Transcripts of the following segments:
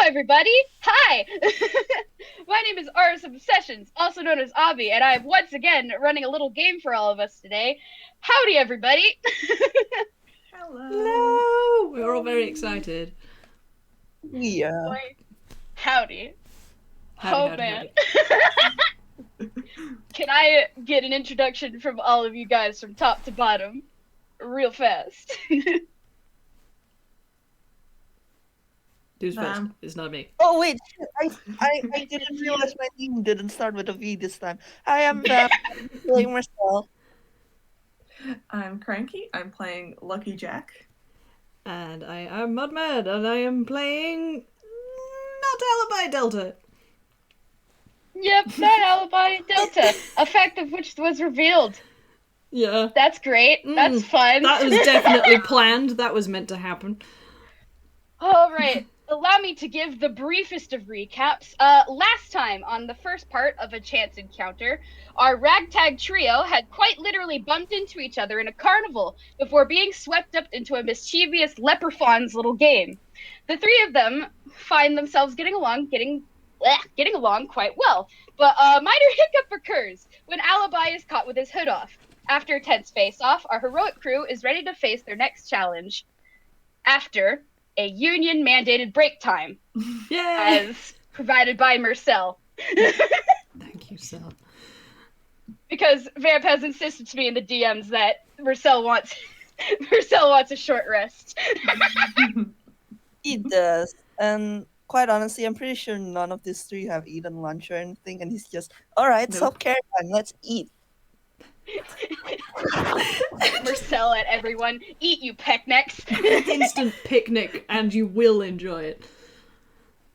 everybody! Hi! My name is Aris of Obsessions, also known as Obby, and I'm once again running a little game for all of us today. Howdy, everybody! Hello! Hello! We're all very excited. Yeah. Howdy. Howdy. Man. Can I get an introduction from all of you guys from top to bottom? Real fast. Who's first? It's not me. Oh wait, I didn't realize my name didn't start with a V this time. I am Vamp. I'm playing Marcel. I'm Cranky. I'm playing Lucky Jack. And I am Mudmad, and I am playing... not Alibi Delta. Yep, not Alibi Delta. A fact of which was revealed. Yeah. That's great. That's fun. That was definitely planned. That was meant to happen. Alright, allow me to give the briefest of recaps. Last time, on the first part of A Chance Encounter, our ragtag trio had quite literally bumped into each other in a carnival before being swept up into a mischievous leprechaun's little game. The three of them find themselves getting along quite well, but a minor hiccup occurs when Alibi is caught with his hood off. After a tense face-off, our heroic crew is ready to face their next challenge. After a union-mandated break time, Yay! as provided by Marcel. Thank you, Sel. Because Vamp has insisted to me in the DMs that Marcel wants a short rest. He does, and quite honestly, I'm pretty sure none of these three have eaten lunch or anything, and he's just, alright, Nope. self-care time, let's eat. Marcel at everyone, eat you pecknecks. Instant picnic, and you will enjoy it.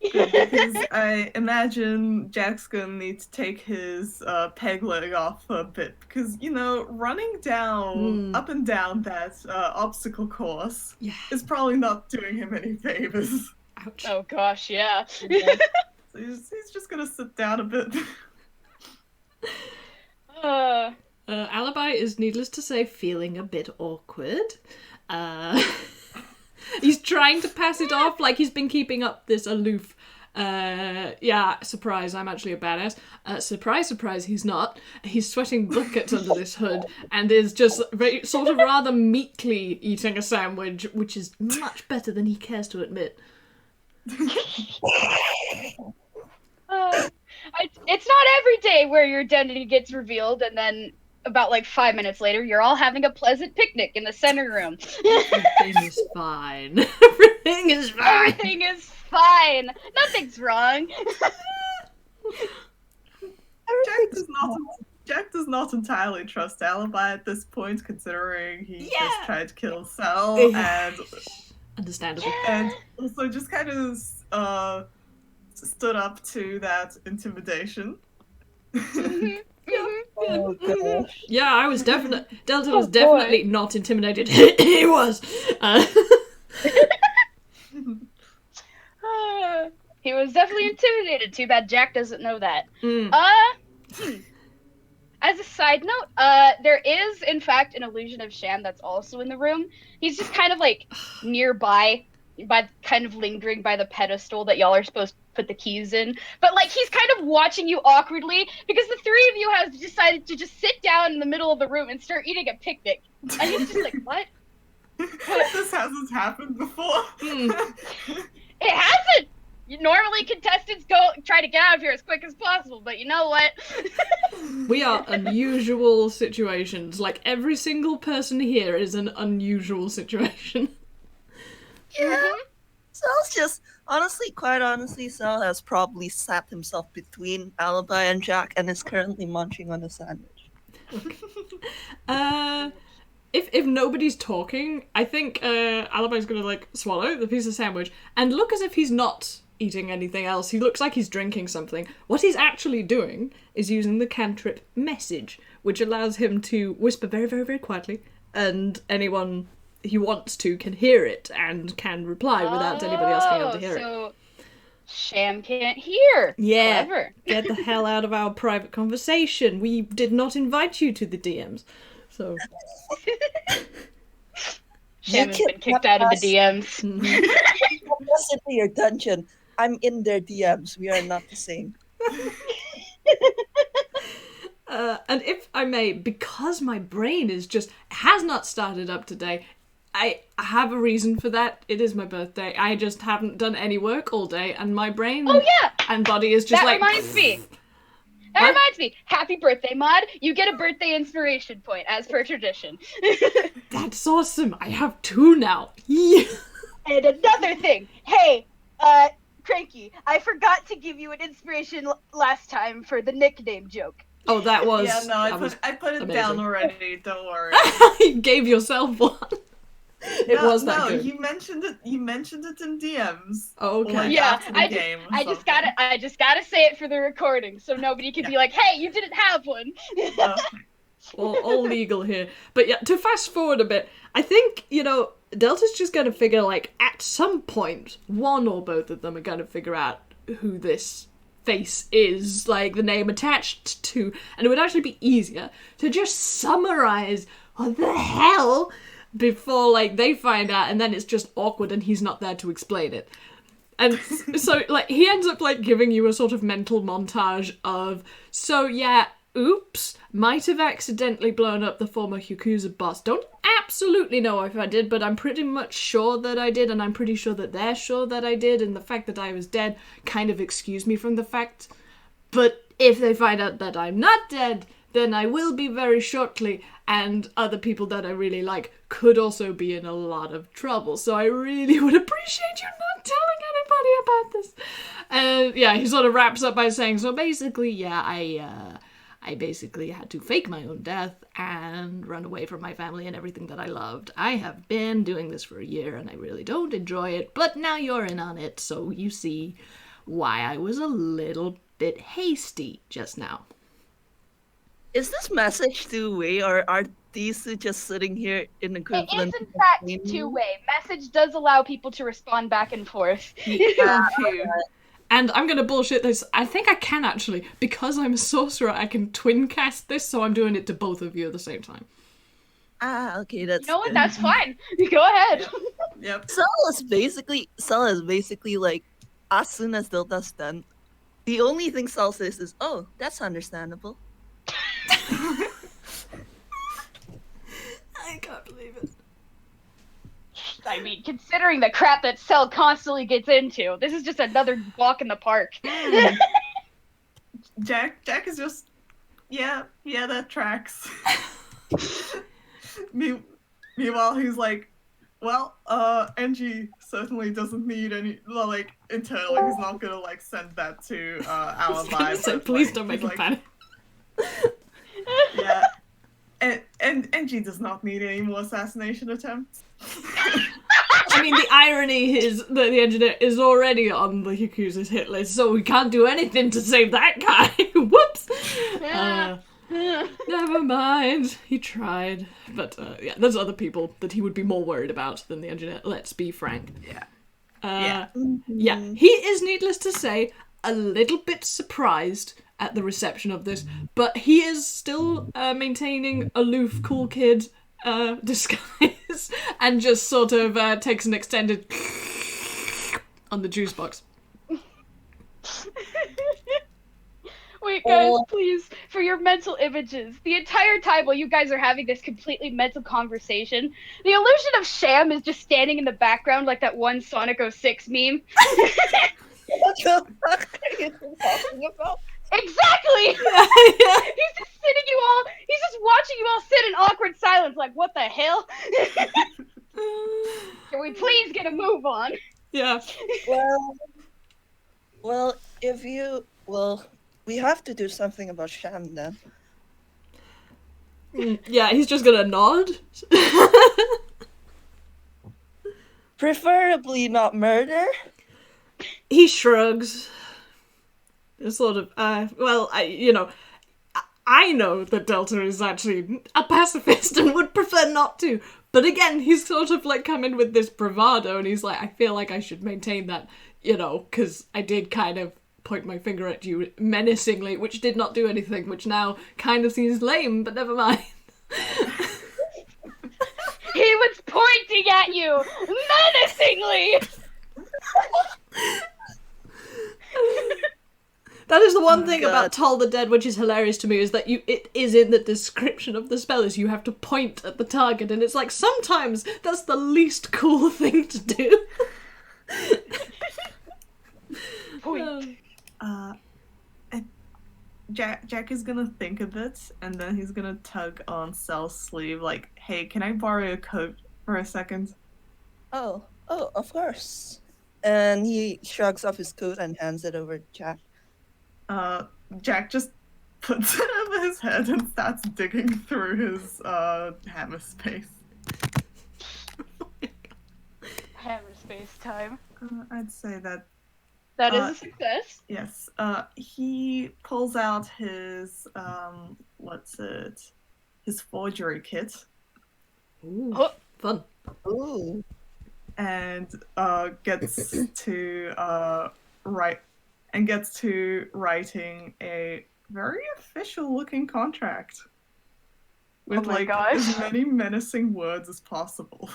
Because I imagine Jack's gonna need to take his peg leg off a bit. Because, running down, up and down that obstacle course is probably not doing him any favors. Ouch. Oh gosh, yeah. So he's just gonna sit down a bit. Alibi is, needless to say, feeling a bit awkward. He's trying to pass it off like he's been keeping up this aloof, surprise, I'm actually a badass. Surprise, he's not. He's sweating buckets under this hood and is just sort of rather meekly eating a sandwich, which is much better than he cares to admit. It's not every day where your identity gets revealed and then about 5 minutes later you're all having a pleasant picnic in the center room. Everything is fine. Everything is fine. Everything is fine. Nothing's wrong. Jack does not entirely trust Alibi at this point, considering he just tried to kill Sel, and understandable. And also just kind of stood up to that intimidation. Oh gosh. Yeah, I was Delta was definitely not intimidated. He was. He was definitely intimidated. Too bad Jack doesn't know that. As a side note, there is, in fact, an illusion of Sham that's also in the room. He's just kind of, nearby, kind of lingering by the pedestal that y'all are supposed to put the keys in. But, he's kind of watching you awkwardly, because the three of you have decided to just sit down in the middle of the room and start eating a picnic. And he's just like, what? This hasn't happened before. It hasn't! Normally contestants try to get out of here as quick as possible, but you know what? We are unusual situations. Every single person here is an unusual situation. Yeah. Sal's just, quite honestly, Sal has probably sat himself between Alibi and Jack and is currently munching on a sandwich. If nobody's talking, I think Alibi's gonna swallow the piece of sandwich and look as if he's not eating anything else. He looks like he's drinking something. What he's actually doing is using the cantrip message, which allows him to whisper very, very, very quietly, and anyone he wants to can hear it and can reply without anybody else being able to hear it. So Sham can't hear. Yeah. Clever. Get the hell out of our private conversation. We did not invite you to the DMs. So Sham has been kicked out of the DMs. Come us into your dungeon. I'm in their DMs. We are not the same. And if I may, because my brain has not started up today, I have a reason for that. It is my birthday. I just haven't done any work all day, and my brain and body is just that like... reminds me. That reminds me. Happy birthday, Mod. You get a birthday inspiration point, as per tradition. That's awesome. I have 2 now. Yeah. And another thing. Hey, Cranky, I forgot to give you an inspiration last time for the nickname joke. Oh, that was... Yeah, no, I put it down amazing. already. Don't worry. You gave yourself one. It was that good. You mentioned it. You mentioned it in DMs. Oh, okay. Like, Yeah, after the game or I just something. gotta say it for the recording, so nobody can be like, "Hey, you didn't have one." all legal here. But yeah, to fast forward a bit, I think, Delta's just gonna figure, like, at some point, one or both of them are gonna figure out who this face is, like, the name attached to, and it would actually be easier to just summarize what the hell before, like, they find out, and then it's just awkward and he's not there to explain it. And so, like, he ends up, like, giving you a sort of mental montage of, so yeah, oops, might have accidentally blown up the former Yakuza boss. Don't absolutely know if I did, but I'm pretty much sure that I did, and I'm pretty sure that they're sure that I did, and the fact that I was dead kind of excused me from the fact. But if they find out that I'm not dead, then I will be very shortly, and other people that I really like could also be in a lot of trouble. So I really would appreciate you not telling anybody about this. And yeah, he sort of wraps up by saying, so basically, yeah, I basically had to fake my own death and run away from my family and everything that I loved. I have been doing this for a year and I really don't enjoy it, but now you're in on it, so you see why I was a little bit hasty just now. Is this message two-way, or are these two just sitting here in It equivalent? is in fact two-way. Message does allow people to respond back and forth. And I'm gonna bullshit this. I think I can actually, because I'm a sorcerer, I can twin cast this, so I'm doing it to both of you at the same time. Okay, that's You know what? good. That's fine. Go ahead. Yep. Cell is basically like, as soon as Delta's done, the only thing Cell says is, "Oh, that's understandable." I can't believe it. I mean, considering the crap that Cell constantly gets into, this is just another walk in the park. Jack is just, yeah, that tracks. Meanwhile, he's like, well, NG certainly doesn't need any, well, like, internally, he's not gonna, like, send that to, Alibi. So but, please like, don't make he's him like, panic. Yeah. And NG does not need any more assassination attempts. I mean, the irony is that the engineer is already on the Yakuza's hit list, so we can't do anything to save that guy. Whoops! Never mind. He tried. But, yeah, there's other people that he would be more worried about than the engineer. Let's be frank. Yeah. Yeah, he is, needless to say, a little bit surprised at the reception of this, but he is still maintaining aloof, cool kid disguise and just sort of takes an extended on the juice box. Wait, guys, please, for your mental images, the entire time while you guys are having this completely mental conversation, the illusion of Sham is just standing in the background like that one Sonic 06 meme. What the fuck are you talking about? Exactly! Yeah. He's just watching you all sit in awkward silence like, what the hell? Can we please get a move on? Yeah. Well, we have to do something about Sham then. Yeah, he's just gonna nod. Preferably not murder. He shrugs. It's sort of, I know that Delta is actually a pacifist and would prefer not to. But again, he's sort of like come in with this bravado and he's like, I feel like I should maintain that, because I did kind of point my finger at you menacingly, which did not do anything, which now kind of seems lame, but never mind. He was pointing at you menacingly! That is the one thing God. about Toll the Dead, which is hilarious to me, is that it is in the description of the spell, is you have to point at the target, and it's like, sometimes that's the least cool thing to do. Point. Jack is gonna think a bit, and then he's gonna tug on Sal's sleeve, like, hey, can I borrow your coat for a second? Oh, of course. And he shrugs off his coat and hands it over to Jack. Jack just puts it over his head and starts digging through his hammer space. Hammer space time. I'd say that That is a success. yes. He pulls out his his forgery kit Ooh, Oh. fun. Ooh. and gets to writing a very official looking contract with Oh my like gosh. as many menacing words as possible.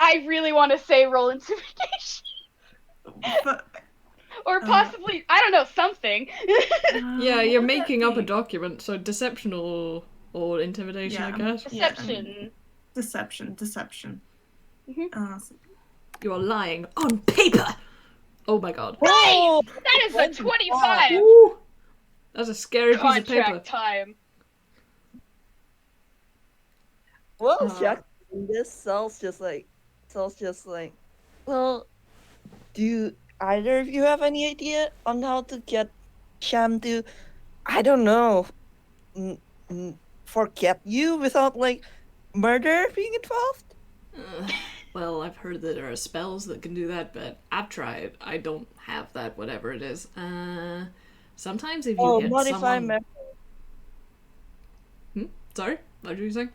I really want to say roll intimidation. But Or possibly, I don't know, something. Yeah, what you're would that making up a be? document, so deception or intimidation, I Yeah. guess. Deception. Deception. Mhm. So- You are lying on paper! Oh my god. Whoa! That is a What? 25. Ooh, that's a scary piece of paper. Contract time. Well, Uh, Jack doing this, Sal's just like, well, do either of you have any idea on how to get Sham to, I don't know, forget you without like murder being involved? Well, I've heard that there are spells that can do that, but I've tried. I don't have that, whatever it is. Sometimes if you Oh, hit modify someone... memory. Sorry? What were you saying?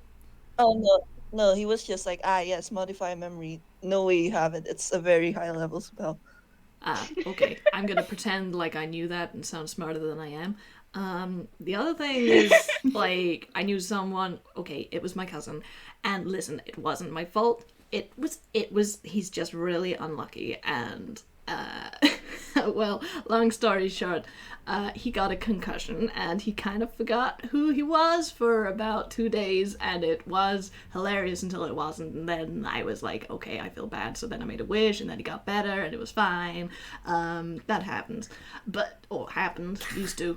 Oh no, he was just like, yes, modify memory. No way you have it. It's a very high level spell. Okay. I'm gonna pretend like I knew that and sound smarter than I am. The other thing is, like, I knew someone, okay, it was my cousin, and listen, it wasn't my fault. It was, he's just really unlucky, and, well, long story short, he got a concussion, and he kind of forgot who he was for about 2 days, and it was hilarious until it wasn't, and then I was like, okay, I feel bad, so then I made a wish, and then he got better, and it was fine. That happened. Used to.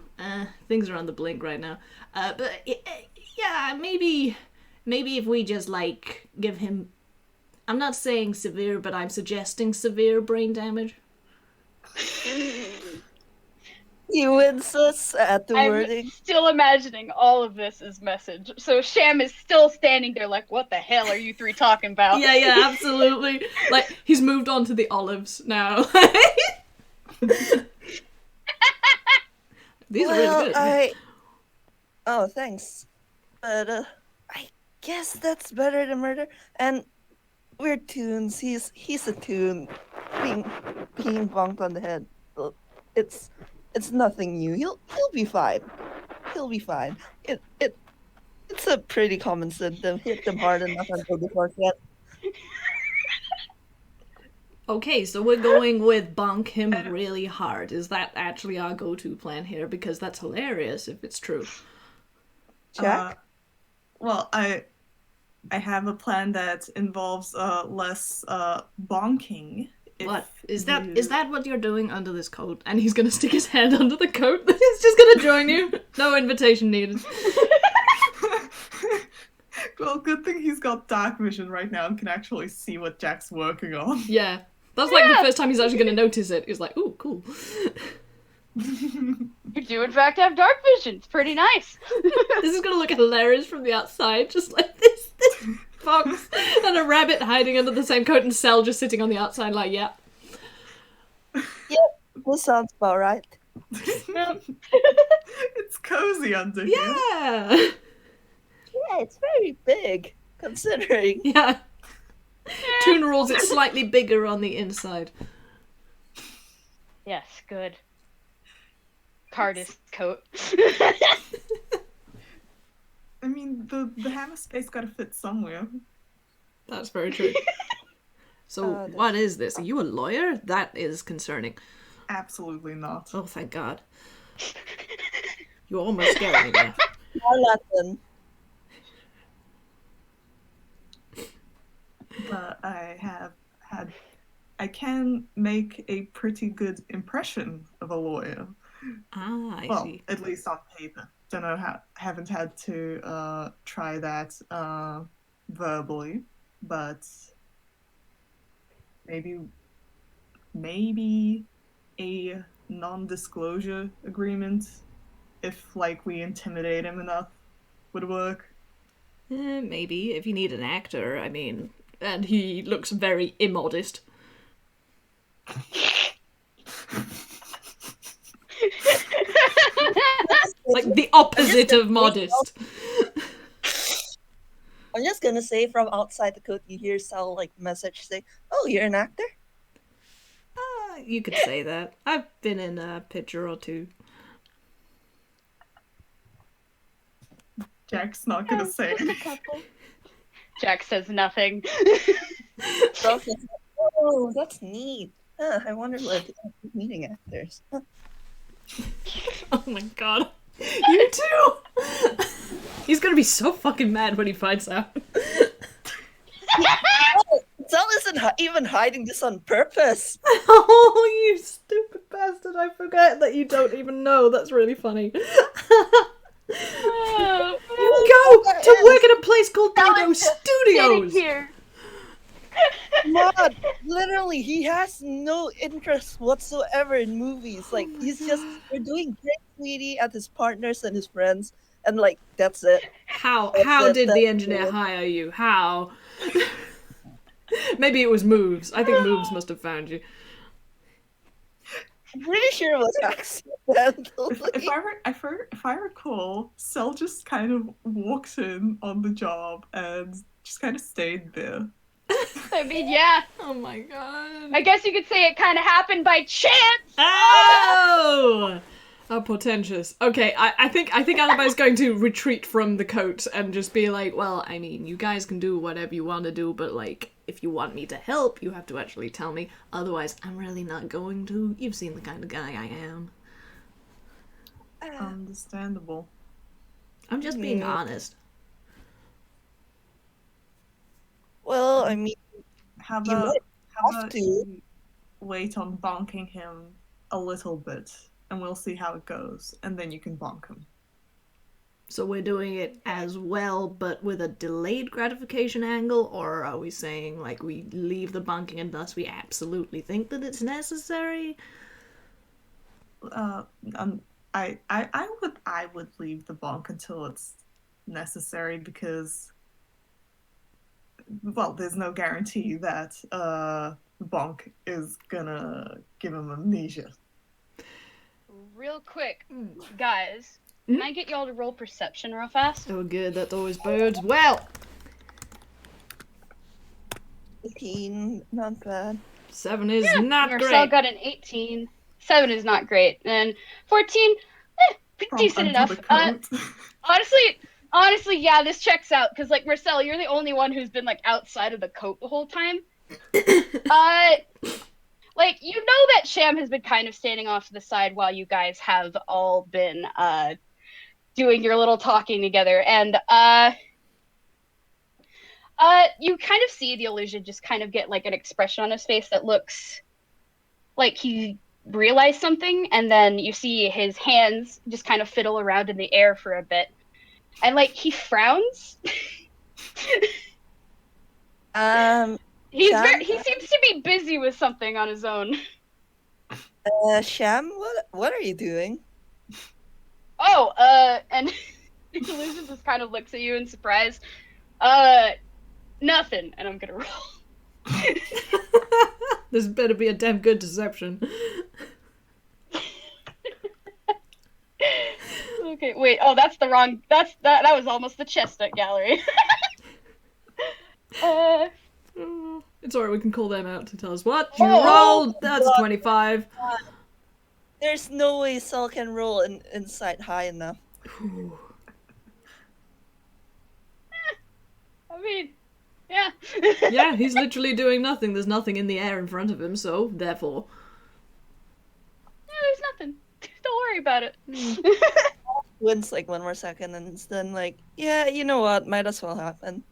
Things are on the blink right now. Yeah, maybe if we just, like, give him, I'm not saying severe, but I'm suggesting severe brain damage. He winces at the I'm wording. still imagining all of this as message. So Sham is still standing there like, what the hell are you three talking about? Yeah, absolutely. Like, he's moved on to the olives now. These are really good. Oh, thanks. But, I guess that's better than murder. And we're Toons. He's a Toon. Being bonked on the head. It's nothing new. He'll be fine. He'll be fine. It's a pretty common symptom. Hit them hard enough until they forget. Okay, so we're going with bonk him really hard. Is that actually our go-to plan here? Because that's hilarious if it's true. Jack? Well, I have a plan that involves less bonking. What? Is that what you're doing under this coat? And he's gonna stick his hand under the coat? He's just gonna join you? No invitation needed. Well, good thing he's got dark vision right now and can actually see what Jack's working on. Yeah. That's like the first time he's actually gonna notice it. He's like, ooh, cool. You do in fact have dark vision. It's pretty nice. This is gonna look hilarious from the outside, just like this fox and a rabbit hiding under the same coat and Cell just sitting on the outside like, yeah. Yep, this sounds about right. It's cozy under here. Yeah. Yeah, it's very big, considering. Yeah. Toon rules it's slightly bigger on the inside. Yes, good. TARDIS coat. I mean, the hammer space gotta fit somewhere. That's very true. So, what is this? Are you a lawyer? That is concerning. Absolutely not. Oh, thank God. You almost scared me there. Latin. But I can make a pretty good impression of a lawyer. Ah, I Well, see. at least on paper. Don't know how. Haven't had to try that verbally, but maybe a non-disclosure agreement, if like we intimidate him enough, would work. Maybe, if you need an actor, I mean. And he looks very immodest. Like the opposite of modest. I'm just gonna say from outside the coat, you hear Sal like message say, "Oh, you're an actor." You could say that. I've been in a picture or two. Jack's not gonna say anything. Jack says nothing. Sal says, "Oh, that's neat. Huh, I wonder what meeting actors." Oh my God. You too! He's gonna be so fucking mad when he finds out. Sal isn't even hiding this on purpose. Oh, you stupid bastard. I forget that you don't even know. That's really funny. You go to work at a place called Dodo Studios! Here. God, literally, he has no interest whatsoever in movies. Like, he's just, we're doing great, sweetie, at his partners and his friends, and like, that's it. How That's did it, the that's engineer it. hire you? How? Maybe it was Moves. I think Moves must have found you. I'm pretty sure it was accidental. If I recall, Cell just kind of walks in on the job and just kind of stayed there. I mean, yeah. Oh my God. I guess you could say it kind of happened by chance. Oh! How portentous. Okay, I think Alibi's going to retreat from the coat and just be like, well, I mean, you guys can do whatever you want to do, but like, if you want me to help, you have to actually tell me. Otherwise, I'm really not going to. You've seen the kind of guy I am. Understandable. I'm just being honest. Well, I mean, How you about might have about to. you wait on bonking him a little bit, and we'll see how it goes, and then you can bonk him. So we're doing it as well, but with a delayed gratification angle, or are we saying, like, we leave the bunking and thus we absolutely think that it's necessary? I would leave the bonk until it's necessary because, well, there's no guarantee that bonk is gonna give him amnesia. Real quick, guys. Can I get y'all to roll perception real fast? Oh good, that always bodes well. 18, not bad. 7 is not Marcel great. got an 18. 7 is not great. And 14, decent Under enough. the coat. Honestly, yeah, this checks out. Because, like, Marcel, you're the only one who's been, like, outside of the coat the whole time. Like, you know that Sham has been kind of standing off to the side while you guys have all been, doing your little talking together. And, you kind of see the illusion just kind of get, like, an expression on his face that looks like he realized something, and then you see his hands just kind of fiddle around in the air for a bit. And, like, he frowns. Sham? He seems to be busy with something on his own. Sham, what are you doing? Oh, and the illusion just kind of looks at you in surprise. Nothing, and I'm gonna roll. This better be a damn good deception. Okay, wait. Oh, that's the wrong. That was almost the chestnut gallery. It's alright, we can call them out to tell us what you Oh, rolled. That's God. 25. There's no way Sal can roll inside high enough. I mean, yeah. Yeah, he's literally doing nothing. There's nothing in the air in front of him, so therefore. Don't worry about it. Wins like 1 more second, and it's then like, yeah, you know what? Might as well happen.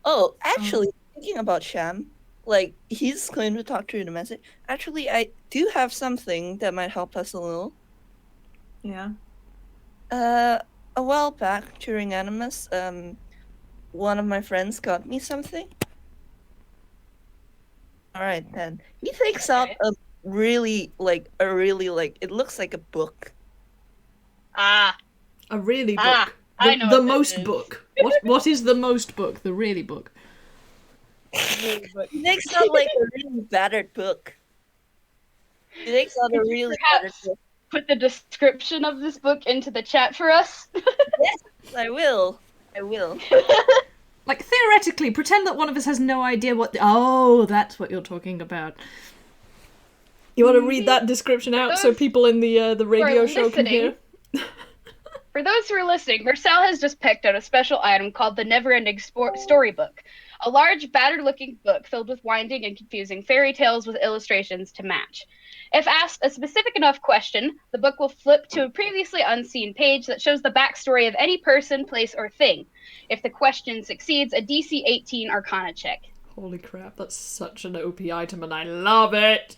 Oh, actually, thinking about Sham, like he's going to talk through the message. Actually, I do have something that might help us a little. Yeah. A while back during Animus, one of my friends got me something. All right, then he takes out a really it looks like a book. A really book. I know The what this most is. book. What is the most book? The really book. He takes out like a really battered book. He takes out a Could you really battered perhaps book. put the description of this book into the chat for us? Yes, I will. Like, theoretically, pretend that one of us has no idea what Oh, that's what you're talking about. You want to read that description out so people in the radio show can hear? For those who are listening, Marcel has just picked out a special item called the Neverending Storybook, a large, battered-looking book filled with winding and confusing fairy tales with illustrations to match. If asked a specific enough question, the book will flip to a previously unseen page that shows the backstory of any person, place, or thing. If the question succeeds, a DC 18 Arcana check. Holy crap, that's such an OP item and I love it!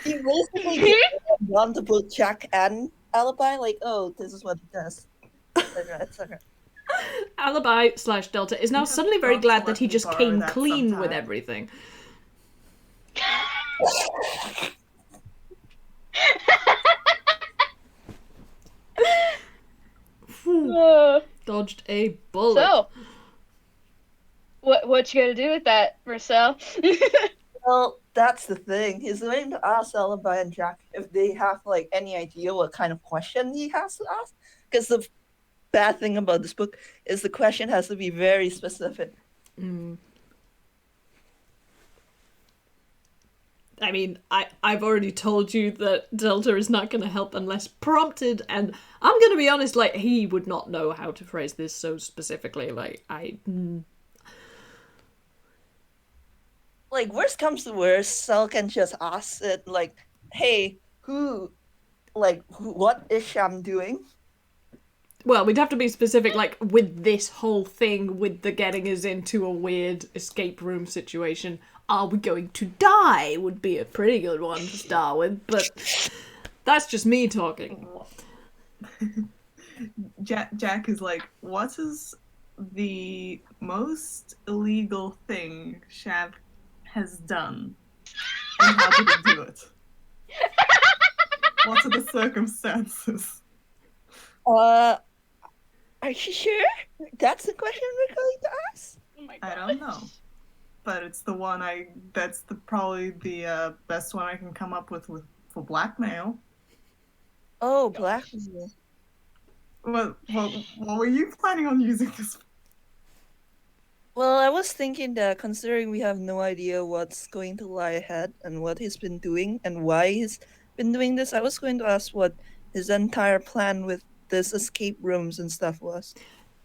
He basically want to put Jack and Alibi, like, oh, this is what he does. etc. Alibi / Delta is now suddenly very glad that he just came clean with everything. Dodged a bullet. So, what you gonna do with that, Marcel? Well, that's the thing. He's going to ask Alibi and Jack if they have like any idea what kind of question he has to ask. Because the bad thing about this book is the question has to be very specific. I mean, I've already told you that Delta is not going to help unless prompted, and I'm going to be honest, like, he would not know how to phrase this so specifically, like, Like, worst comes to worst, Sel can just ask it, like, hey, what is Sham doing? Well, we'd have to be specific, like, with this whole thing, with the getting us into a weird escape room situation. Are we going to die? Would be a pretty good one to start with, but that's just me talking. Jack is like, what is the most illegal thing Shab has done? And how did he do it? What are the circumstances? Are you sure? That's the question we're going to ask? Oh my gosh. I don't know. But it's the one that's probably the best one I can come up with for blackmail. Oh, blackmail. What were you planning on using this for? Well, I was thinking that considering we have no idea what's going to lie ahead and what he's been doing and why he's been doing this, I was going to ask what his entire plan with this escape rooms and stuff was.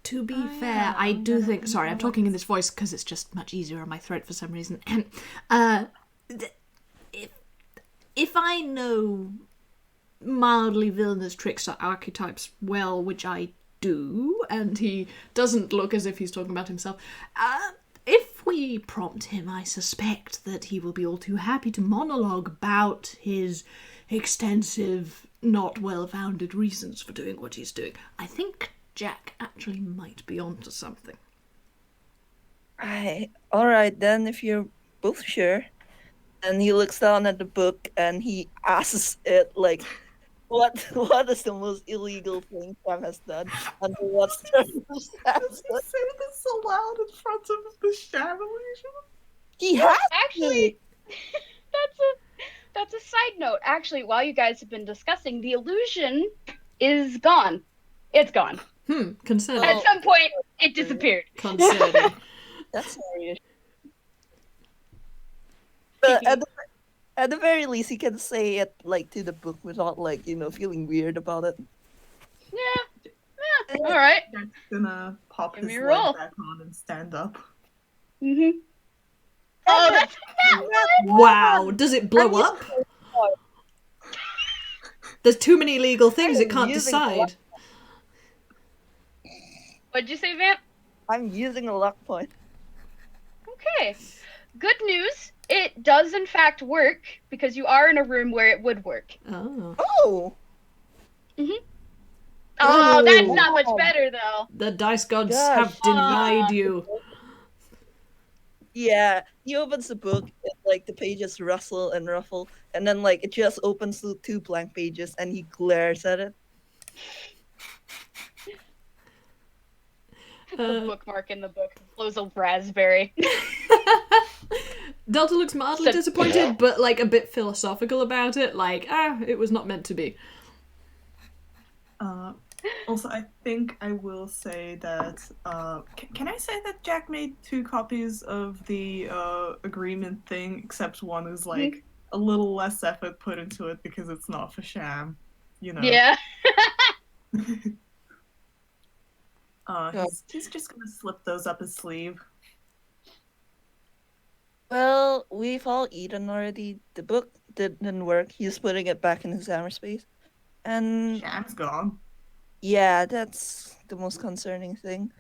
To be fair, I do think... Sorry, I'm talking in this voice because it's just much easier on my throat for some reason. If I know mildly villainous trickster archetypes well, which I do, and he doesn't look as if he's talking about himself, if we prompt him, I suspect that he will be all too happy to monologue about his extensive, not well-founded reasons for doing what he's doing. I think Jack actually might be onto something. Alright then, if you're both sure. And he looks down at the book and he asks it like, what is the most illegal thing Sam has done? Under what circumstances? Say this so loud in front of the Shab illusion? He has Actually, that's a side note. Actually, while you guys have been discussing, the illusion is gone. It's gone. Concerning. At some point, it disappeared. Concerning. That's serious. But at the very least, he can say it like to the book without like feeling weird about it. Yeah. All right. Jack's gonna pop Give his me a leg roll. back on and stand up. Mhm. Oh, that's Wow, does it blow up? There's too many illegal things it can't using a luck- decide. What'd you say, Vamp? I'm using a luck point. Okay. Good news. It does in fact work because you are in a room where it would work. Oh. Oh! Oh, that's Ooh. not much better though. The dice gods Gosh. have denied you. Yeah, he opens the book, and, like, the pages rustle and ruffle, and then, like, it just opens to 2 blank pages, and he glares at it. The bookmark in the book blows a raspberry. Delta looks mildly disappointed, but like a bit philosophical about it. Like, it was not meant to be. Also, I think I will say that. Can I say that Jack made 2 copies of the agreement thing, except one is like a little less effort put into it because it's not for sham, you know. Yeah. He's just gonna slip those up his sleeve. Well, we've all eaten already. The book didn't work. He's putting it back in his hammer space. And Sham's gone. yeah, that's the most concerning thing.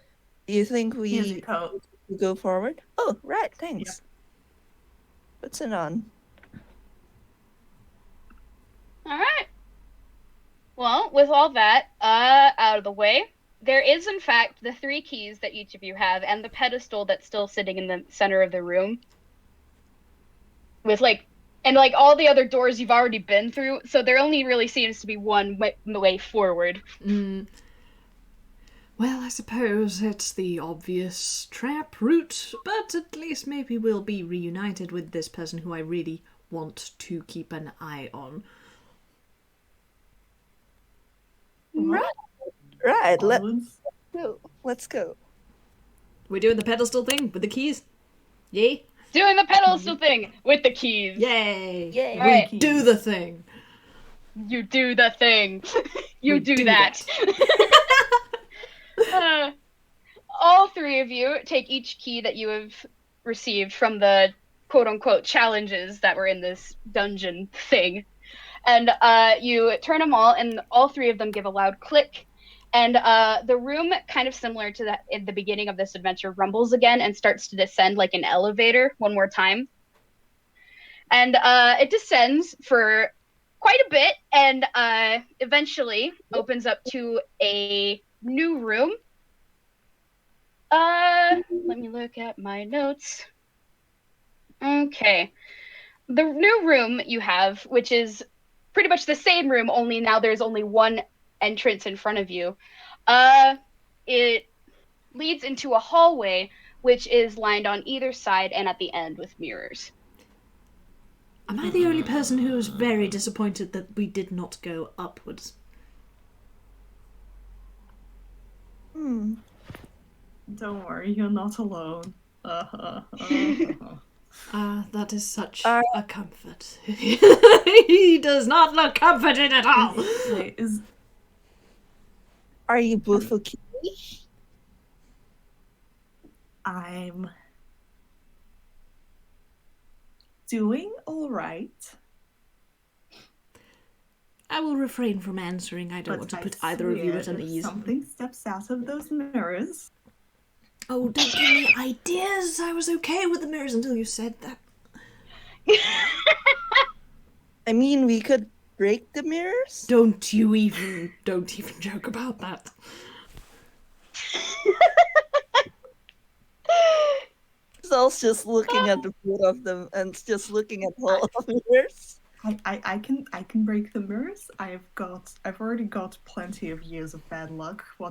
Do you think Here's your we coat. go forward? Oh, right, thanks. Yep. Puts it on. All right. Well, with all that out of the way, there is in fact the 3 keys that each of you have, and the pedestal that's still sitting in the center of the room. With and all the other doors you've already been through, so there only really seems to be one way forward. Well, I suppose it's the obvious trap route, but at least maybe we'll be reunited with this person who I really want to keep an eye on. Right, let's go. We're doing the pedestal thing with the keys? Yay? Doing the pedestal thing with the keys. Yay! Yay. All right. Do the thing. You do the thing. You We do that. All 3 of you take each key that you have received from the quote-unquote challenges that were in this dungeon thing. And you turn them all, and all 3 of them give a loud click. And the room, kind of similar to that in the beginning of this adventure, rumbles again and starts to descend like an elevator one more time. And it descends for quite a bit and eventually opens up to a new room. Let me look at my notes. Okay. The new room you have, which is pretty much the same room, only now there's only one entrance in front of you. It leads into a hallway, which is lined on either side and at the end with mirrors. Am I the only person who was very disappointed that we did not go upwards? Don't worry, you're not alone. That is such a comfort. He does not look comforted at all. Wait, Are you both okay? I'm doing all right. I will refrain from answering. I don't want to put either of you at unease. Something steps out of those mirrors. Oh, don't give me ideas. I was okay with the mirrors until you said that. I mean, we could break the mirrors? Don't even joke about that. Zal's just looking at the both of them and just looking at all of the mirrors. I can break the mirrors. I've already got plenty of years of bad luck. Why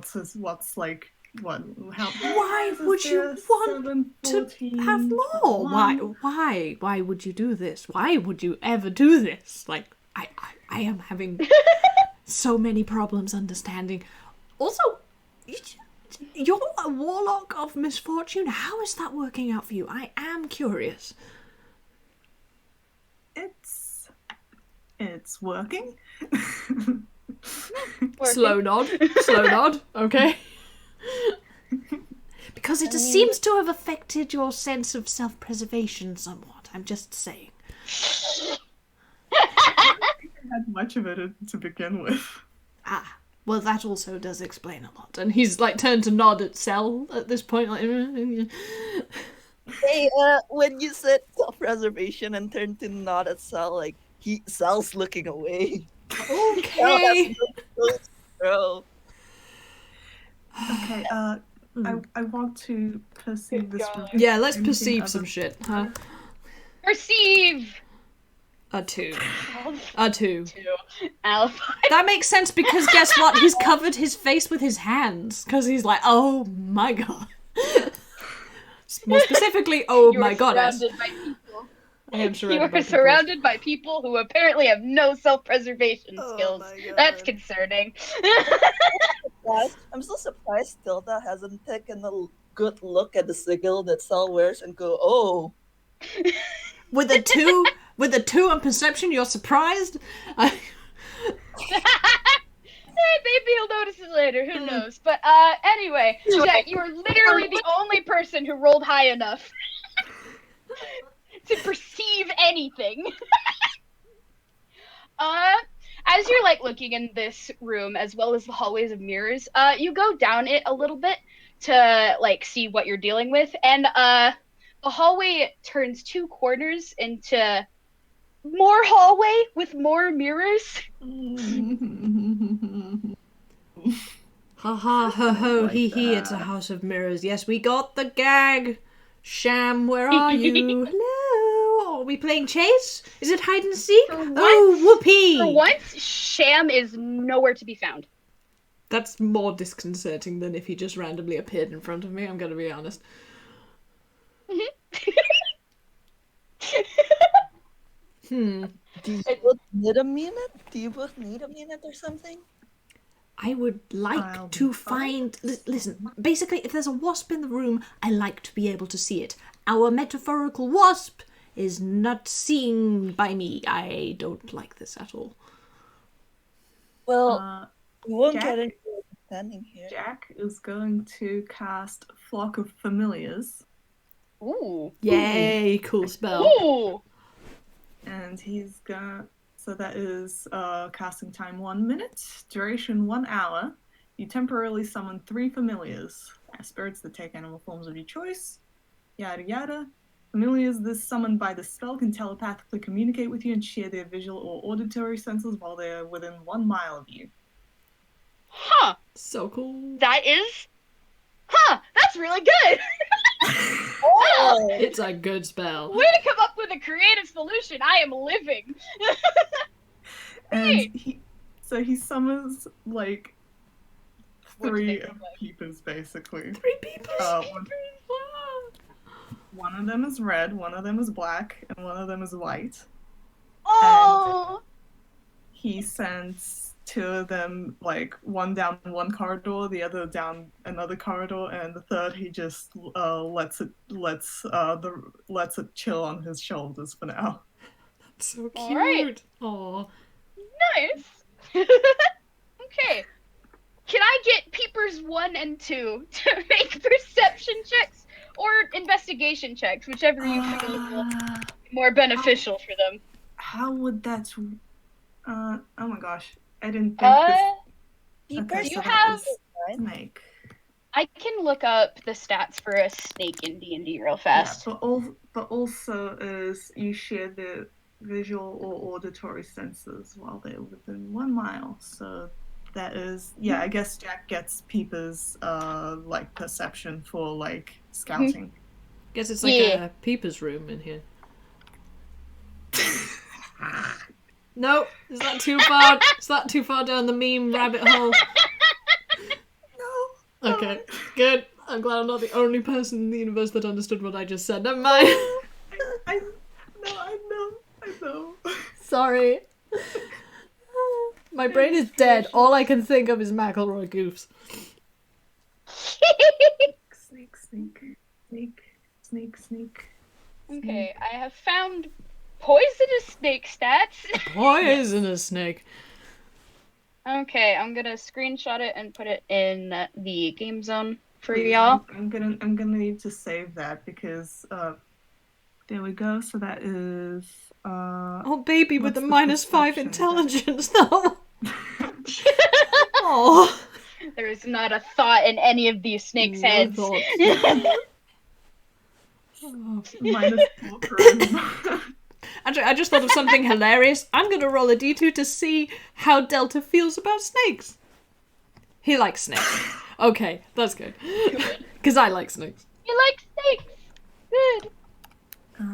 would you want to have more? Why would you do this? Why would you ever do this? Like, I am having so many problems understanding. Also, you're a warlock of misfortune. How is that working out for you? I am curious. It's working. Slow nod. Okay. Because it seems to have affected your sense of self-preservation somewhat. I'm just saying. I had much of it to begin with. Ah, well, that also does explain a lot. And he's like turned to nod at Cell at this point. Like, Hey, when you said self-preservation and turned to nod at Sal, like Sal's looking away. okay. Bro. Okay, I want to perceive this room. Yeah, let's Anything perceive some other- shit, huh? Perceive. A 2. 2. A 2. Alibi. That makes sense because guess what? He's covered his face with his hands. Because he's like, oh my god. More specifically, oh You my are goddess. surrounded by people. I am You surrounded by are people. surrounded by people who apparently have no self-preservation Oh skills. my God. That's concerning. I'm so surprised Tilda hasn't taken a good look at the sigil that Sal wears and go, oh. With a 2 on perception, you're surprised? Maybe he'll notice it later, who knows. But anyway, Jack, you are literally the only person who rolled high enough to perceive anything. As you're like looking in this room as well as the hallways of mirrors, you go down it a little bit to like see what you're dealing with, and the hallway turns 2 corners into more hallway with more mirrors. Ha ha ho ho Like hee hee, it's a that. house of mirrors. Yes, we got the gag. Sham, where are you? Hello. Are we playing chase? Is it hide and seek? For once- Oh, whoopee! For once, Sham is nowhere to be found. That's more disconcerting than if he just randomly appeared in front of me, I'm gonna be honest. Do you both need a minute? Do you both need a minute or something? I would like I'll to be fine. find... Listen, basically, if there's a wasp in the room, I like to be able to see it. Our metaphorical wasp is not seen by me. I don't like this at all. Well, we won't Jack? get into it standing here. Jack is going to cast Flock of Familiars, Ooh. Yay, cool spell. Ooh. and he's gonna. So that is casting time 1 minute, duration 1 hour. You temporarily summon 3 familiars, spirits that take animal forms of your choice. Yada yada. Familiars this summoned by the spell can telepathically communicate with you and share their visual or auditory senses while they are within 1 mile of you. Huh. So cool. That is. Huh. That's really good. Oh! It's a good spell. Way to come up with a creative solution. I am living. And Hey. he summons like What do 3 they of look like? peepers basically. 3 people. One of them is red, one of them is black, and one of them is white. Oh. He sends 2 of them, like one down one corridor, the other down another corridor, and the third he just lets it chill on his shoulders for now. So cute. All right. Aw. Nice. Okay. Can I get peepers 1 and 2 to make perception checks or investigation checks, whichever you feel will be more beneficial for them? How would that? Oh my gosh, I didn't think this. Peepers you that have- is snake. I can look up the stats for a snake in D&D real fast. Yeah, but also is you share the visual or auditory senses while they're within 1 mile. So that is, yeah, I guess Jack gets peepers like perception for like scouting. Guess it's like Yeah. a peeper's room in here. No, is that too far? Is that too far down the meme rabbit hole? No. Okay, good. I'm glad I'm not the only person in the universe that understood what I just said. Never mind. I know. Sorry. My brain is dead. All I can think of is McElroy goofs. Snake. Okay, I have found poisonous snake stats. Poisonous snake. Okay, I'm gonna screenshot it and put it in the game zone. for Please, y'all. I'm gonna need to save that because there we go. So that is Oh, baby with what's the the -5 perception? intelligence, though. Oh, There is not a thought in any of these snakes' no heads. thoughts. Oh. -4 charisma. Actually, I just thought of something hilarious. I'm gonna roll a d2 to see how Delta feels about snakes. He likes snakes. Okay, that's good. Because I like snakes. You like snakes? Good.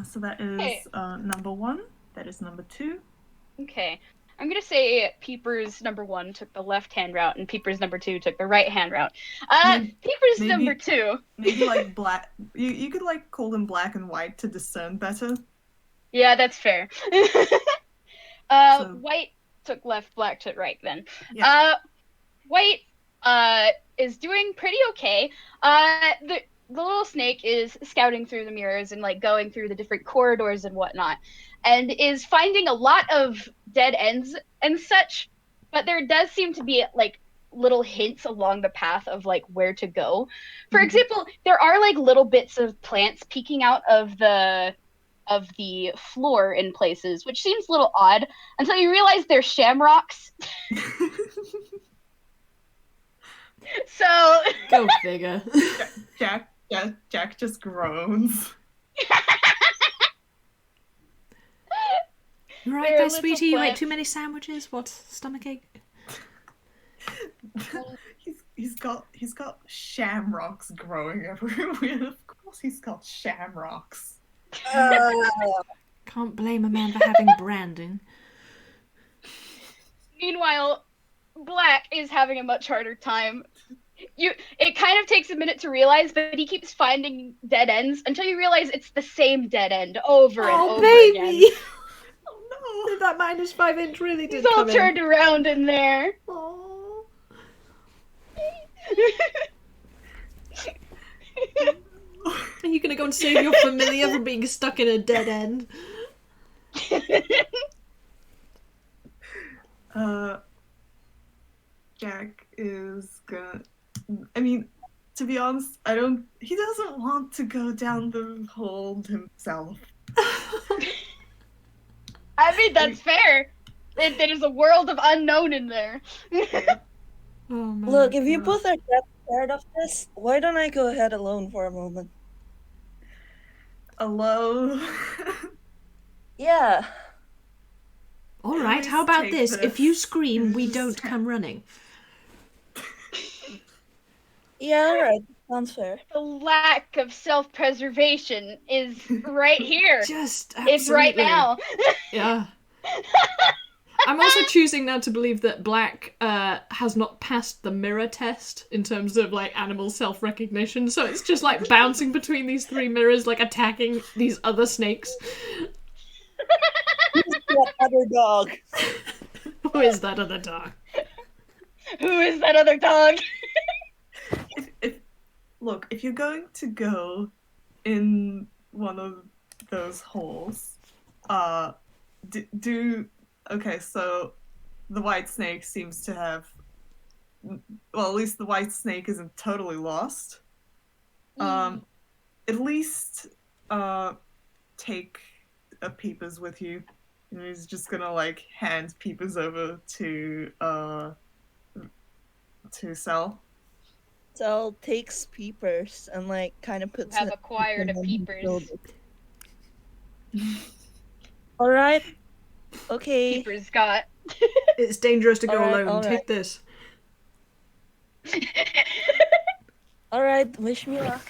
So that is number 1. That is number 2. Okay. I'm gonna say Peepers number 1 took the left-hand route and Peepers number 2 took the right-hand route. Peepers maybe- number 2. Maybe like black. You could like call them black and white to discern better. Yeah, that's fair. So- White took left, black took right then. Yeah. White is doing pretty okay. The little snake is scouting through the mirrors and like going through the different corridors and whatnot, and is finding a lot of dead ends and such, but there does seem to be like little hints along the path of like where to go. For example, there are like little bits of plants peeking out of the floor in places, which seems a little odd until you realize they're shamrocks. So Go figure. Jack just groans. You right They're a there, little sweetie? You ate plant. too many sandwiches? What? Stomachache? he's got shamrocks growing everywhere. Of course he's got shamrocks. Can't blame a man for having branding. meanwhile, Black is having a much harder time. It kind of takes a minute to realize, but he keeps finding dead ends until you realize it's the same dead end over and over baby! again. Oh no! That -5 inch really did He's all come in. turned around in there. Aw. Are you gonna go and save your familiar from being stuck in a dead end? Jack is gonna. I mean, to be honest, he doesn't want to go down the hole himself. I mean, that's fair. There's a world of unknown in there. Oh man. Look, if you both are that scared of this, why don't I go ahead alone for a moment? Alone. Yeah. Alright, how Please about take this? If you this. scream, we Just- don't come running. Yeah, alright. Sounds fair. The lack of self-preservation is right here. Just absolutely. It's right now. Yeah. I'm also choosing now to believe that Black has not passed the mirror test in terms of like animal self-recognition, so it's just like bouncing between these 3 mirrors, like attacking these other snakes. That other dog. Who is that other dog? Who is that other dog? Look, if you're going to go in one of those holes, okay, so the white snake seems to have, well, at least the white snake isn't totally lost. At least take a Peepers with you. And he's just gonna like hand Peepers over to Sel. Sel takes Peepers and like kind of puts Have it acquired a on his Peepers. shoulder. Alright. Okay. Peepers got. It's dangerous to go Alright, alone. alright. Take this. Alright, wish me luck.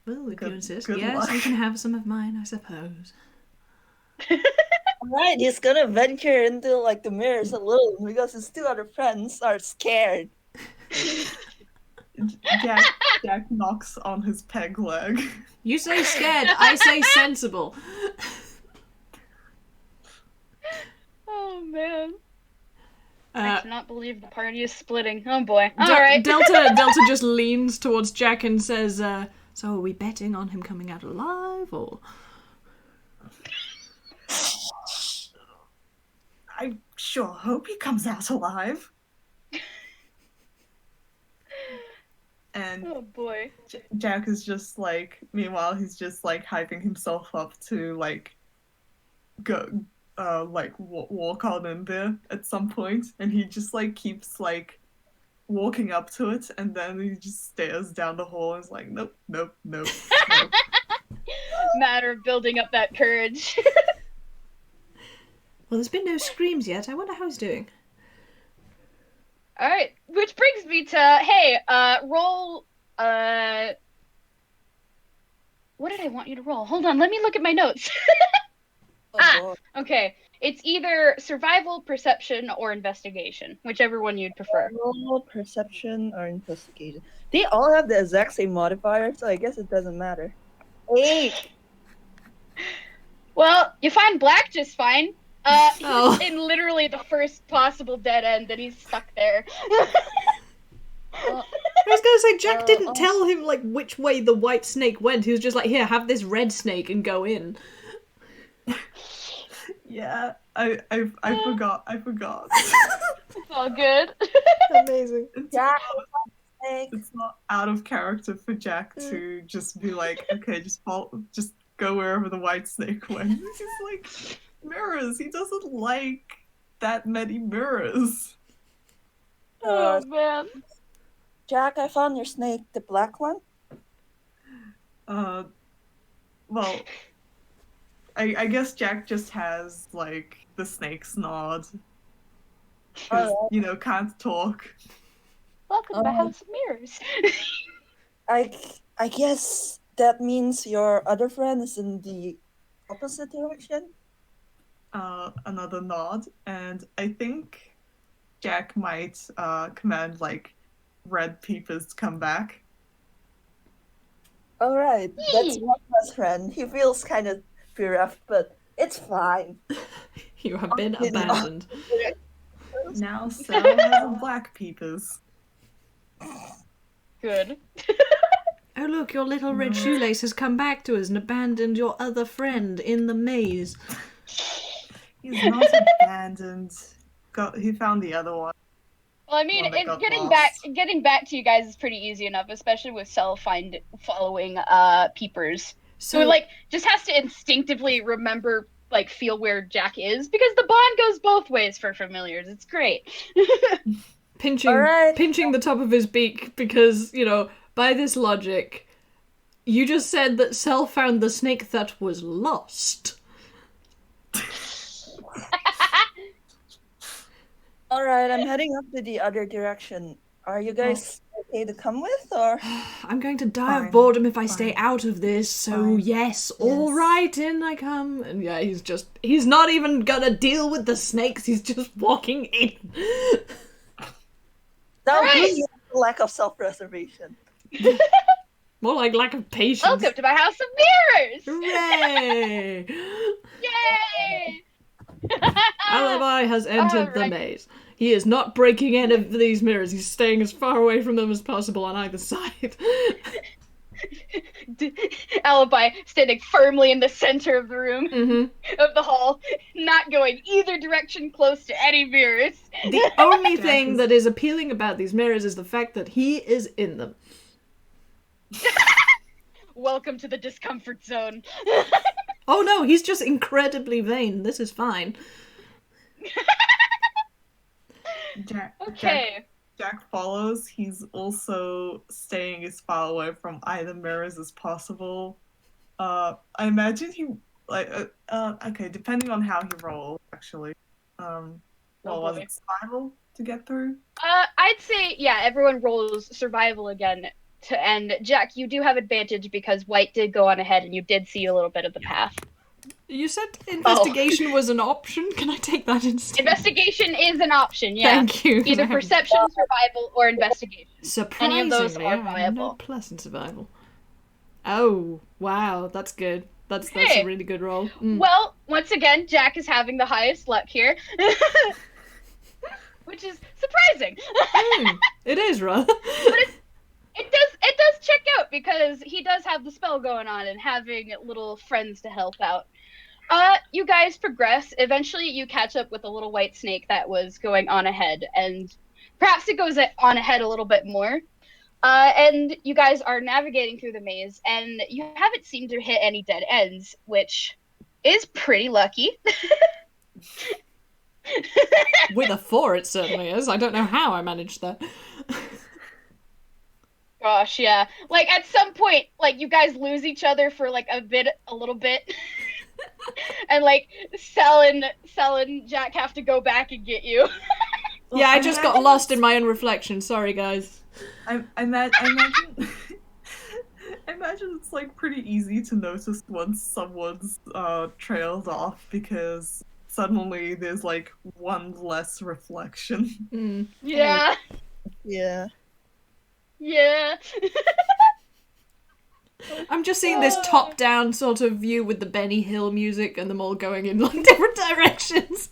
Well, if Good- you insist, good yes, luck. you can have some of mine, I suppose. Alright, he's gonna venture into like the mirrors alone because his 2 other friends are scared. Jack knocks on his peg leg. You say scared, I say sensible. Oh man. I Uh, cannot believe the party is splitting. Oh boy. Del- Alright. Delta just leans towards Jack and says, so are we betting on him coming out alive, or...? I sure hope he comes out alive. And Oh boy. Jack is just like, meanwhile, he's just like hyping himself up to like go, walk on in there at some point, and he just like keeps like walking up to it, and then he just stares down the hall and is like, nope, nope, nope, nope. Matter of building up that courage. Well, there's been no screams yet. I wonder how he's doing. All right, which brings me to hey, roll. What did I want you to roll? Hold on, let me look at my notes. Oh, boy. Okay, it's either survival, perception, or investigation, whichever one you'd prefer. Roll, perception, or investigation. They all have the exact same modifier, so I guess it doesn't matter. 8. Well, you find Black just fine. He's Oh. in literally the first possible dead end, and he's stuck there. I was gonna say, Jack didn't also- tell him like which way the white snake went. He was just like, here, have this red snake and go in. Yeah, I forgot. It's all good. Amazing. Jack, snake. It's not out of character for Jack to just be like, okay, just go wherever the white snake went. He's just like, mirrors. He doesn't like that many mirrors. Oh man. Jack, I found your snake, the black one. Well, I guess Jack just has like the snake's nod. 'Cause, Alright. Can't talk. Welcome to my house of mirrors. I guess that means your other friend is in the opposite direction. Another nod, and I think Jack might command like red peepers to come back. Alright, that's my best friend. He feels kind of bereft, but it's fine. You have been abandoned. Now Sal has a black peepers. Good. Oh look, your little red shoelace has come back to us and abandoned your other friend in the maze. He's not abandoned. He found the other one. Well, I mean, One that got getting lost. back to you guys is pretty easy enough, especially with Cell following peepers. So So like just has to instinctively remember, like, feel where Jack is, because the bond goes both ways for familiars. It's great. pinching Alright. pinching the top of his beak because, by this logic, you just said that Cell found the snake that was lost. Alright, I'm heading up to the other direction. Are you guys okay to come with, or? I'm going to die of Fine, boredom if I stay fine, out of this, so fine. yes, alright, in I come. And yeah, he's not even gonna deal with the snakes, he's just walking in. That Alright. was a lack of self-preservation. More like lack of patience. Welcome to my house of mirrors. Hooray! Yay! Alibi has entered the Alright. maze. He is not breaking any of these mirrors. He's staying as far away from them as possible on either side. Alibi standing firmly in the center of the room, Mm-hmm. of the hall, not going either direction close to any mirrors. The only Jack thing is- that is appealing about these mirrors is the fact that he is in them. Welcome to the discomfort zone. Oh no, he's just incredibly vain. This is fine. Jack Okay. follows. He's also staying as far away from either mirrors as possible. I imagine he okay, depending on how he rolls, actually. Was boy. it survival to get through? I'd say, yeah, everyone rolls survival again. And Jack, you do have advantage because White did go on ahead and you did see a little bit of the path. You said investigation was an option. Can I take that instead? Investigation is an option, yeah. Thank you. Either perception, survival, or investigation. Surprisingly, any of those are I have viable. no pleasant survival. Oh, wow, that's good. That's Okay. a really good roll. Mm. Well, once again, Jack is having the highest luck here. Which is surprising. It is, rather. It does check out because he does have the spell going on and having little friends to help out. You guys progress. Eventually you catch up with a little white snake that was going on ahead, and perhaps it goes on ahead a little bit more. And you guys are navigating through the maze, and you haven't seemed to hit any dead ends, which is pretty lucky. With a 4, it certainly is. I don't know how I managed that. Gosh, yeah. Like at some point, like you guys lose each other for like a little bit, and like Sel and Jack have to go back and get you. Well, Yeah, I just got lost in my own reflection. Sorry, guys. I imagine. I imagine it's like pretty easy to notice once someone's trailed off because suddenly there's like one less reflection. Mm. Yeah. Yeah. Yeah. I'm just seeing this top-down sort of view with the Benny Hill music and them all going in like different directions.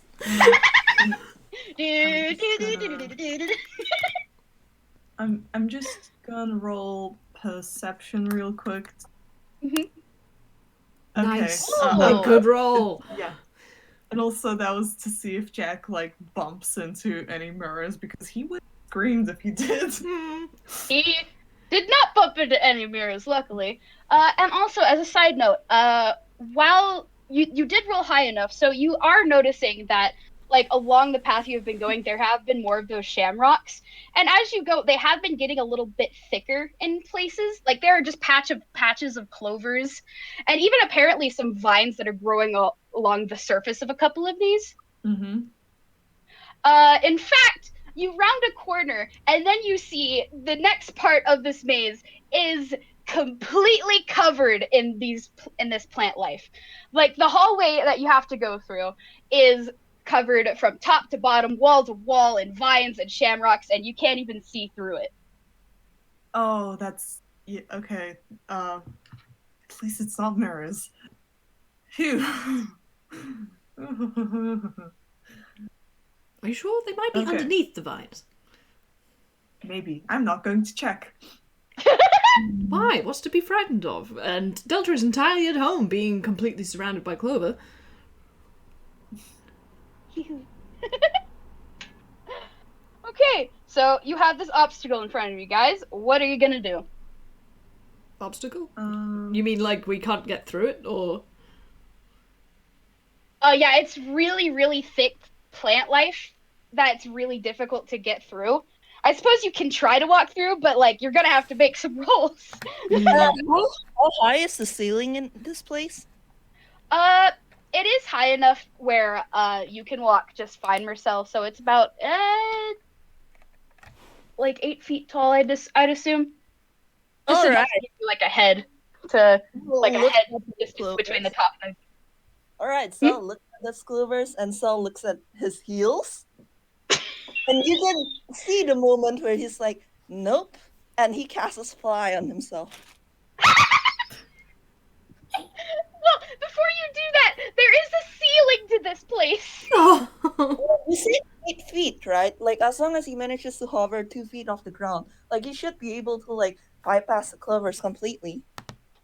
I'm just gonna roll perception real quick. Mhm. Okay. Nice. Oh. A good roll. Yeah. And also that was to see if Jack like bumps into any mirrors because he would have screamed if he did. Hmm. He did not bump into any mirrors, luckily. And also, as a side note, while you did roll high enough, so you are noticing that, like, along the path you have been going, there have been more of those shamrocks. And as you go, they have been getting a little bit thicker in places. Like, there are just patches of clovers, and even apparently some vines that are growing along the surface of a couple of these. Mm-hmm. In fact, you round a corner, and then you see the next part of this maze is completely covered in this plant life. Like the hallway that you have to go through is covered from top to bottom, wall to wall, in vines and shamrocks, and you can't even see through it. Oh, that's yeah, okay. At least it's not mirrors. Phew. Are you sure they might be Okay. underneath the vines? Maybe. I'm not going to check. Why? What's to be frightened of? And Delta is entirely at home, being completely surrounded by clover. Okay, so you have this obstacle in front of you guys. What are you gonna do? Obstacle? Um, You mean like we can't get through it, or? Yeah, it's really, really thick plant life that's really difficult to get through. I suppose you can try to walk through, but like you're gonna have to make some rolls. How high is the ceiling in this place? It is high enough where you can walk just fine, Marcel. So it's about like 8 feet tall. I'd assume. Just enough to give you like a head to like a Look head at the distance between clovers. the top and Alright, so look at the clovers, and Sal looks at his heels. And you can see the moment where he's like, nope. And he casts fly on himself. Well, before you do that, there is a ceiling to this place. Oh. You see 8 feet, right? Like, as long as he manages to hover 2 feet off the ground, like, he should be able to, like, bypass the clovers completely.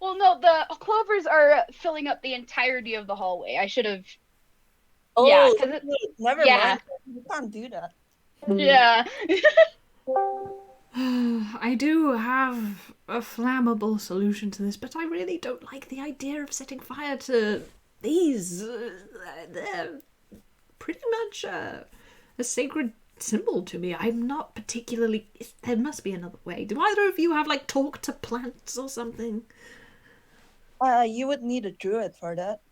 Well, no, the clovers are filling up the entirety of the hallway. I should have. Oh, Yeah, 'cause it- wait, never yeah. mind. You can't do that. Yeah. I do have a flammable solution to this, but I really don't like the idea of setting fire to these. They're pretty much a sacred symbol to me. I'm not particularly. There must be another way. Do either of you have like talk to plants or something? You would need a druid for that.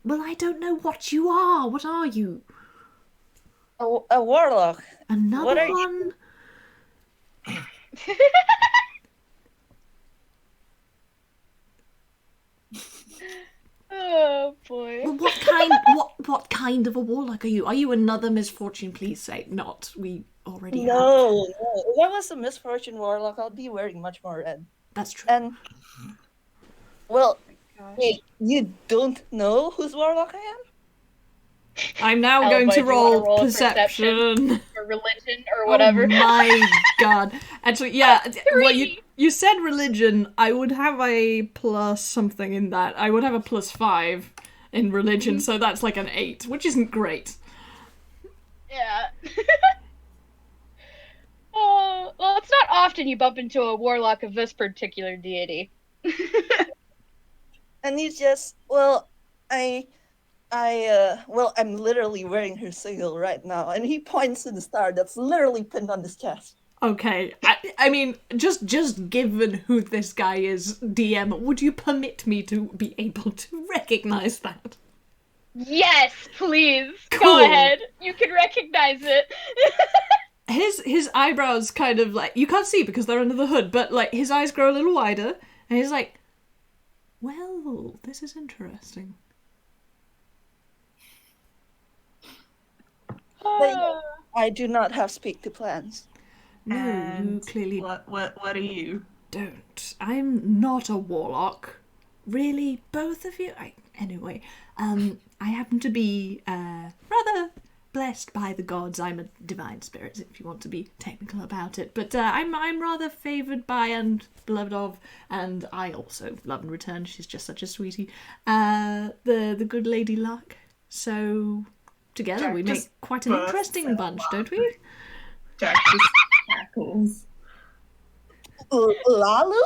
Well, I don't know what you are. What are you? A warlock. Another What are you- one? Oh boy. Well, what kind of a warlock are you? Are you another misfortune? Please say not. We already have. No. If I was a misfortune warlock, I'd be wearing much more red. That's true. And, well, Gosh. wait, you don't know whose warlock I am? I'm now Alba, going do to you wanna roll roll perception. Or religion or whatever. Oh my god. Actually, yeah. Well, 3. you said religion. I would have a plus something in that. I would have a plus 5 in religion, so that's like an 8, which isn't great. Yeah. Well, it's not often you bump into a warlock of this particular deity. And he's just, well, I'm literally wearing her sigil right now, and he points to the star that's literally pinned on his chest. Okay, I mean, just given who this guy is, DM, would you permit me to be able to recognize that? Yes, please. Cool. Go ahead. You can recognize it. His eyebrows kind of like, you can't see because they're under the hood, but like his eyes grow a little wider, and he's like, well, this is interesting. But I do not have speak to plans. No, And you clearly what are you? don't. I'm not a warlock. Really, both of you? Anyway, I happen to be rather blessed by the gods. I'm a divine spirit, if you want to be technical about it. But I'm rather favoured by and beloved of, and I also love and return. She's just such a sweetie. The good lady Luck. So together Jack we make just quite an bursts interesting out bunch, don't we? Jack just cackles. Lalu?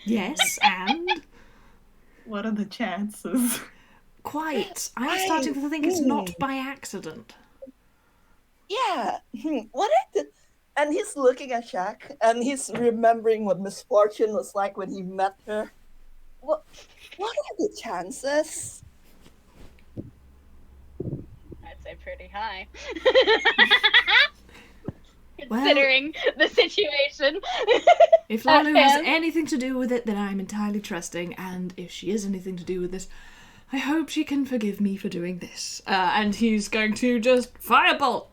Yes, and What are the chances? quite. I'm starting to think it's not by accident. Yeah. What I did. And he's looking at Shaq, and he's remembering what misfortune was like when he met her. What are the chances? I'd say pretty high. Well, Considering the situation. if Lalu has And- anything to do with it, then I'm entirely trusting, and if she has anything to do with this, I hope she can forgive me for doing this. And he's going to just firebolt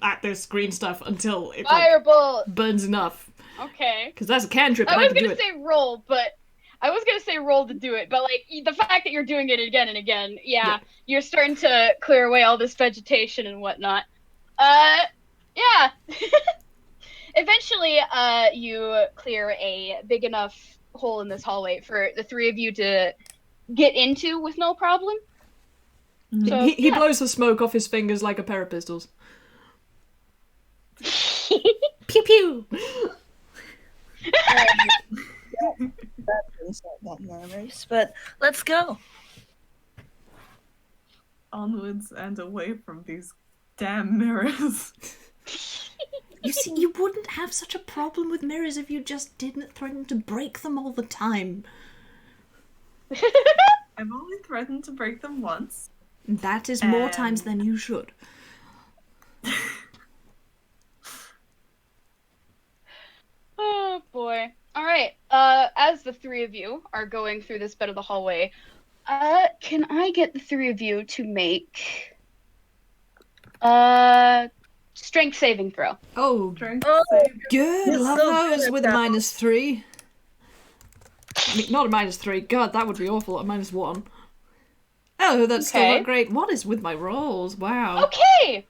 at this green stuff until it like, Firebolt. burns enough. Okay. Because that's a cantrip, I and I was can do gonna it. say roll, but I was gonna say roll to do it, but like the fact that you're doing it again and again, yeah. You're starting to clear away all this vegetation and whatnot. Yeah. Eventually, you clear a big enough hole in this hallway for the three of you to get into with no problem. So, He yeah. blows the smoke off his fingers like a pair of pistols. Pew pew! That brings out bad memories, but let's go. Onwards and away from these damn mirrors. You see, you wouldn't have such a problem with mirrors if you just didn't threaten to break them all the time. I've only threatened to break them once. That is more times than you should. Oh boy. Alright, as the three of you are going through this bit of the hallway, can I get the three of you to make strength saving throw? Oh, Drink, Oh, save. good. You're Love so good those at with a that. -3. I mean, not a -3. God, that would be awful. A -1. Oh, that's still Okay. not great. What is with my rolls? Wow. Okay!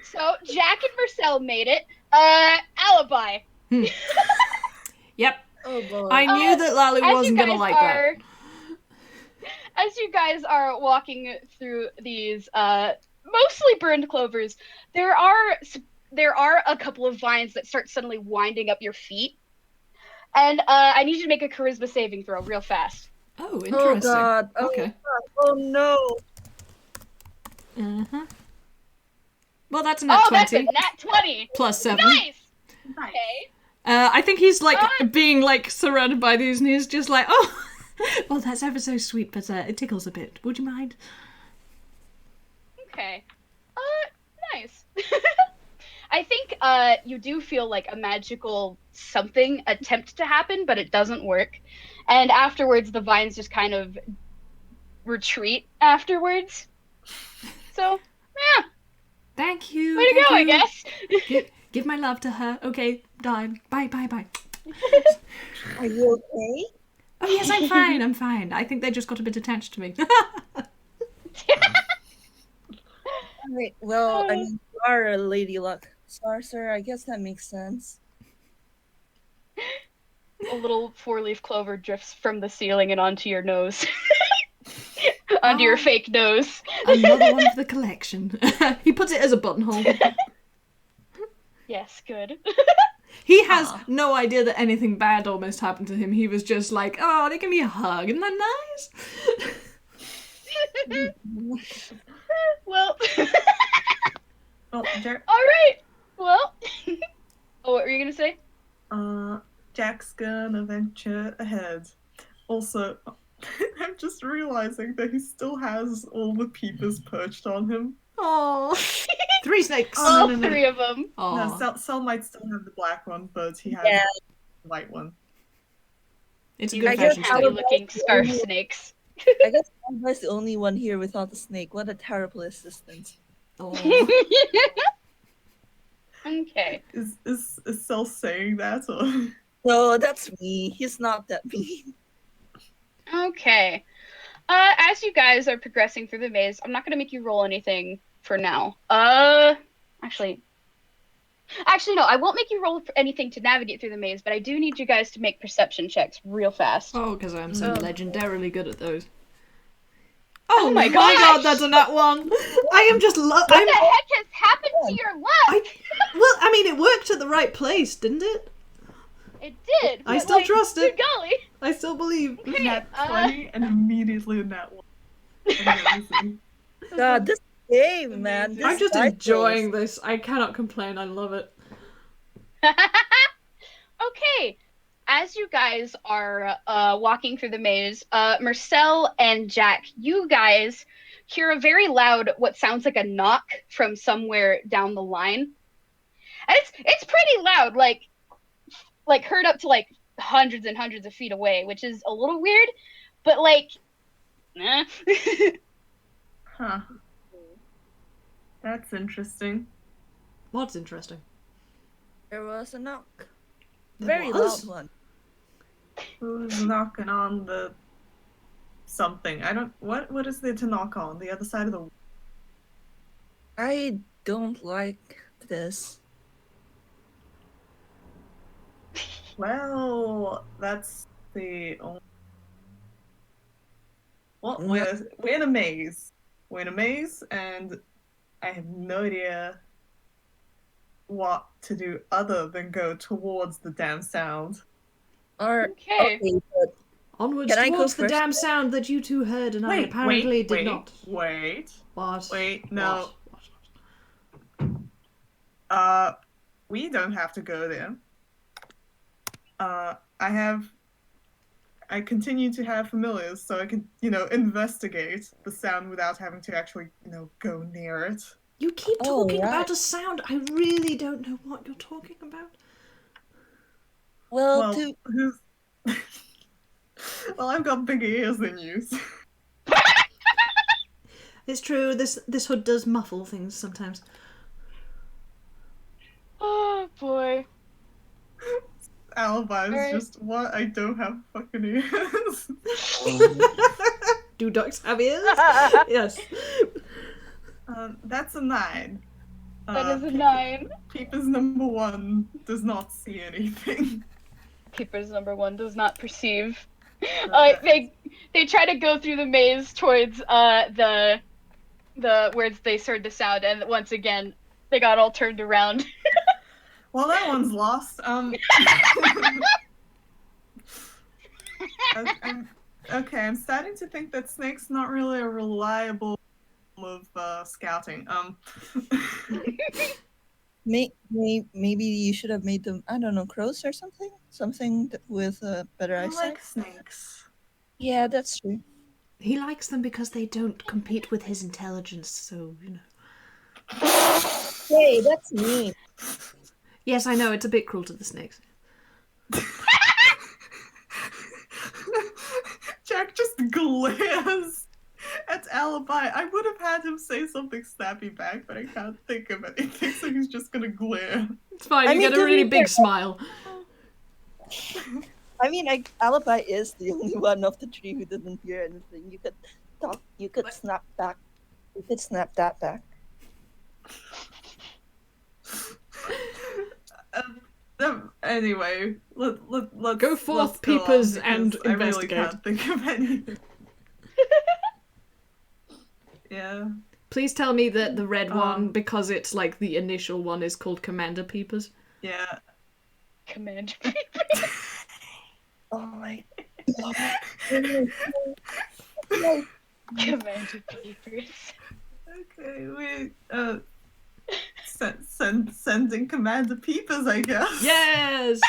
So Jack and Marcel made it. Alibi. Yep. oh boy. I knew that Lalu As wasn't you gonna guys like are, as you guys are walking through these mostly burned clovers, there are a couple of vines that start suddenly winding up your feet, and I need you to make a charisma saving throw real fast. that. Oh, Oh interesting. god. Oh, Okay. god. Oh no. Uh-huh. Well, that's a nat Oh, 20. that's a nat 20. Plus 7. Nice. Nice. Okay. I think he's like Oh. being like surrounded by these, and he's just like, oh, well, that's ever so sweet, but it tickles a bit. Would you mind? Okay. Nice. I think you do feel like a magical something attempt to happen, but it doesn't work. And afterwards, the vines just kind of retreat afterwards. So, yeah, Thank you. way to thank go, I you. guess. Give my love to her. Okay, die. Bye. Are you okay? Oh yes, I'm fine. I'm fine. I think they just got a bit attached to me. Alright, well, I mean, you are a Lady Luck sorcerer. I guess that makes sense. A little four-leaf clover drifts from the ceiling and onto your nose. onto your fake nose. Another one for the collection. He puts it as a buttonhole. Yes, good. He has no idea that anything bad almost happened to him. He was just like, oh, they give me a hug. Isn't that nice? Well, Well, alright. Well, oh, what were you gonna say? Jack's gonna venture ahead. Also, I'm just realizing that he still has all the peepers perched on him. Oh, 3 snakes. All no. 3 of them. No, Aw. Cell might still have the black one, but he has Yeah. the white one. It's a You good I guess fashion happy statement. looking scarf snakes. I guess Alba's the only one here without a snake. What a terrible assistant. Oh. Okay. Is Cell saying that or? No, that's me. He's not that mean. Okay. As you guys are progressing through the maze, I'm not gonna make you roll anything for now. Actually, no, I won't make you roll for anything to navigate through the maze, but I do need you guys to make perception checks real fast. Oh, because I'm so Oh. legendarily good at those. Oh my god, gosh! that's a nat 1. I am just What the heck has happened to your luck? Well, I mean, it worked at the right place, didn't it? It did. I but, still like, trust it. Good golly. I still believe. Okay, Nat 20 and immediately a nat 1. Amazing. God, this game, man. Amazing. I'm This just dice enjoying this. I cannot complain. I love it. Okay. As you guys are walking through the maze, Marcel and Jack, you guys hear a very loud, what sounds like a knock from somewhere down the line. And it's pretty loud, like heard up to like hundreds and hundreds of feet away, which is a little weird, but like, eh. Huh. That's interesting. What's interesting? There was a knock. There Very was? loud one. Who's knocking on the something? I don't. What is there to knock on? The other side of the. I don't like this. Well, that's the only. Well, we're in a maze. We're in a maze, and I have no idea what to do other than go towards the damn sound. Okay. But Onwards Can I go towards the first? damn sound that you two heard and I apparently did not. Wait. What? Wait, no. What? We don't have to go there. I continue to have familiars, so I can, investigate the sound without having to actually, go near it. You keep Oh, talking right. about a sound. I really don't know what you're talking about. well, Well, to who's... Well, I've got bigger ears than you. So... It's true. This hood does muffle things sometimes. Oh boy. Alibi is Alright. just what? I don't have fucking ears. Do ducks have ears? Yes. That's a 9. That is a 9. Peeper's number 1 does not see anything. Peeper's number 1 does not perceive. They try to go through the maze towards the where they heard the sound, and once again they got all turned around. Well, that one's lost. I'm starting to think that Snake's not really a reliable of scouting. maybe you should have made them, I don't know, crows or something? Something with better I eyesight? like snakes. Yeah, that's true. He likes them because they don't compete with his intelligence, so, Hey, that's mean. Yes, I know, it's a bit cruel to the snakes. Jack just glares at Alibi. I would have had him say something snappy back, but I can't think of anything, so he's just gonna glare. It's fine, I you mean, get a to really be big fair- smile. I mean, Alibi is the only one of the 3 who didn't hear anything. You could talk, you could snap back. You could snap that back. Anyway, let's Go forth, let's go on, peepers, because and I really investigate. can't think of anything. Yeah. Please tell me that the red one, because it's like the initial one, is called Commander Peepers. Yeah. Commander. Oh my god. Commander Papers. Okay, we sending Commander Peepers, I guess. Yes!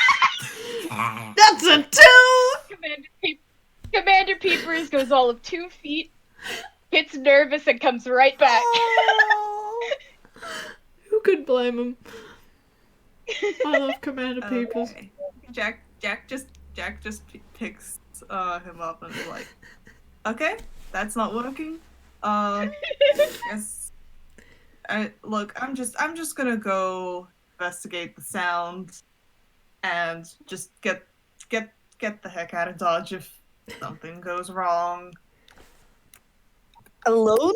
That's a 2! Commander Peepers goes all of 2 feet, gets nervous, and comes right back. Who could blame him? I love Commander Peepers. Okay. Jack just picks him up and is like, okay, that's not working. Yes. Look, I'm just gonna go investigate the sound and just get the heck out of Dodge if something goes wrong. Alone?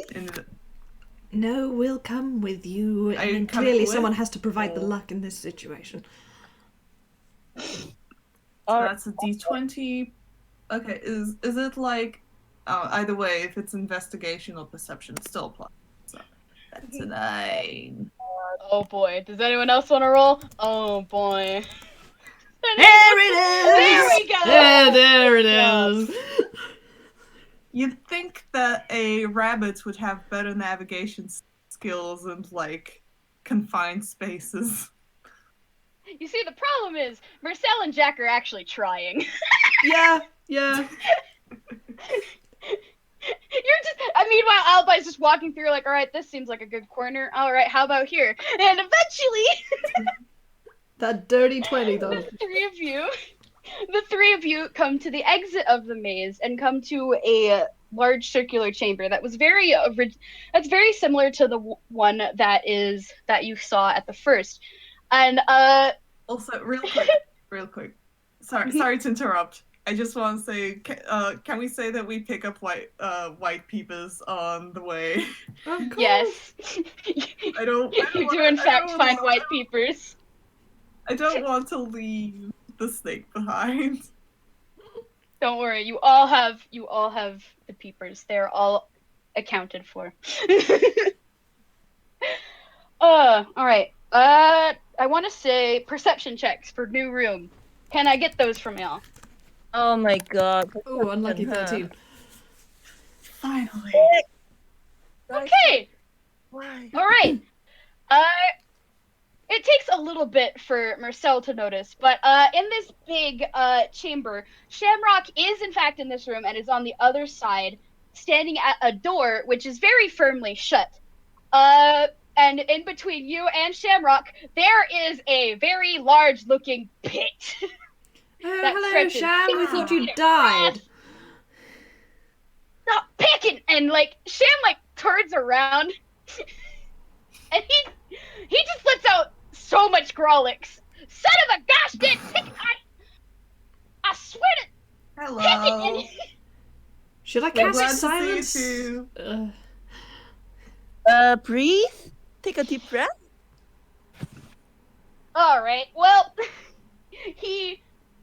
No, we'll come with you. Are you And coming clearly with? someone has to provide the Or- luck in this situation. That's a D20. Okay, is it like either way, if it's investigation or perception, it still applies. So that's a 9. Oh boy, does anyone else want to roll? Oh boy. There it is! There we go! Yeah, there it is! You'd think that a rabbit would have better navigation skills and like confined spaces. You see, the problem is, Marcel and Jack are actually trying. Yeah. Meanwhile, Alibi's just walking through like, alright, this seems like a good corner. Alright, how about here? And eventually, That dirty 20, though. the three of you come to the exit of the maze and come to a large circular chamber that was that's very similar to the one that you saw at the first. And Also, real quick. Sorry to interrupt. I just want to say, can we say that we pick up white peepers on the way? Of course. yes, I don't you do wanna- in I fact don't find wanna- white peepers. I don't want to leave the snake behind. Don't worry, you all have the peepers. They're all accounted for. Alright. I want to say perception checks for new room. Can I get those from y'all? Oh my god. Oh, unlucky Huh. 13. Finally. Okay. Why? Alright. It takes a little bit for Marcel to notice, but in this big chamber, Shamrock is in fact in this room and is on the other side, standing at a door which is very firmly shut. And in between you and Shamrock, there is a very large-looking pit. Oh, That hello, stretches Sham. We 6 thought you feet died. across. Stop picking! And like Sham like turns around, and he just lets out so much Grolix. Son of a gosh damn pick! I swear to Hello. picking. Should I We're glad cast to silence? see you too. Breathe. Take a deep breath. All right. Well,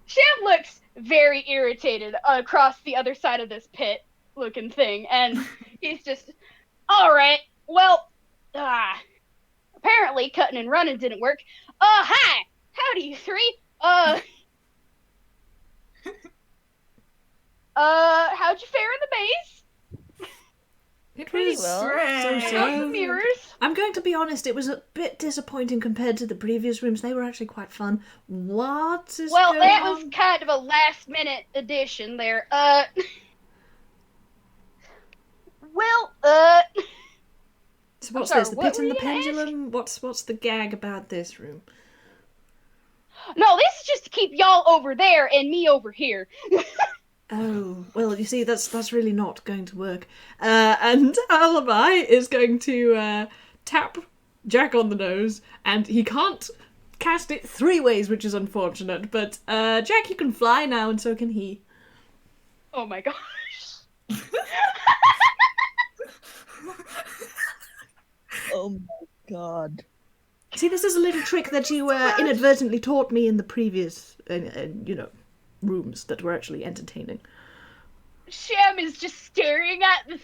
Sham looks very irritated across the other side of this pit-looking thing, and he's just, all right. Well, apparently cutting and running didn't work. Hi, howdy you three. How'd you fare in the maze? It Pretty was well. so-so. Mirrors. I'm going to be honest, it was a bit disappointing compared to the previous rooms. They were actually quite fun. What is Well, going that on? was kind of a last-minute addition there. So what's sorry, this? The what pit were and the you gonna ask? pendulum? What's the gag about this room? No, this is just to keep y'all over there and me over here. Oh, well, you see, that's really not going to work. And Alibi is going to tap Jack on the nose, and he can't cast it 3 ways, which is unfortunate. But Jack, you can fly now, and so can he. Oh my gosh. Oh my god. See, this is a little trick that you inadvertently taught me in the previous, rooms that were actually entertaining. Sham is just staring at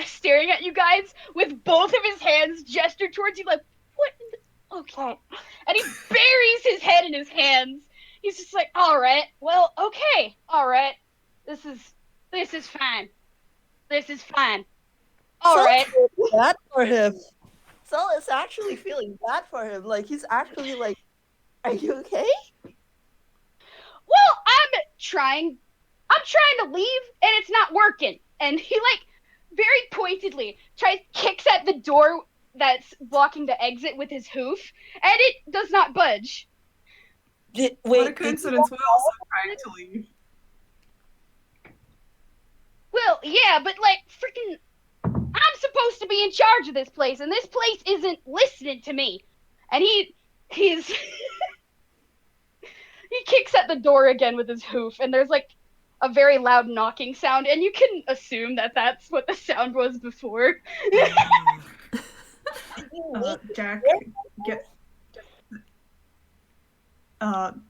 staring at you guys with both of his hands gestured towards you like, what in the... Okay. And he buries his head in his hands. He's just like, alright, well, okay, alright. This is fine. This is fine. Alright. So bad for him. Sol is actually feeling bad for him. Like, he's actually like, are you okay? Well, I'm trying to leave, and it's not working. And he, like, very pointedly kicks at the door that's blocking the exit with his hoof, and it does not budge. What a coincidence, we're also trying to leave. Well, yeah, but, like, freaking... I'm supposed to be in charge of this place, and this place isn't listening to me. And he's... He kicks at the door again with his hoof, and there's, like, a very loud knocking sound, and you can assume that that's what the sound was before.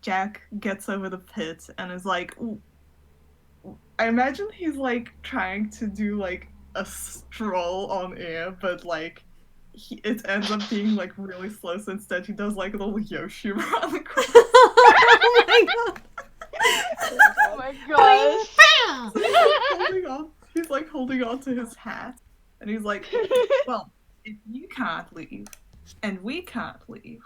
Jack gets over the pit and is like, I imagine he's like trying to do like a stroll on air, but like it ends up being like really slow, so instead he does like a little Yoshi run across. Oh my god. Oh my gosh. He's like holding on to his hat, and he's like, well, if you can't leave, and we can't leave,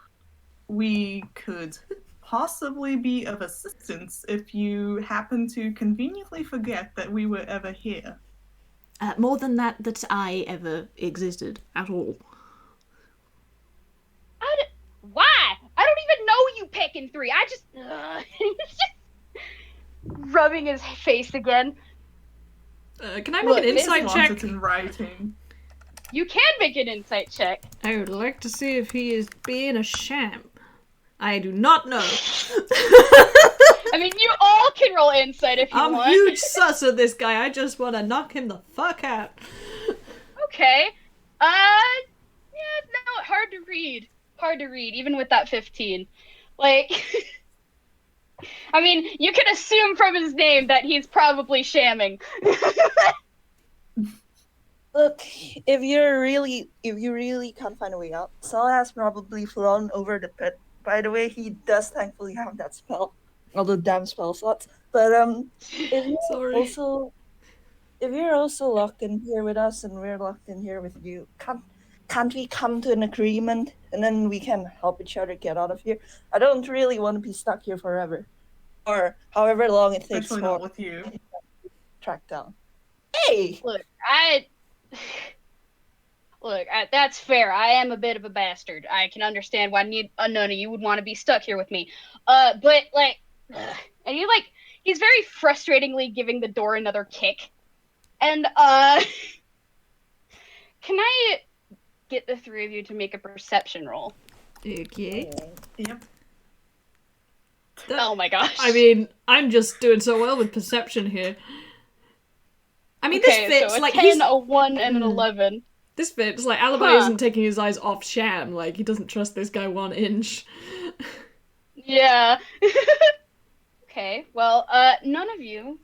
we could possibly be of assistance if you happen to conveniently forget that we were ever here. More than that I ever existed at all. Why? I don't even know you, Peckin' 3. I just... He's just rubbing his face again. Can I make an insight check? It in writing. You can make an insight check. I would like to see if he is being a sham. I do not know. I mean, you all can roll insight if you want. I'm huge sus of this guy. I just want to knock him the fuck out. Okay. Yeah, no, hard to read. Hard to read, even with that 15. Like, I mean, you can assume from his name that he's probably shamming. Look, if you really can't find a way out, Sol has probably flown over the pit. By the way, he does thankfully have that spell, although damn spell slots. But if you're also locked in here with us and we're locked in here with you, can't we come to an agreement and then we can help each other get out of here? I don't really want to be stuck here forever, or however long it takes Especially for not with you. track down. Hey, Look, that's fair. I am a bit of a bastard. I can understand why none of you would want to be stuck here with me. But like, and he's very frustratingly giving the door another kick. And can I get the three of you to make a perception roll? Okay. Yep. Oh my gosh. I mean, I'm just doing so well with perception here. I mean, okay, this fits. So a like 10, he's a 1, and an 11. This fits. Like Alibi isn't taking his eyes off Sham. Like he doesn't trust this guy 1 inch. Yeah. Okay. Well, none of you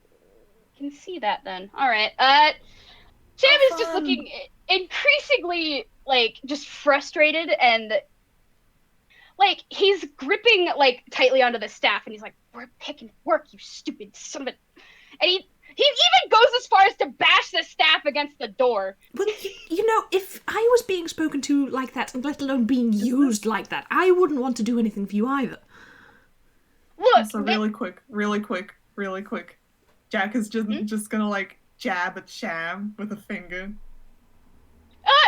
can see that then. All right. Sham is just looking increasingly like just frustrated and like he's gripping like tightly onto the staff and he's like, "We're picking work, you stupid son of a," and he even goes as far as to bash the staff against the door. Well, you know, if I was being spoken to like that, let alone being used like that, I wouldn't want to do anything for you either. Look, So really quick. Jack is just gonna like jab at Sham with a finger.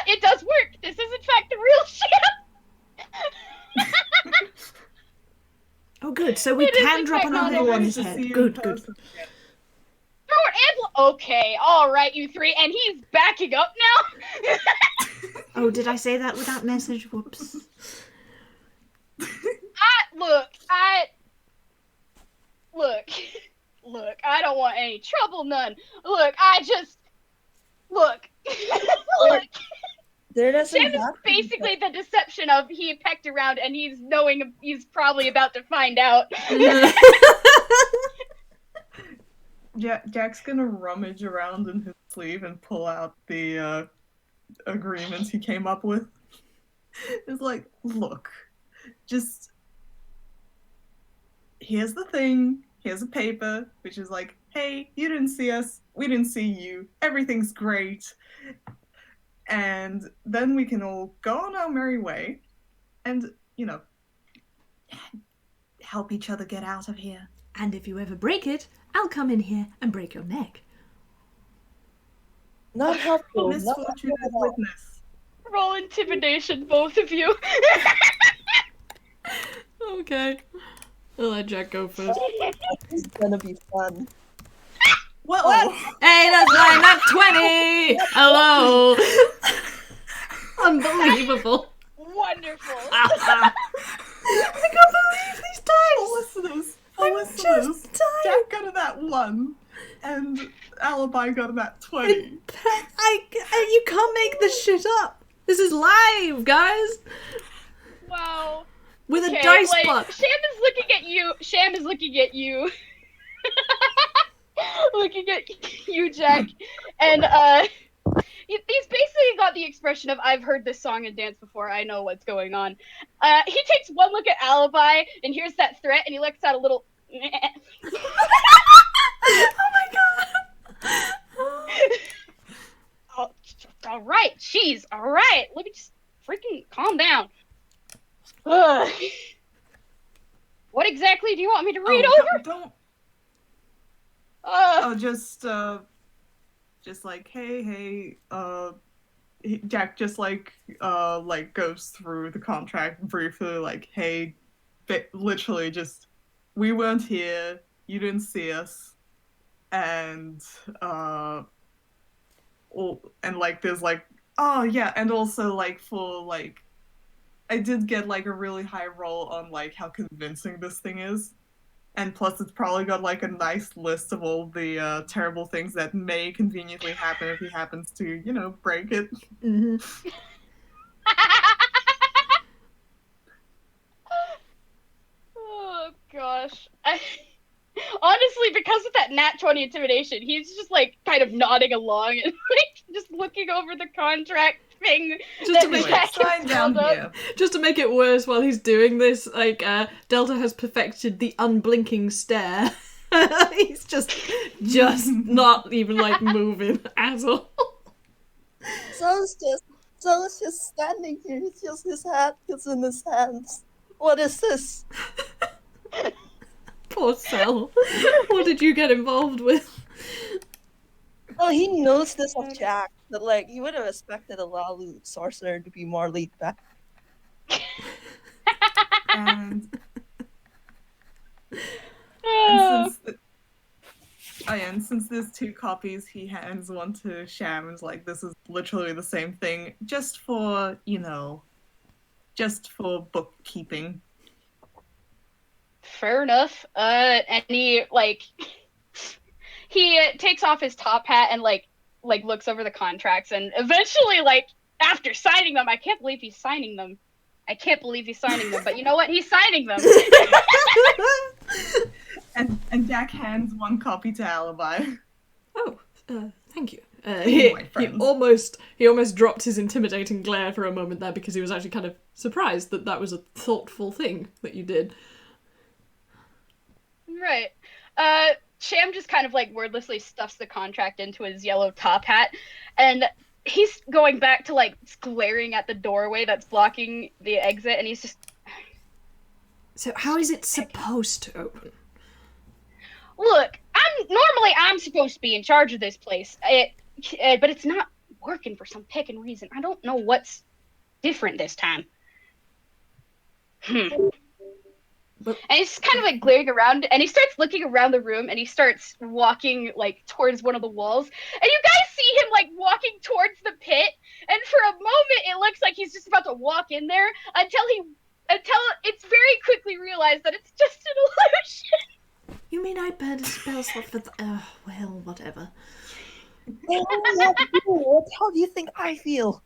It does work. This is in fact the real Sham. Oh, good. So we It is can in drop fact another not hole on a his To head. see in Good. person. Okay, all right, you three, and he's backing up now. Oh, did I say that without message? Whoops. Look, I don't want any trouble, none. Look. there doesn't Sam is have to be basically the deception of he pecked around and he's knowing he's probably about to find out. Jack's gonna rummage around in his sleeve and pull out the agreements he came up with. It's like, look, just here's the thing, here's a paper, which is like, hey, you didn't see us, we didn't see you, everything's great. And then we can all go on our merry way and, help each other get out of here. And if you ever break it, I'll come in here and break your neck. Not helpful. Misfortune is witness. Roll intimidation, both of you. Okay. I'll let Jack go first. This is gonna be fun. Whoa! Hey, that's mine, not 20! Hello! Unbelievable. Wonderful. I can't believe these dice! Listeners, Jack got a nat 1, and Alibi got a nat 20. You can't make this shit up. This is live, guys. Wow. With a dice block. Sham is looking at you. Sham is looking at you. Looking at you, Jack. And, he's basically got the expression of, I've heard this song and dance before, I know what's going on. He takes one look at Alibi and hears that threat and he lets out a little Oh my god. Oh, alright, jeez, alright. Let me just freaking calm down. Ugh. What exactly do you want me to read over? Don't. Just like, hey, Jack just like goes through the contract briefly, like, hey, literally just, we weren't here, you didn't see us, and like, there's like, oh yeah, and also like for like, I did get like a really high roll on like how convincing this thing is. And plus, it's probably got like a nice list of all the terrible things that may conveniently happen if he happens to, break it. Mm-hmm. Oh gosh. Honestly, because of that nat 20 intimidation, he's just like kind of nodding along and like just looking over the contract thing. Just to make Jack has sign down held up. here. Just to make it worse, while he's doing this, like, Delta has perfected the unblinking stare. He's just not even, like, moving at all. Zoe's just standing here. It's just his hat is in his hands. What is this? Poor Cell. What did you get involved with? Oh, he knows this of Jack. That like he would have expected a Lalu sorcerer to be more laid back. And since there's 2 copies, he hands one to Sham and is like, this is literally the same thing, just for, just for bookkeeping. Fair enough. And he takes off his top hat and like looks over the contracts and eventually, like, after signing them, I can't believe he's signing them. But you know what? He's signing them. And Jack hands 1 copy to Alibi. Oh, thank you. My He almost dropped his intimidating glare for a moment there because he was actually kind of surprised that that was a thoughtful thing that you did. Right. Sham just kind of like wordlessly stuffs the contract into his yellow top hat, and he's going back to like glaring at the doorway that's blocking the exit, and he's just... So how is it supposed to open? Look, I'm supposed to be in charge of this place, but it's not working for some pickin' reason. I don't know what's different this time. And he's kind of like glaring around, and he starts looking around the room, and he starts walking like towards one of the walls. And you guys see him like walking towards the pit, and for a moment it looks like he's just about to walk in there until it's very quickly realized that it's just an illusion. You mean I burned a spell slot for the... well, whatever. How do you think I feel?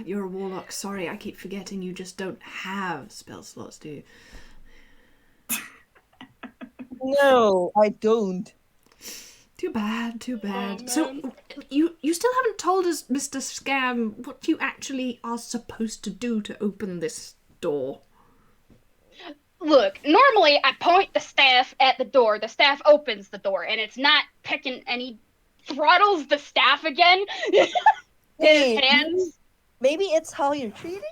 You're a warlock. Sorry, I keep forgetting you just don't have spell slots, do you? No, I don't. Too bad, too bad. Oh, So, man. you still haven't told us, Mr. Scam, what you actually are supposed to do to open this door. Look, normally I point the staff at the door. The staff opens the door, and it's not picking any. Throttles the staff again. His Hey, hands. maybe it's how you're treating it?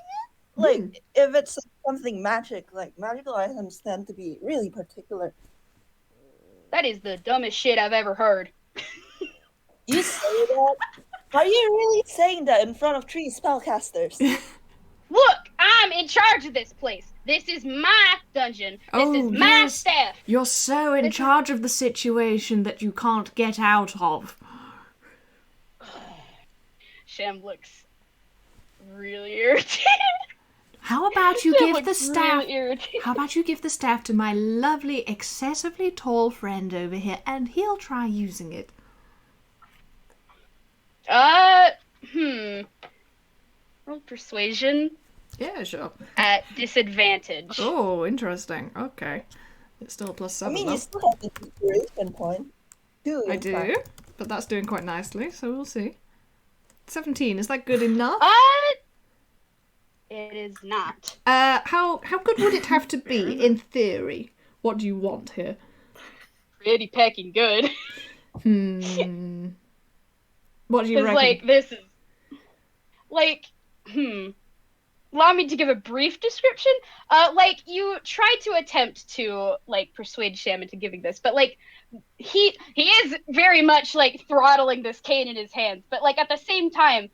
Like, if it's something magic, like, magical items tend to be really particular. That is the dumbest shit I've ever heard. You say that? Are you really saying that in front of 3 spellcasters? Look, I'm in charge of this place. This is my dungeon. This is my staff. You're so in charge of the situation that you can't get out of. Shem looks really irritated. How about you Shem give the looks staff? really irritated. How about you give the staff to my lovely, excessively tall friend over here, and he'll try using it. Roll persuasion Yeah, sure. at disadvantage. Oh, interesting. Okay. It's still a +7 I mean, though. you still have the inspiration point. I do, but that's doing quite nicely, so we'll see. 17, is that good enough? It is not. How good would it have to be, in theory? What do you want here? Pretty pecking good. What do you reckon? Like, this is... Like, Allow me to give a brief description. Like, you try to attempt to, like, persuade Sham into giving this, but, like, he is very much, like, throttling this cane in his hands, but, like, at the same time,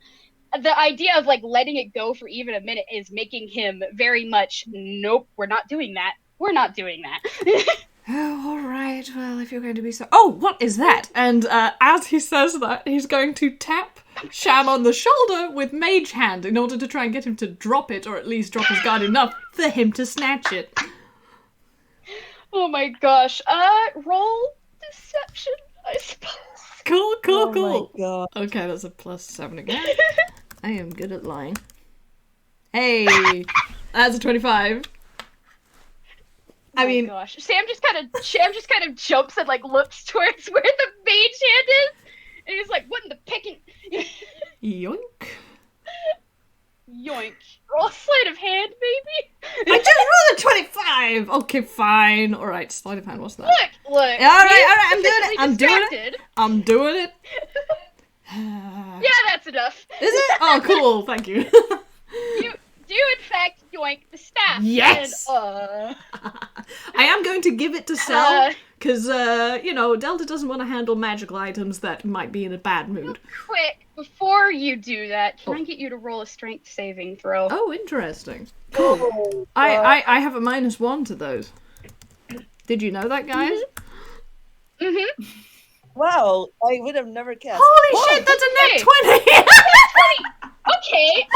the idea of, like, letting it go for even a minute is making him very much, nope, we're not doing that. We're not doing that. Oh, all right. Well, if you're going to be so... Oh, what is that? And as he says that, he's going to tap Sham on the shoulder with Mage Hand in order to try and get him to drop it, or at least drop his guard enough for him to snatch it. Oh my gosh. Roll deception, I suppose. Cool. Oh my god. Okay, that's a +7 again. I am good at lying. Hey, that's a 25. I mean, gosh, Sham just kind of jumps and like looks towards where the mage hand is, and he's like, "What in the picking?" yoink. Yoink! Roll a sleight of hand, baby. I just rolled a 25. Okay, fine. All right, sleight of hand. What's that? Look. All right. I'm doing it. Yeah, that's enough. Is it? Oh, cool. Thank you. You do in fact yoink the staff. Yes! And, I am going to give it to Sel, because, Delta doesn't want to handle magical items that might be in a bad mood. quick, before you do that, can I get you to roll a strength saving throw? Oh, interesting. Oh, I have a -1 to those. Did you know that, guys? Mm-hmm. wow, I would have never guessed. Holy shit, that's a net 20! Okay,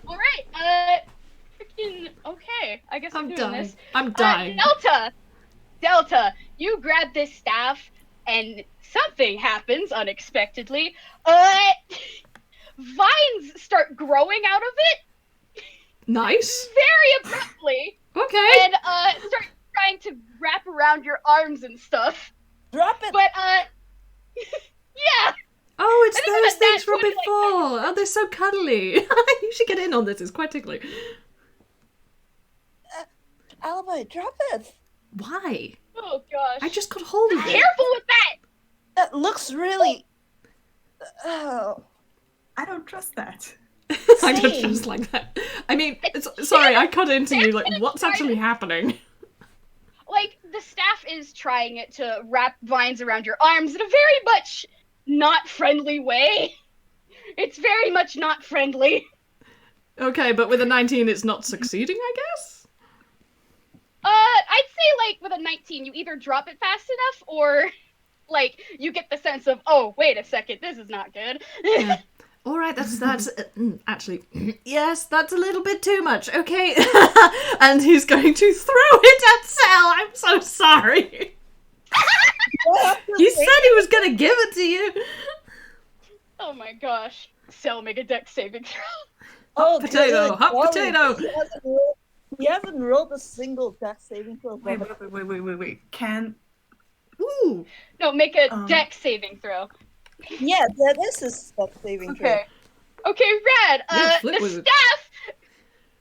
alright, freaking, okay, I guess I'm doing this. I'm dying. Delta, you grab this staff, and something happens unexpectedly. Vines start growing out of it. Nice. Very abruptly. Okay. And, start trying to wrap around your arms and stuff. Drop it! But, yeah. Oh, it's I think those that things from 20, like, before. Oh, they're so cuddly. You should get in on this. It's quite tickly. Alibi, drop it! Why? Oh, gosh. I just got hold of it. Careful with that! That looks really... Oh. I don't trust that. I don't Same. just like that. I mean, sorry, I cut into you. Like, what's actually happening? Like, the staff is trying it to wrap vines around your arms in a very much not friendly way. It's very much not friendly. Okay, but with a 19, it's not succeeding, I guess? I'd say, like, with a 19, you either drop it fast enough, or, like, you get the sense of, oh, wait a second, this is not good. Yeah. All right, that's actually, yes, that's a little bit too much. Okay, and he's going to throw it at Sal. I'm so sorry. He said he was going to give it to you. Oh my gosh. Cell, make a dex saving throw. Oh, potato, good. hot Golly, potato. he hasn't rolled We haven't rolled a single death saving throw. Wait. Can Ooh! No, make a Um, dex saving throw. Yeah, that is a death saving throw. Okay, Rad. Yeah, flip The wizard. staff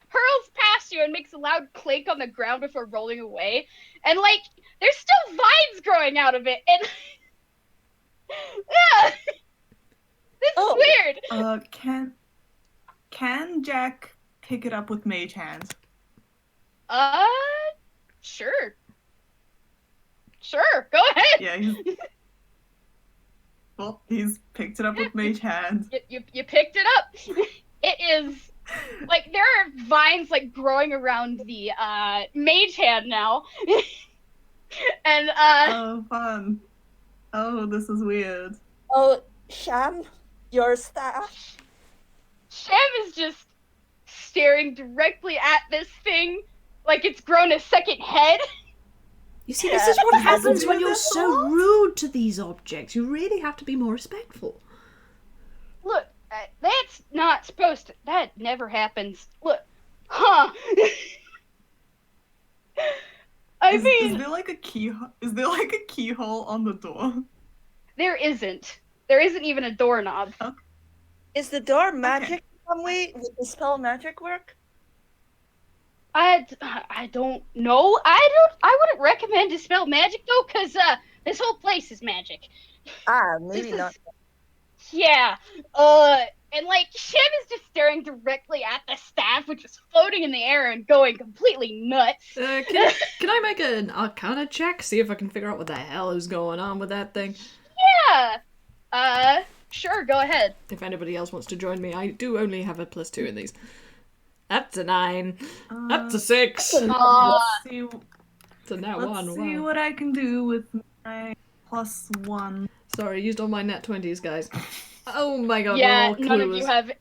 hurls past you and makes a loud clink on the ground before rolling away. And like, there's still vines growing out of it, and yeah, this is weird. can Jack pick it up with Mage Hand? Sure. Sure, go ahead. Yeah, he's picked it up with Mage Hand. You picked it up. It is like there are vines like growing around the mage hand now. And Oh, fun. Oh, this is weird. Oh, Sham, your staff. Sham is just staring directly at this thing like it's grown a second head. You see, this is what happens when you're so rude to these objects. You really have to be more respectful. Look, that's not supposed to. That never happens. Look, huh? Is there like a keyhole? Is there like a keyhole on the door? There isn't. There isn't even a doorknob. Okay. Is the door magic some way? Would the spell magic work? I don't know. I wouldn't recommend to spell magic though, cause this whole place is magic. Maybe not. Yeah. And like Shim is just staring directly at the staff, which is floating in the air and going completely nuts. Can I make an Arcana check? See if I can figure out what the hell is going on with that thing. Yeah. Sure. Go ahead. If anybody else wants to join me, I do only have a +2 in these. That's a 9. That's a 6. Let's see. So now Let's 1. see Wow. what I can do with my +1. Sorry, I used all my nat 20s, guys. Oh my god, Yeah, we're all none of clueless. you have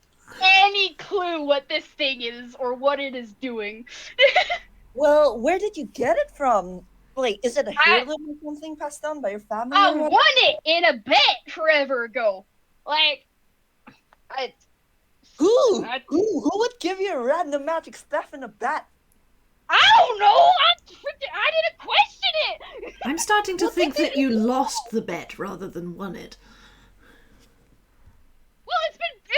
any clue what this thing is or what it is doing. Well, where did you get it from? Like, is it a heirloom or something passed down by your family? I or what? won it in a bet forever ago. Like, Who would give you a random magic staff in a bet? I don't know. I didn't question it. I'm starting to think that you lost the bet rather than won it. Well,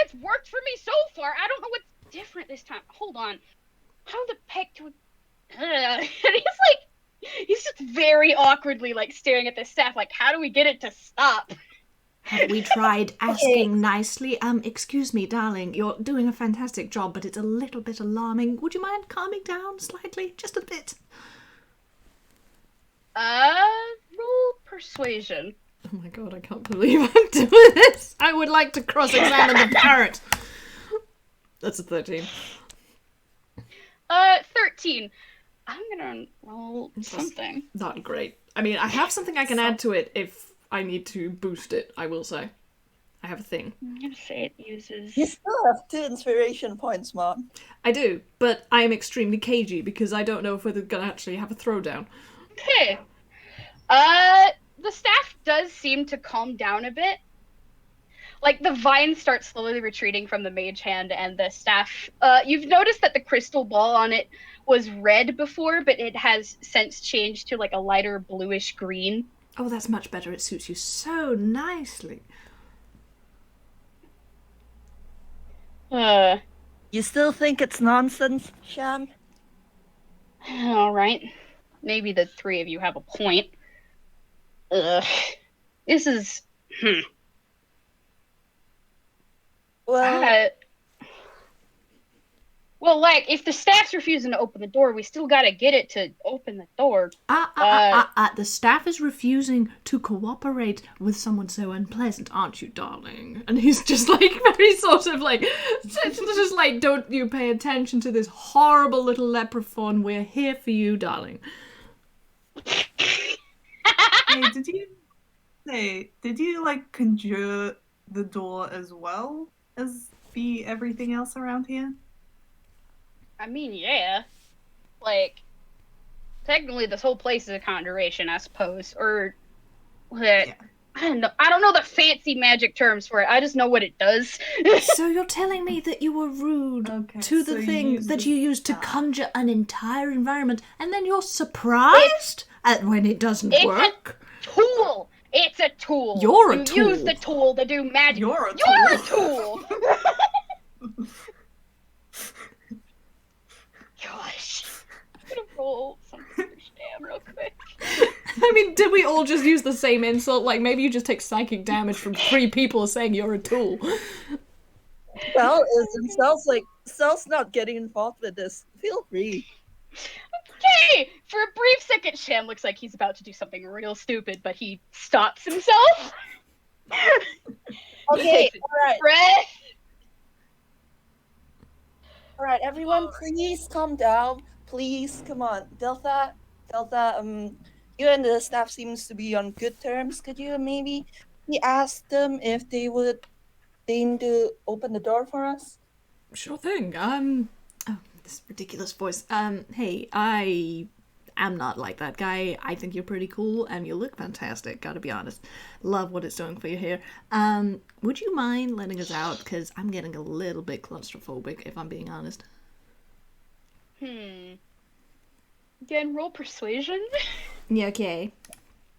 it's worked for me so far. I don't know what's different this time. Hold on. How the heck do and he's just very awkwardly like staring at the staff like, how do we get it to stop? Have we tried asking nicely? Excuse me, darling, you're doing a fantastic job, but it's a little bit alarming. Would you mind calming down slightly? Just a bit. Roll persuasion. Oh my god, I can't believe I'm doing this. I would like to cross-examine the parrot. That's a 13. 13. I'm gonna roll something. Not great. I mean, I have something I can add to it if I need to boost it, I will say. I have a thing. I'm gonna say it uses... You still have 2 inspiration points, Mom. I do, but I am extremely cagey because I don't know if we're gonna actually have a throwdown. Okay. The staff does seem to calm down a bit. Like, the vines start slowly retreating from the mage hand, and the staff... you've noticed that the crystal ball on it was red before, but it has since changed to, like, a lighter bluish green. Oh, that's much better. It suits you so nicely. You still think it's nonsense, Sham? Alright. Maybe the 3 of you have a point. This is... Well, well, like, if the staff's refusing to open the door, we still gotta get it to open the door. The staff is refusing to cooperate with someone so unpleasant, aren't you, darling? And he's just, like, very sort of, like, just like, don't you pay attention to this horrible little leprechaun. We're here for you, darling. Hey, did you, like, conjure the door as well as the everything else around here? I mean, yeah. Like, technically this whole place is a conjuration, I suppose. Or, I don't know the fancy magic terms for it. I just know what it does. So you're telling me that you were rude to the thing that you used to conjure an entire environment, and then you're surprised at when it doesn't work? It's a tool. It's a tool. You're a tool. You use the tool to do magic. You're a tool. Gosh. I'm gonna roll something for Sham real quick. I mean, did we all just use the same insult? Like, maybe you just take psychic damage from 3 people saying you're a tool. Sel isn't. Sel's not getting involved with this. Feel free. Okay! For a brief second, Sham looks like he's about to do something real stupid, but he stops himself. Okay, alright. Breath. Alright, everyone, please calm down. Please, come on. Delta, you and the staff seems to be on good terms. Could you maybe ask them if they would deign to open the door for us? Sure thing. Oh, this ridiculous voice. Hey, I am not like that guy. I think you're pretty cool and you look fantastic, gotta be honest. Love what it's doing for your hair. Would you mind letting us out? Because I'm getting a little bit claustrophobic, if I'm being honest. Again, roll persuasion. Yeah, okay.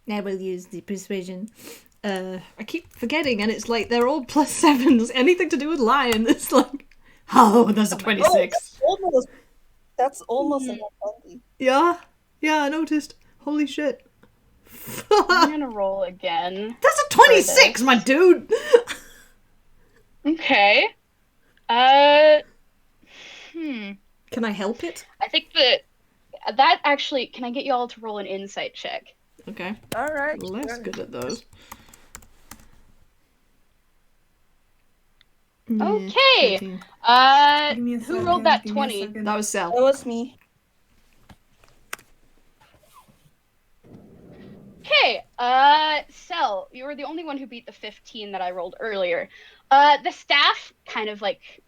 I will use the persuasion. I keep forgetting, and it's like they're all +7s. Anything to do with lion, it's like, oh, that's a 26. That's almost a 20. Yeah, I noticed. Holy shit. I'm gonna roll again. That's a 26, my dude! Okay. Can I help it? I think that actually, can I get you all to roll an insight check? Okay. Alright. Less good at those. Okay. 13. Who rolled that 20? That was Sel. That was me. Okay, Sel, you were the only one who beat the 15 that I rolled earlier. The staff kind of like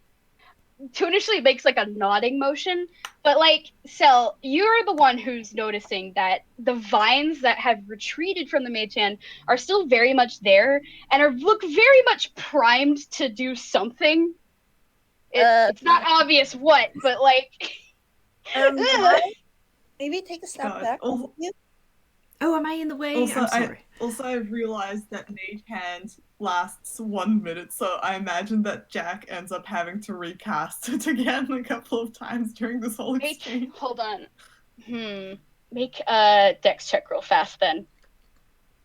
tunishly makes like a nodding motion, but like, Sel, you're the one who's noticing that the vines that have retreated from the mage hand are still very much there and look very much primed to do something. It's not obvious what, but like... Maybe take a step back. Oh, am I in the way? Also, I'm sorry. I've realized that Mage Hand lasts 1 minute, so I imagine that Jack ends up having to recast it again a couple of times during this whole exchange. Hold on. Make a dex check real fast then.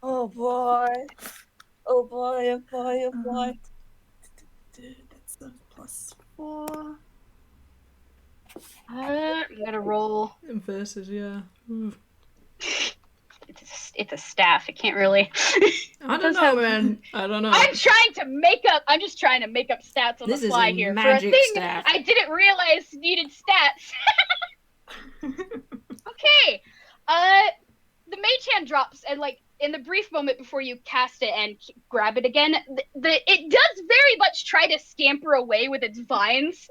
Oh boy. Oh boy, oh boy, oh boy. That's a +4. I'm gonna roll. Versus, yeah. It's a staff. It can't really. I don't know, man. I don't know. I'm just trying to make up stats on the fly here. For a thing staff. I didn't realize needed stats. Okay. The mage hand drops, and like in the brief moment before you cast it and grab it again, it does very much try to scamper away with its vines.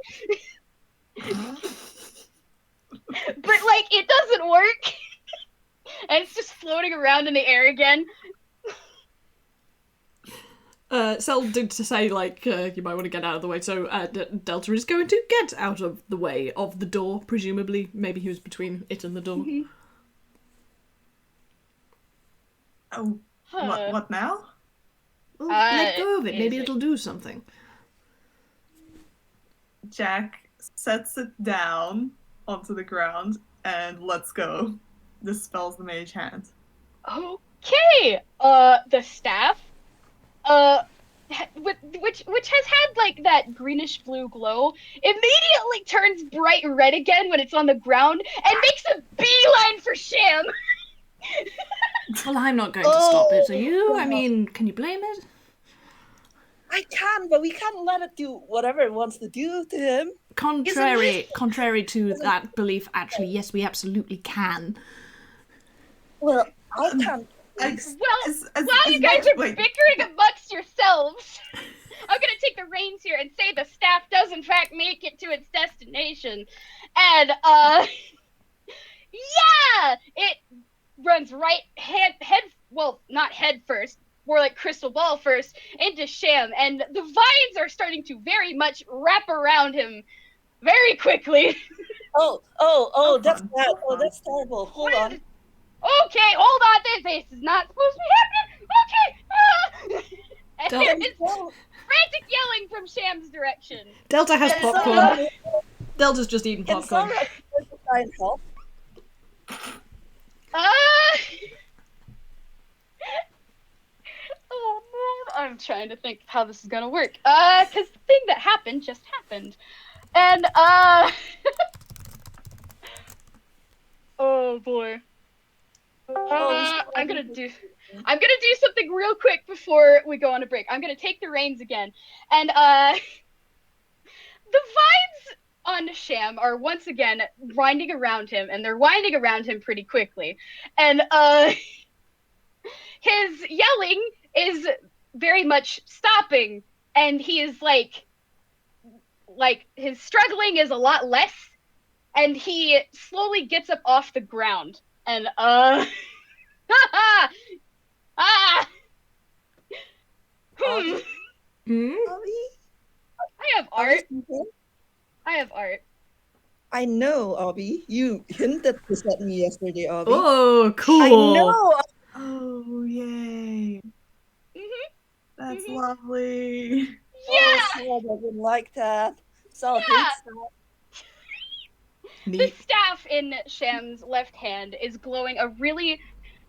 But like it doesn't work. And it's just floating around in the air again. Sel did to say, like, you might want to get out of the way, so Delta is going to get out of the way of the door, presumably. Maybe he was between it and the door. Mm-hmm. Oh, what now? Well, let go of it. Maybe it'll do something. Jack sets it down onto the ground and lets go. Dispels the mage hand. Okay. The staff, which has had like that greenish blue glow, immediately turns bright red again when it's on the ground and makes a beeline for Sham. Well, I'm not going to stop it, are you? I mean, can you blame it? I can, but we can't let it do whatever it wants to do to him. Contrary to that belief, actually, yes, we absolutely can. Well, I can't. While you guys are bickering amongst yourselves, I'm gonna take the reins here and say the staff does in fact make it to its destination, and yeah, it runs right not head first, more like crystal ball first, into Sham, and the vines are starting to very much wrap around him very quickly. That's fun. bad. So Oh, fun. that's terrible. Hold on. Okay, hold on, this is not supposed to be happening. Okay. And Don't- there is frantic yelling from Sham's direction. Delta has And, popcorn. Delta's just eating Can popcorn. someone try and help? Oh man, I'm trying to think how this is gonna work. Cause the thing that happened just happened. And oh boy. I'm gonna do something real quick before we go on a break. I'm gonna take the reins again. And the vines on Sham are once again winding around him, and they're winding around him pretty quickly. And his yelling is very much stopping, and he is like his struggling is a lot less, and he slowly gets up off the ground, and ah Obby? Hmm? Obby? I have art. I know, Obby. You hinted this at me yesterday, Obby. Oh, cool. I know. Oh, yay. Mhm. That's Mhm. lovely. Yeah. Oh, Sal doesn't like that. Sal hates that. The Neat. staff in Sham's left hand is glowing a really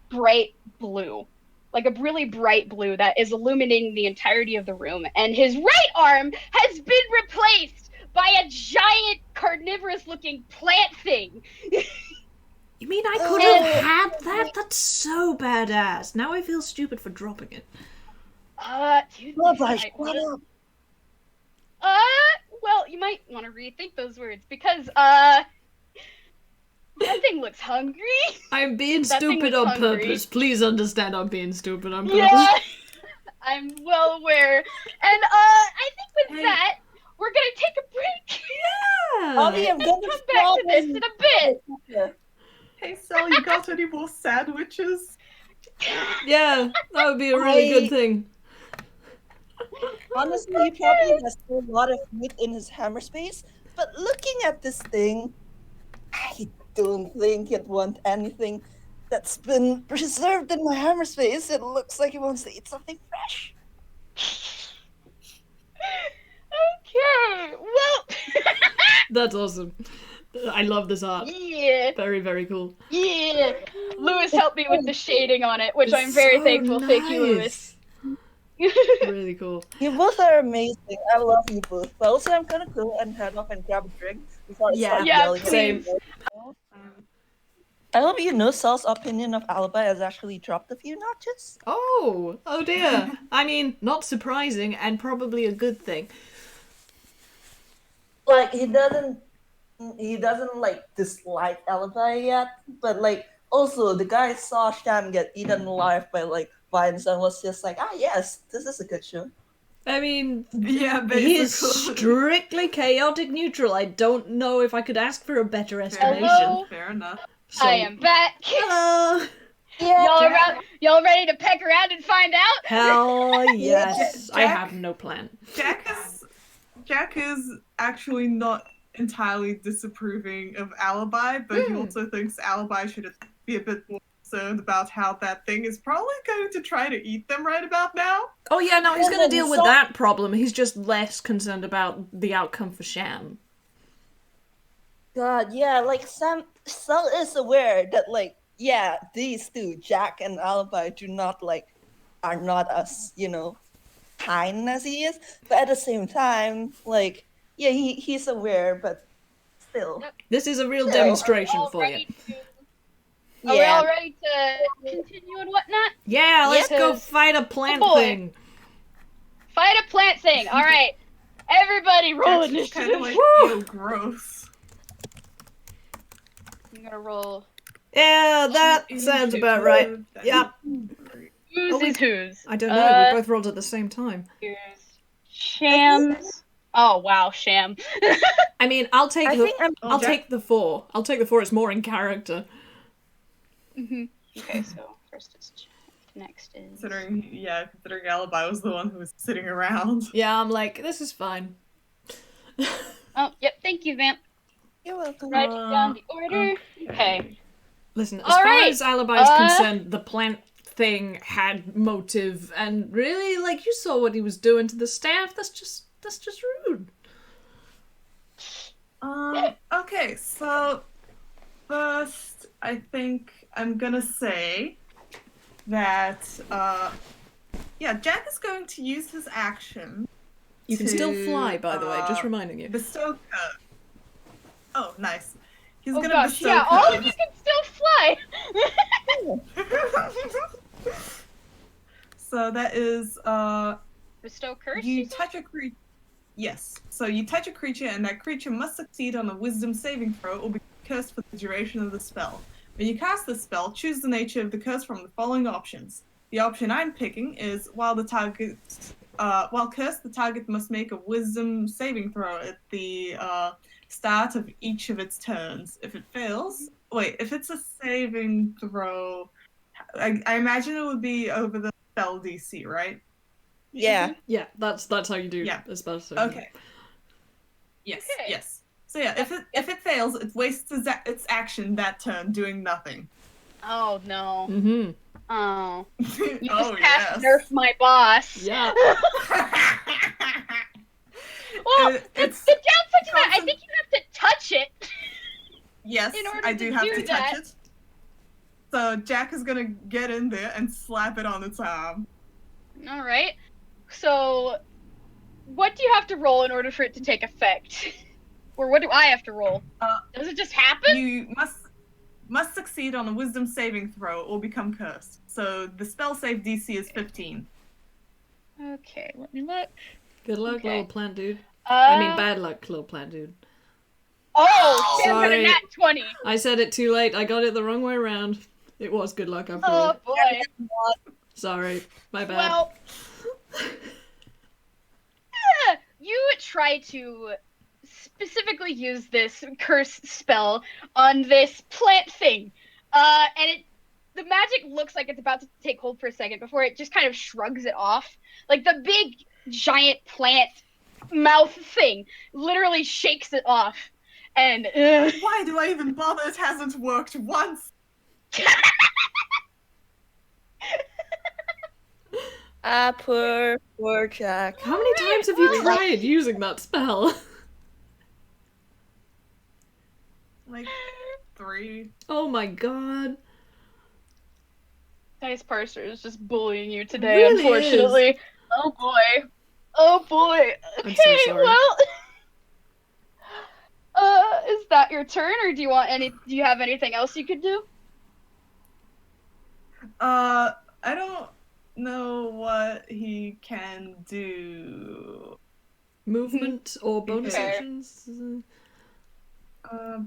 bright blue. Like a really bright blue that is illuminating the entirety of the room. And his right arm has been replaced by a giant carnivorous looking plant thing. You mean I could Oh. have had that? That's so badass. Now I feel stupid for dropping it. Dude, Rabbi, shut up. well, you might want to rethink those words because, that thing looks hungry. I'm being That thing stupid looks on hungry. purpose. Please understand I'm being stupid on purpose. Yeah, I'm well aware. And, I think with Hey. that, we're gonna take a break. Obby, I'm going to Come back to this in a bit. Hey, Sal, you got any more sandwiches? Yeah, that would be a really good thing. Honestly, he probably has a lot of meat in his hammer space, but looking at this thing, I don't think it wants anything that's been preserved in my hammer space. It looks like it wants to eat something fresh. Okay, well, That's awesome. I love this art. yeah, Very, very cool. yeah. Lewis helped me with the shading on it, which I'm very So thankful. Thank you, Lewis. nice. Really cool. You both are amazing. I love you both. But also, I'm gonna go and head off and grab a drink before I start Yeah, yelling. at same. you. I hope you know Sal's opinion of Alibi has actually dropped a few notches. Oh dear. I mean, not surprising and probably a good thing. Like he doesn't like dislike Alibi yet, but like also the guy saw Sham get eaten alive by like vines and was just like, yes, this is a good show. I mean, Yeah, basically. he is strictly chaotic neutral. I don't know if I could ask for a better estimation. Hello? Fair enough. So- I am back. Hello. Yeah, Y'all ready to peck around and find out? Hell yes. I Jack- have no plan. Jack is actually not entirely disapproving of Alibi, but he also thinks Alibi should be a bit more concerned about how that thing is probably going to try to eat them right about now. Oh yeah, no, he's gonna deal with So- that problem. He's just less concerned about the outcome for Sham. God, yeah, like Sal is aware that like these two, Jack and Alibi, are not as kind as he is, but at the same time, like he's aware, but still, This is a real Yeah. demonstration All for you. ready to- Are we all ready to continue and whatnot? Yeah, let's go Because- fight a plant Oh boy. thing. Fight a plant thing. All right, everybody, roll Jack's just kind initiative. of like, Woo! ew, gross. I'm gonna roll. Yeah, that sounds about right. Yep. Whose is whose? I don't know. We both rolled at the same time. Here's Sham's. Oh wow, Sham. I mean, I'll take I the. think I'm. I'll take the 4. I'll take the 4. It's more in character. Okay, so first is next is. Considering Alibi was the one who was sitting around. Yeah, I'm like, this is fine. Oh, yep. Thank you, Vamp. You're welcome. Writing down the order. Okay. Listen, as All far right, as Alibi is concerned, the plant thing had motive, and really, like, you saw what he was doing to the staff. That's just rude. Okay, so first, I think I'm gonna say that, Jack is going to use his action. You can still fly, by the way, just reminding you. Bestow curse. Oh, nice. He's Oh gonna gosh, bestow yeah, all of curse. you can still fly. So that is, Bestow curse. you touch a creature. Yes. So you touch a creature, and that creature must succeed on a wisdom saving throw or be cursed for the duration of the spell. When you cast the spell, choose the nature of the curse from the following options. The option I'm picking is while cursed, the target must make a wisdom saving throw at the start of each of its turns. If it fails, if it's a saving throw, I imagine it would be over the spell DC, right? Yeah. Yeah, that's how you do a spell saving. Okay. Yes. So yeah, if it fails, it wastes its action that turn doing nothing. Oh no. Mm-hmm. Oh. You Oh, just cast yes. nerf my boss. Yeah. Well, the It's downside to that, I think you have to touch it. yes, in order I to do have do to that. touch it. So Jack is gonna get in there and slap it on its arm. All right. So, what do you have to roll in order for it to take effect? Or what do I have to roll? Does it just happen? You must succeed on a wisdom saving throw or become cursed. So the spell save DC is 15. Okay, let me look. Good luck, Okay. little plant dude. I mean, bad luck, little plant dude. Oh, Sam got a Sorry. nat 20. I said it too late. I got it the wrong way around. It was good luck after Oh all. boy. Sorry, my bad. Well, you try to specifically use this curse spell on this plant thing, and the magic looks like it's about to take hold for a second before it just kind of shrugs it off. Like the big giant plant mouth thing literally shakes it off, and Why do I even bother? It hasn't worked once. Poor Jack. How many times have you tried using that spell? Like 3. Oh my god. Dice Parser is just bullying you today, Really unfortunately. is. Oh boy. Oh boy. I'm Okay, so sorry. well, is that your turn, or do you have anything else you could do? I don't know what he can do. Movement or bonus Okay. actions?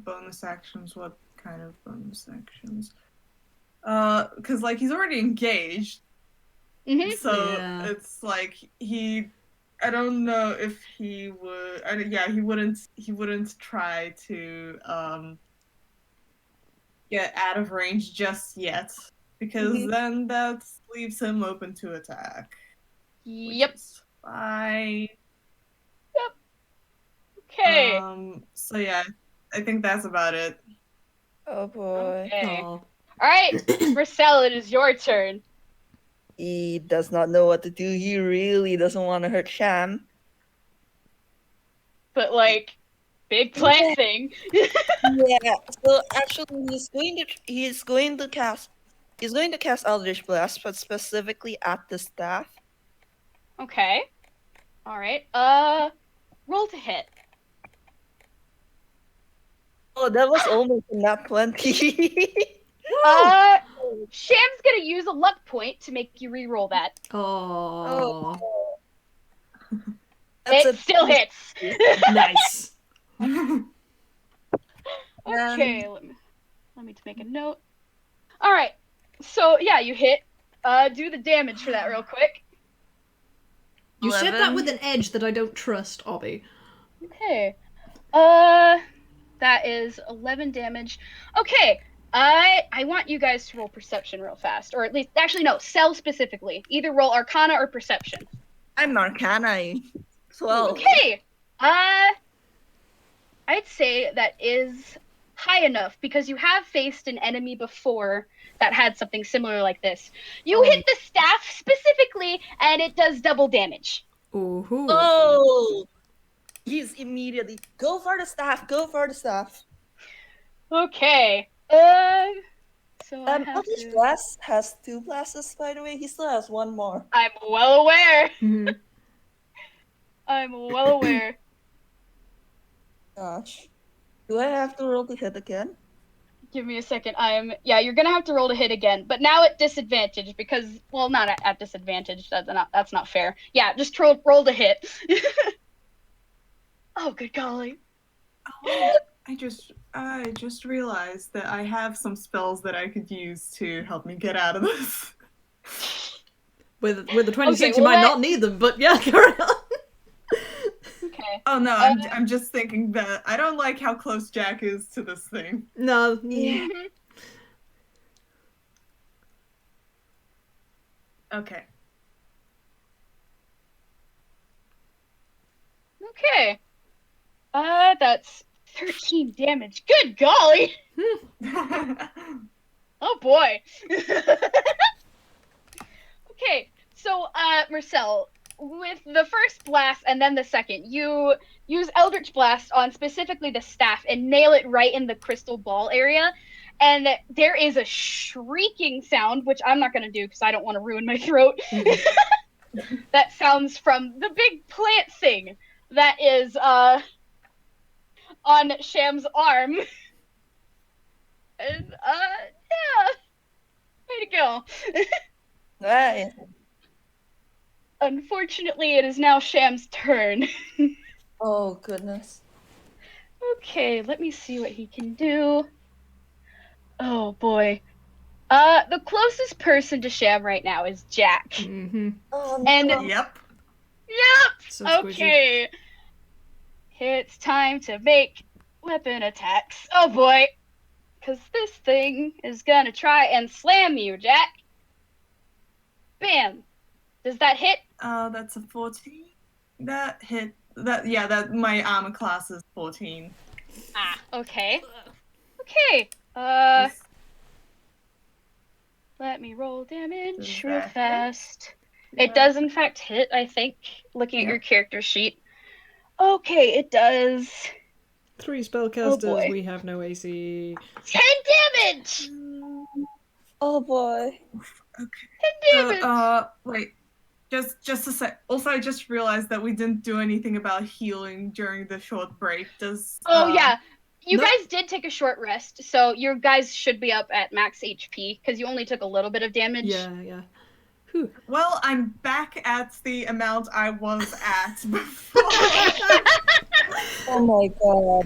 Bonus actions. What kind of bonus actions? Because like he's already engaged, Mm-hmm. so Yeah. it's like I don't know if he would. He wouldn't. He wouldn't try to get out of range just yet, because then that leaves him open to attack. Yep. Which is fine. Okay. So yeah, I think that's about it. Oh boy. Okay. Aw. All right, Marcel, it is your turn. He does not know what to do. He really doesn't want to hurt Sham. But like, big plant thing. Yeah. So actually, he's going to cast Eldritch Blast, but specifically at the staff. Okay. All right. Roll to hit. Oh, that was almost a nat 20. Sham's gonna use a luck point to make you re-roll that. Oh. It still hits. Nice. Okay, let me make a note. All right. So yeah, you hit. Do the damage for that real quick. You said that 11. with an edge that I don't trust, Obby. Okay. That is 11 damage. Okay. I want you guys to roll perception real fast, or at least, actually no, Cell specifically. Either roll Arcana or Perception. I'm Arcana. 12. Okay. I'd say that is high enough because you have faced an enemy before that had something similar like this. You hit the staff specifically, and it does double damage. Ooh. Oh! He's immediately, go for the staff, go for the staff. Okay. So I have Eldritch to... Blast has 2 blasts, by the way. He still has 1 more. I'm well aware. Mhm. I'm well aware. Gosh. Do I have to roll to hit again? Give me a second. Yeah, you're gonna have to roll to hit again, but now at disadvantage because, well, not at disadvantage. That's not fair. Yeah, just roll to hit. Oh, good golly. I just realized that I have some spells that I could use to help me get out of this. With the 26, Okay, you well, might not need them, but yeah, carry on. Okay. Oh no, I'm just thinking that I don't like how close Jack is to this thing. No. Yeah. Okay. Okay. That's 13 damage. Good golly. Oh boy. Okay, so Marcel, with the first blast and then the second, you use Eldritch Blast on specifically the staff and nail it right in the crystal ball area. And there is a shrieking sound, which I'm not going to do because I don't want to ruin my throat. That sounds from the big plant thing that is on Sham's arm. And, yeah. Way to go. Nice. Unfortunately, it is now Sham's turn. Oh, goodness. Okay, let me see what he can do. Oh, boy. The closest person to Sham right now is Jack. Mm-hmm. Oh, And- no. Yep. Yep! So squishy. Okay. It's time to make weapon attacks. Oh, boy. Because this thing is gonna try and slam you, Jack. Bam. Does that hit? That's a 14. That hit. That my armor class is 14. Ah, okay. Okay. Let me roll damage Does real that hit? fast. It does in fact hit, I think, looking at Yep. your character sheet. Okay, it does 3 Oh, spellcasters, boy. we have no AC. 10 damage! Oh, boy. Okay. 10 damage! Wait. Just a sec. Also, I just realized that we didn't do anything about healing during the short break. Oh, yeah. You no- guys did take a short rest, so your guys should be up at max HP, because you only took a little bit of damage. Yeah. Whew. Well, I'm back at the amount I was at before. Oh, my God.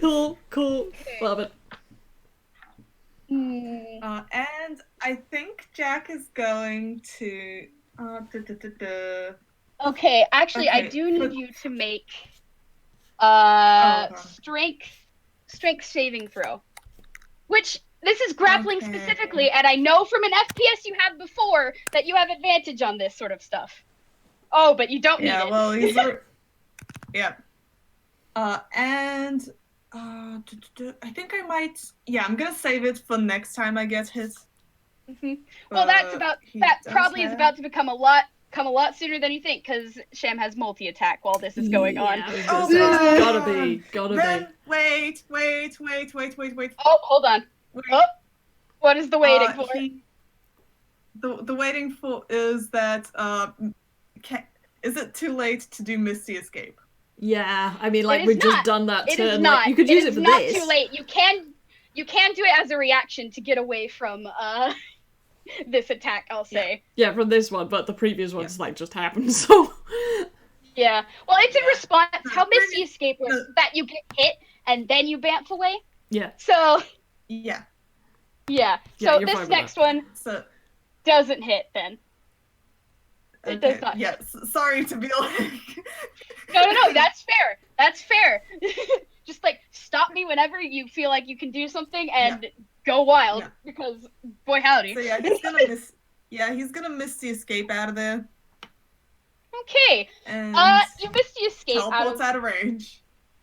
Cool. Love it. And I think Jack is going to. Okay, actually, I Okay, do need but- you to make okay. strength saving throw. Which, this is grappling Okay. specifically, and I know from an FPS you had before that you have advantage on this sort of stuff. Oh, but you don't need Yeah, it. well, he's. Yeah. And. I think I might. Yeah, I'm gonna save it for next time I get hit. Mhm. Well, that He does probably is have- about to come a lot sooner than you think, because Sham has multi-attack while this is going on. Yeah, I was Oh, gonna say, no. gotta Ren, be. wait. Oh, hold on. Wait. Oh, what is the waiting for? The waiting for is that is it too late to do Misty Escape? Yeah, I mean, like, is we've just not. done that It turn. is Like, not. you could use it is for not this. too late. You can do it as a reaction to get away from this attack, I'll say. Yeah, from this one, but the previous ones, like, just happened, so... Yeah. Well, it's in Yeah. response. How No, Misty Escape works is that you get hit and then you bamf away. Yeah. So, Yeah. Yeah, yeah. So you're fine this with next one So doesn't hit then. It does not hit. Yeah. Sorry to be like. No, that's fair. That's fair. Just like stop me whenever you feel like you can do something and go wild Yeah. because boy howdy. So yeah, he's gonna miss the escape out of there. Okay. And You Misty escape teleports out of range.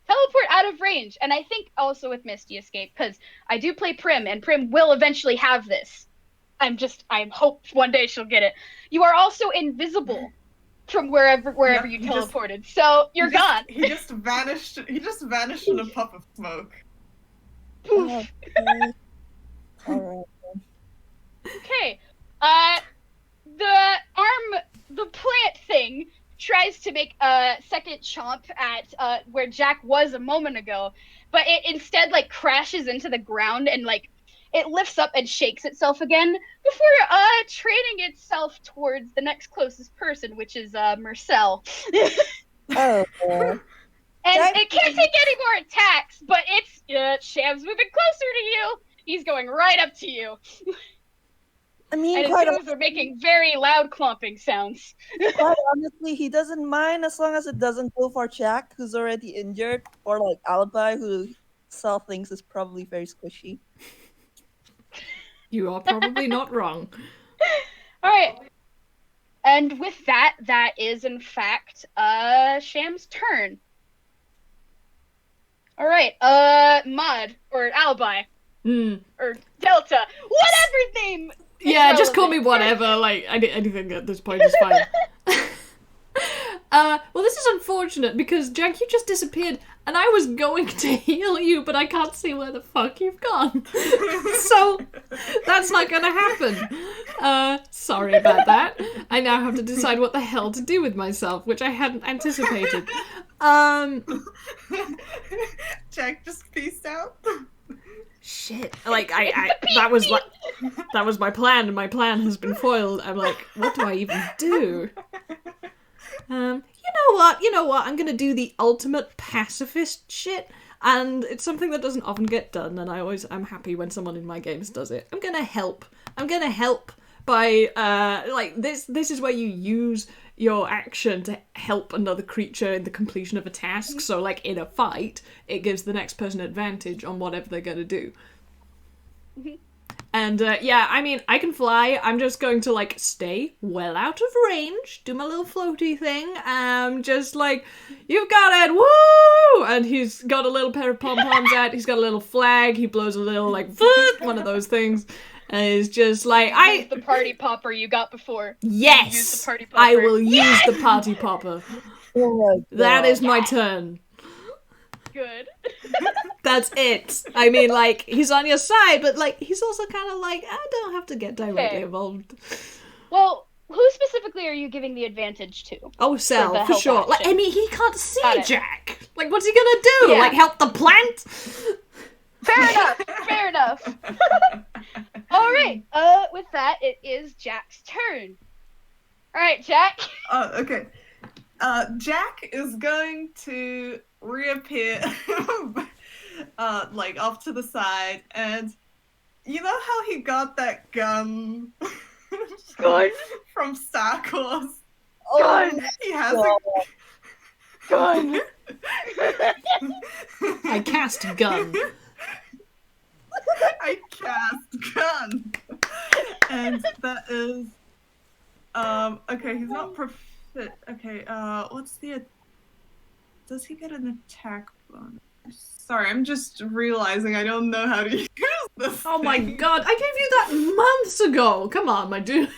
teleport out of range, and I think also with Misty escape because I do play Prim, and Prim will eventually have this. I hope one day she'll get it. You are also invisible from wherever Yep, you teleported, so you're gone. He just vanished. He just vanished in a puff of smoke. Poof. Okay. Alright. Okay. The plant thing tries to make a second chomp at where Jack was a moment ago, but it instead like crashes into the ground and like it lifts up and shakes itself again before trading itself towards the next closest person, which is Marcel. Oh, And Jack- it can't take any more attacks, but it's Sham's moving closer to you. He's going right up to you. I mean, And his quite, hooves are making very loud clomping sounds. quite honestly, he doesn't mind as long as it doesn't go for Jack, who's already injured, or like Alibi, who Sal thinks is probably very squishy. You are probably not wrong. Alright. And with that, that is in fact Sham's turn. Alright, Mod, or Alibi, or Delta, whatever name! Yeah, just call me relevant. whatever. Like anything at this point is fine. Well, this is unfortunate because Jack, you just disappeared, and I was going to heal you, but I can't see where the fuck you've gone. So that's not gonna happen. Sorry about that. I now have to decide what the hell to do with myself, which I hadn't anticipated. Jack just peaced out. Shit. Like that was my plan, and my plan has been foiled. I'm like, what do I even do? You know what? I'm gonna do the ultimate pacifist shit, and it's something that doesn't often get done, and I'm happy when someone in my games does it. I'm gonna help by this is where you use your action to help another creature in the completion of a task. So like in a fight, it gives the next person advantage on whatever they're gonna do. And yeah, I mean, I can fly. I'm just going to like stay well out of range, do my little floaty thing. Just like, you've got it, woo! And he's got a little pair of pom-poms out. He's got a little flag. He blows a little like one of those things. And it's just like Use the party popper you got before. Yes, Use the party popper. I will use the party popper. Oh my god. That is my turn. Good. That's it. I mean, like, he's on your side, but, like, he's also kind of like, I don't have to get directly Okay. involved. Well, who specifically are you giving the advantage to? Oh, the Sal, for help sure. Like, I action. mean, he can't see Got it. Jack. Like, what's he gonna do? Yeah. Like, help the plant? Fair enough. Fair enough. All right. With that, it is Jack's turn. All right, Jack. Okay. Jack is going to reappear, like off to the side, and you know how he got that gun Gun? from Star Wars? Gun. He has Gun. I cast gun. I cast gun, and that is okay. He's not proficient. Okay, what's the? Does he get an attack bonus? Sorry, I'm just realizing I don't know how to use this. Oh my thing. god, I gave you that months ago. Come on, my dude.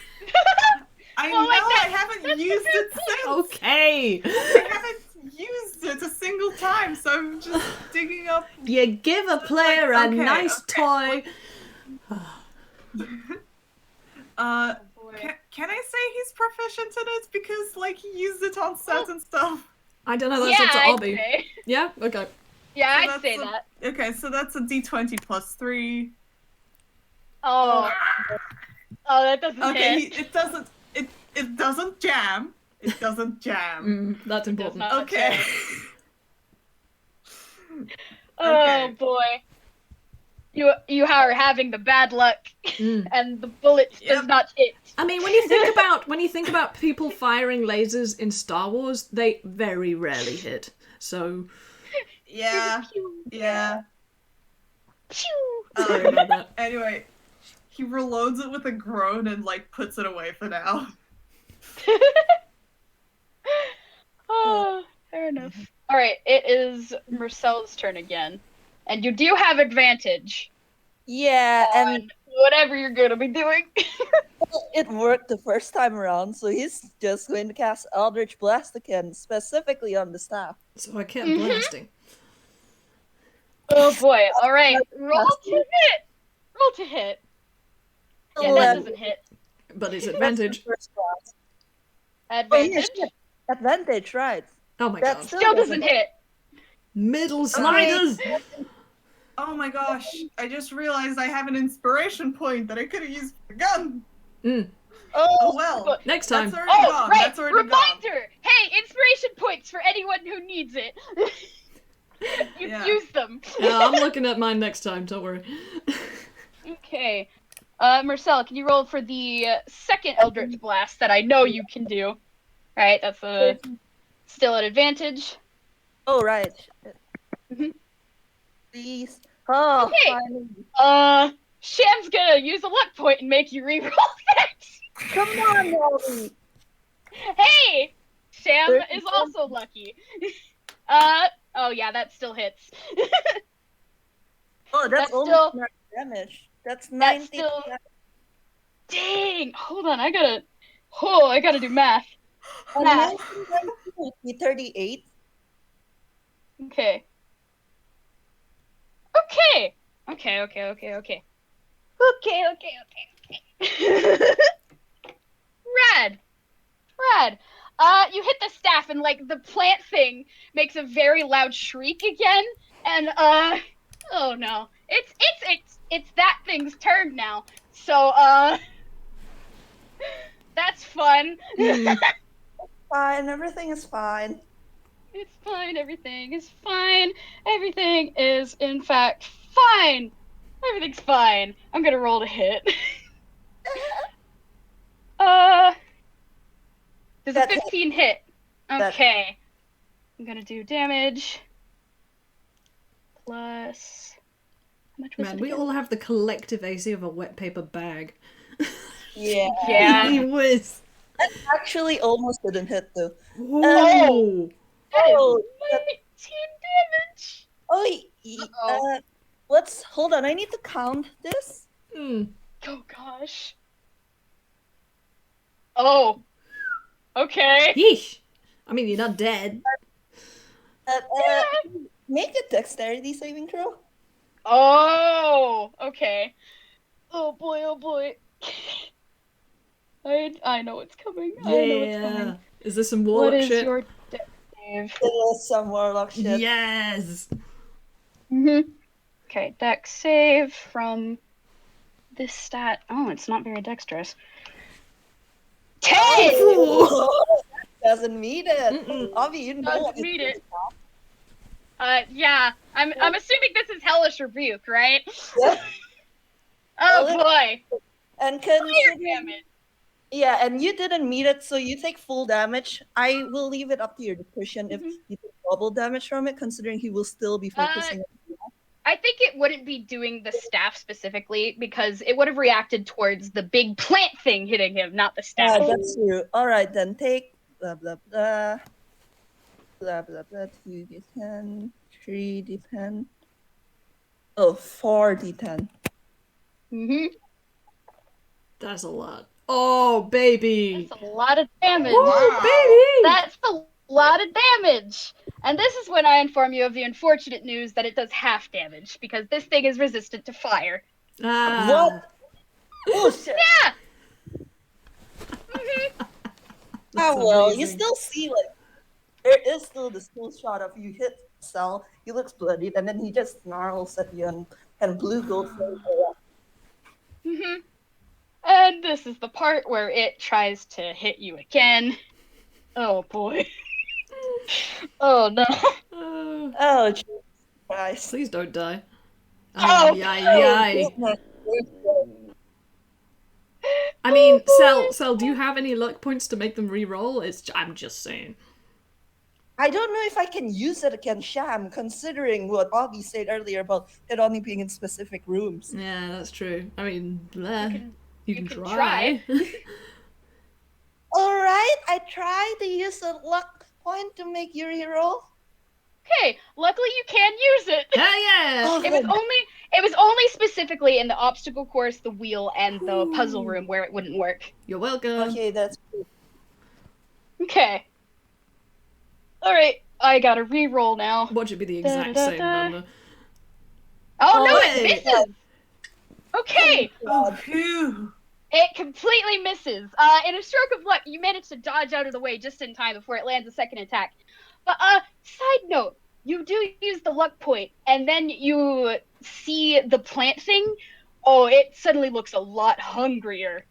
I Well, know like I haven't that's used a it good since. Okay. I haven't used it a single time, so I'm just digging up. You give a player a nice toy. Can I say he's proficient in it because like he used it on certain stuff? I don't know, that's Yeah, up to I'd Obby. say. Yeah? Okay. Yeah, So I'd that's say a- that. Okay, so that's a D20 plus 3. Oh, that doesn't Okay, hit. it doesn't jam. It doesn't jam. That's It does important. not. Okay. Oh Okay. boy. You are having the bad luck, and the bullet Yep. does not hit. I mean, when you think about people firing lasers in Star Wars, they very rarely hit. So Yeah. Yeah. Phew. Sorry about that. Anyway, he reloads it with a groan and like puts it away for now. Oh, fair enough. All right, it is Marcel's turn again, and you do have advantage Yeah, and on whatever you're gonna be doing. it worked the first time around, so he's just going to cast Eldritch Blast again, specifically on the staff. So I kept blasting. Oh boy! All right, roll to hit. Roll to hit. Yeah, that 11. doesn't hit. But it's That's advantage. the first blast. Advantage Oh, yeah, shit. Advantage, right. Oh my That god. still doesn't hit. Middle sliders! Oh my gosh, I just realized I have an inspiration point that I could have used for the gun. Mm. Oh well. Next time. That's already Oh, gone. right! That's already gone. Reminder! Hey, inspiration points for anyone who needs it. You Yeah. use them. Yeah, I'm looking at mine next time, don't worry. Okay. Marcel, can you roll for the second Eldritch Blast that I know you can do? Right, that's still an advantage. Oh, right. Mhm. Please. Oh, Okay. finally. Sham's gonna use a luck point and make you reroll it. Come on, Molly. Hey! Sham is 37. also lucky. Oh yeah, that still hits. Oh, that's That's almost still- 9 damage. That's That's 90. still... Dang! Hold on, I gotta do math. On Math. Nelson, it would be 38. Okay. Okay. Okay. Rad. You hit the staff and like the plant thing makes a very loud shriek again, and oh no, it's that thing's turn now. So that's fun. Fine, everything is fine. It's fine. Everything is fine. Everything is in fact fine. Everything's fine. I'm gonna roll to hit. Does a That's 15 hit? That- Okay. I'm gonna do damage. Plus... How much was Man, it we again? all have the collective AC of a wet paper bag. Yeah. Yeah. He whiz. Actually, almost didn't hit, though. Whoa! That is Oh, 19 damage! Oh, let's hold on. I need to count this. Hmm. Oh gosh. Oh. Okay. Yeesh! I mean, you're not dead. Make a dexterity saving throw. Oh. Okay. Oh boy. I know it's coming. I know it's Yeah. coming. Is this some What warlock is shit? your dex save? It was some warlock shit. Yes! Okay, dex save from this stat. Oh, it's not very dexterous. 10! Doesn't meet it. Mm-mm. Obvi, you know Doesn't what meet is. it. Yeah. I'm assuming this is Hellish Rebuke, right? Yep. Oh Hellish- boy. And Fire considering, damage. yeah, and you didn't meet it, so you take full damage. I will leave it up to your discretion if Mhm. you take double damage from it, considering he will still be focusing. I think it wouldn't be doing the staff specifically because it would have reacted towards the big plant thing hitting him, not the Yeah, staff. that's true. All right, then take blah blah blah. Blah blah blah. 2d10, 3d10. Oh, 4d10. That's a lot. Oh, baby! That's a lot of damage. Woo, Wow. baby! That's a lot of damage. And this is when I inform you of the unfortunate news that it does half damage because this thing is resistant to fire. Ah. What? Oh shit! Yeah. That's Well, you amazing. still see like there is still the still shot of you hit Sal. He looks bloodied, and then he just snarls at you and blue gold flame. And this is the part where it tries to hit you again. Oh boy. Oh no. Oh, Jesus Christ! Please don't die. Oh, Ay. I mean, Cell, do you have any luck points to make them re-roll? I'm just saying. I don't know if I can use it against Sham, considering what Obby said earlier about it only being in specific rooms. Yeah, that's true. I mean, You can can try. Alright, I try to use a luck point to make Yuri roll. Okay, luckily you can use it. Hell yeah! Oh, It was only specifically in the obstacle course, the wheel, and the puzzle room where it wouldn't work. You're welcome. okay, that's cool. Okay. Alright, I gotta re-roll now. What should be the exact Da-da-da-da. same number? Oh no, hey. it misses! Okay, Oh, phew. it completely misses. In a stroke of luck, you managed to dodge out of the way just in time before it lands a second attack. But, side note, you do use the luck point, and then you see the plant thing. Oh, it suddenly looks a lot hungrier.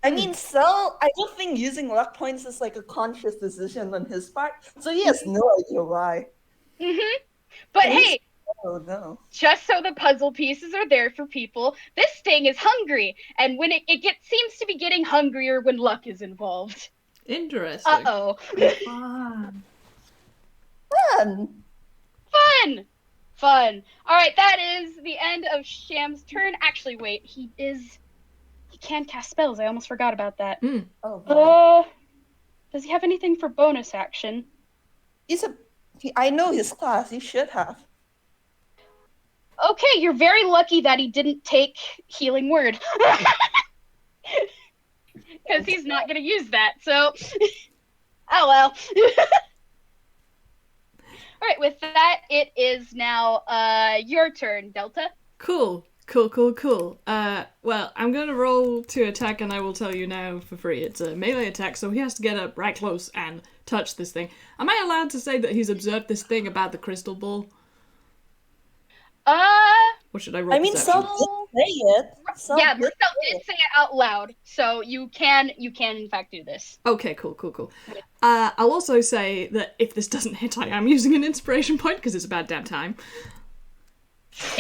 I mean, Cell, I don't think using luck points is like a conscious decision on his part, so he has no idea why. Mm-hmm. But And he's- hey, Oh no. just so the puzzle pieces are there for people, this thing is hungry, and when it seems to be getting hungrier when luck is involved. Interesting. Uh-oh. Fun. Fun! Fun! Fun. Alright, that is the end of Sham's turn. Actually, wait, he can cast spells. I almost forgot about that. Oh boy. Does he have anything for bonus action? I know his class, he should have. Okay, you're very lucky that he didn't take Healing Word. Because he's not going to use that, so... oh well. Alright, with that, it is now your turn, Delta. Cool. Well, I'm gonna roll to attack, and I will tell you now for free. It's a melee attack, so he has to get up right close and touch this thing. Am I allowed to say that he's observed this thing about the crystal ball? Or should I roll I mean, perception? Cell did say it. Cell Yeah, did Marcel say did it. say it out loud, so you can in fact do this. Okay, cool. I'll also say that if this doesn't hit, I am using an inspiration point because it's about damn time.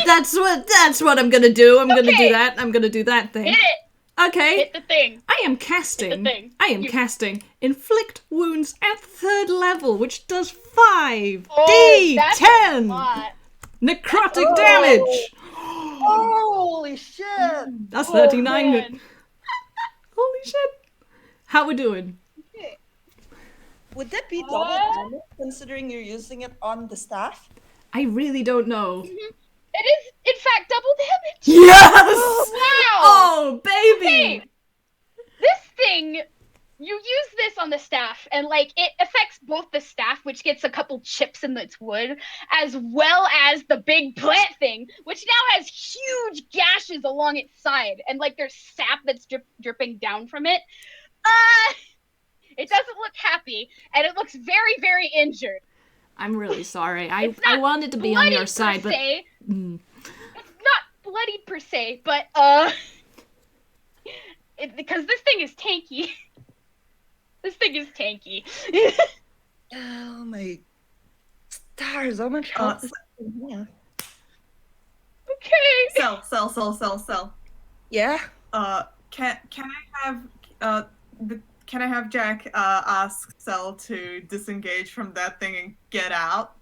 That's what I'm gonna do. I'm gonna do that. I'm gonna do that thing. Hit it! Okay. Hit the thing. I am casting. thing. Casting inflict wounds at 3rd level, which does 5 That's a D10 lot. necrotic damage. Holy shit! That's Oh, 39. man. Holy shit! How we doing? Would that be double damage, considering you're using it on the staff? I really don't know. It is, in fact, double damage. Yes! Wow! Oh, baby! Hey, this thing, you use this on the staff, and, like, it affects both the staff, which gets a couple chips in its wood, as well as the big plant thing, which now has huge gashes along its side, and, like, there's sap that's dripping down from it. It doesn't look happy, and it looks very, very injured. I'm really sorry. I It's not wanted to be on your bloodied side, per but se. Mm. It's not bloodied per se, but because this thing is tanky. This thing is tanky. Oh my stars! How much health is in here? Okay. Sell. Yeah. Can I have Jack ask Cell to disengage from that thing and get out?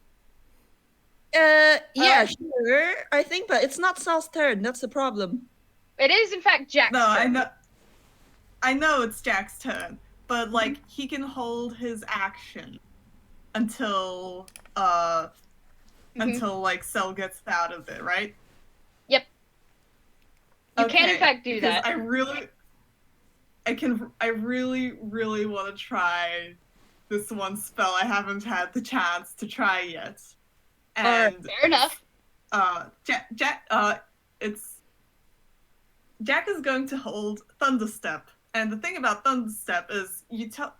Yeah, sure. I think, but it's not Sal's turn. That's the problem. It is in fact Jack's No, turn. I know it's Jack's turn, but like he can hold his action until like Cell gets out of it, right? Yep. You can in fact do because that. I really want to try this one spell I haven't had the chance to try yet. And Fair enough. Jack is going to hold Thunderstep, and the thing about Thunderstep is he'll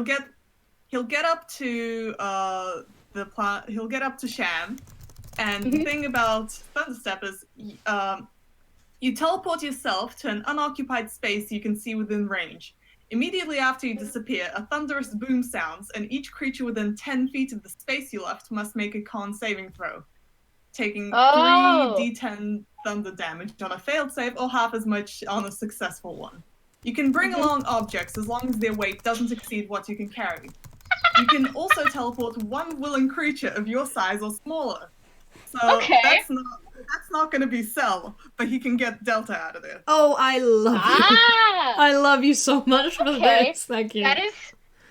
get up to he'll get up to Sham, and the thing about Thunderstep is you teleport yourself to an unoccupied space you can see within range. Immediately after you disappear, a thunderous boom sounds, and each creature within 10 feet of the space you left must make a con saving throw, taking 3d10 thunder damage on a failed save or half as much on a successful one. You can bring along objects as long as their weight doesn't exceed what you can carry. You can also teleport one willing creature of your size or smaller. So Okay. that's not going to be Cell, but he can get Delta out of there. Oh, I love you. Ah! I love you so much for Okay. this. Thank you. That is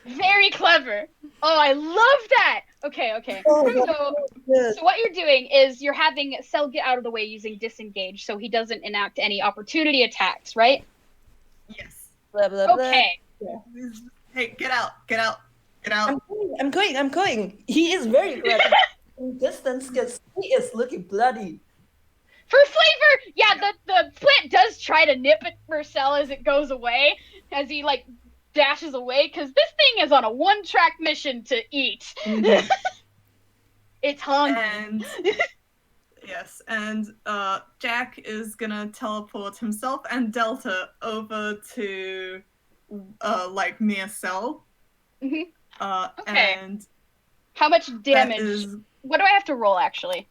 very clever. Oh, I love that. Okay. Oh, So, good. so what you're doing is you're having Cell get out of the way using disengage, so he doesn't enact any opportunity attacks, right? Yes. Blah, blah, blah. Okay. Hey, get out. I'm going. He is very bloody. In distance, because he is looking bloody. For flavor, yeah, the plant does try to nip at Marcel as it goes away, as he like dashes away, because this thing is on a one-track mission to eat. Mhm. It's hungry. And yes, and Jack is gonna teleport himself and Delta over to like near Cell. Mhm. Okay. And How much that damage? is What do I have to roll, actually?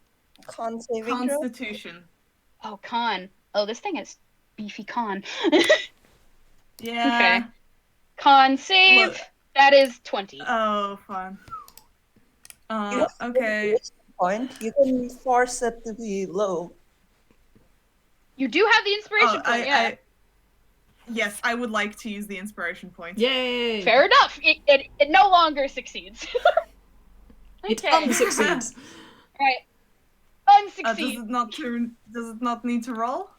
Con saving throw. Constitution. Oh, con. Oh, this thing is beefy con. Yeah. Okay. Con save. Look. That is 20. Oh, fun. You have Okay. Point. You can force it to be low. You do have the inspiration point, yeah. Yes, I would like to use the inspiration point. Yay! Fair enough. It no longer succeeds. It Okay. unsucceeds. Right. Does Unsucceed. it not need to roll?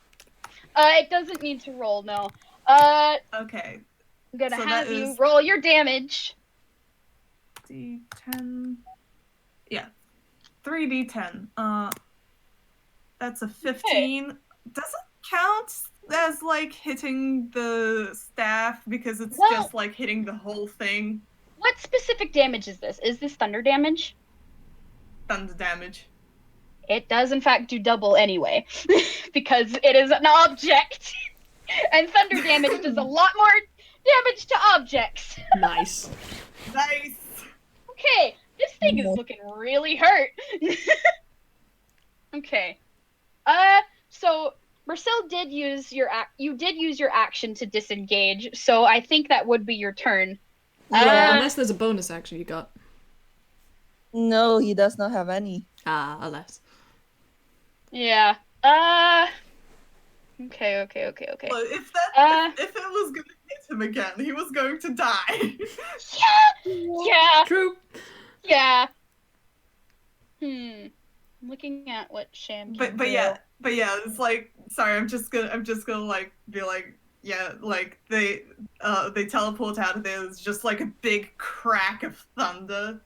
It doesn't need to roll, no. Okay. I'm gonna So have that you is- roll your damage. D10. Yeah. 3d10. That's a 15. Does it count as like hitting the staff because it's Well- just like hitting the whole thing? What specific damage is this? Is this thunder damage? Thunder damage. It does, in fact, do double anyway, because it is an object, and thunder damage does a lot more damage to objects. Nice. Nice. Okay, this thing is looking really hurt. Okay. So Marcel did use your you did use your action to disengage, so I think that would be your turn. Yeah, unless there's a bonus action you got. No, he does not have any. Ah, alas. Yeah. Okay. Well, if it was gonna hit him again, he was going to die. Yeah. True. Yeah. I'm looking at what Sham can but do. yeah, it's like, sorry, I'm just gonna like be like, yeah, like they teleport out of there. It's just like a big crack of thunder.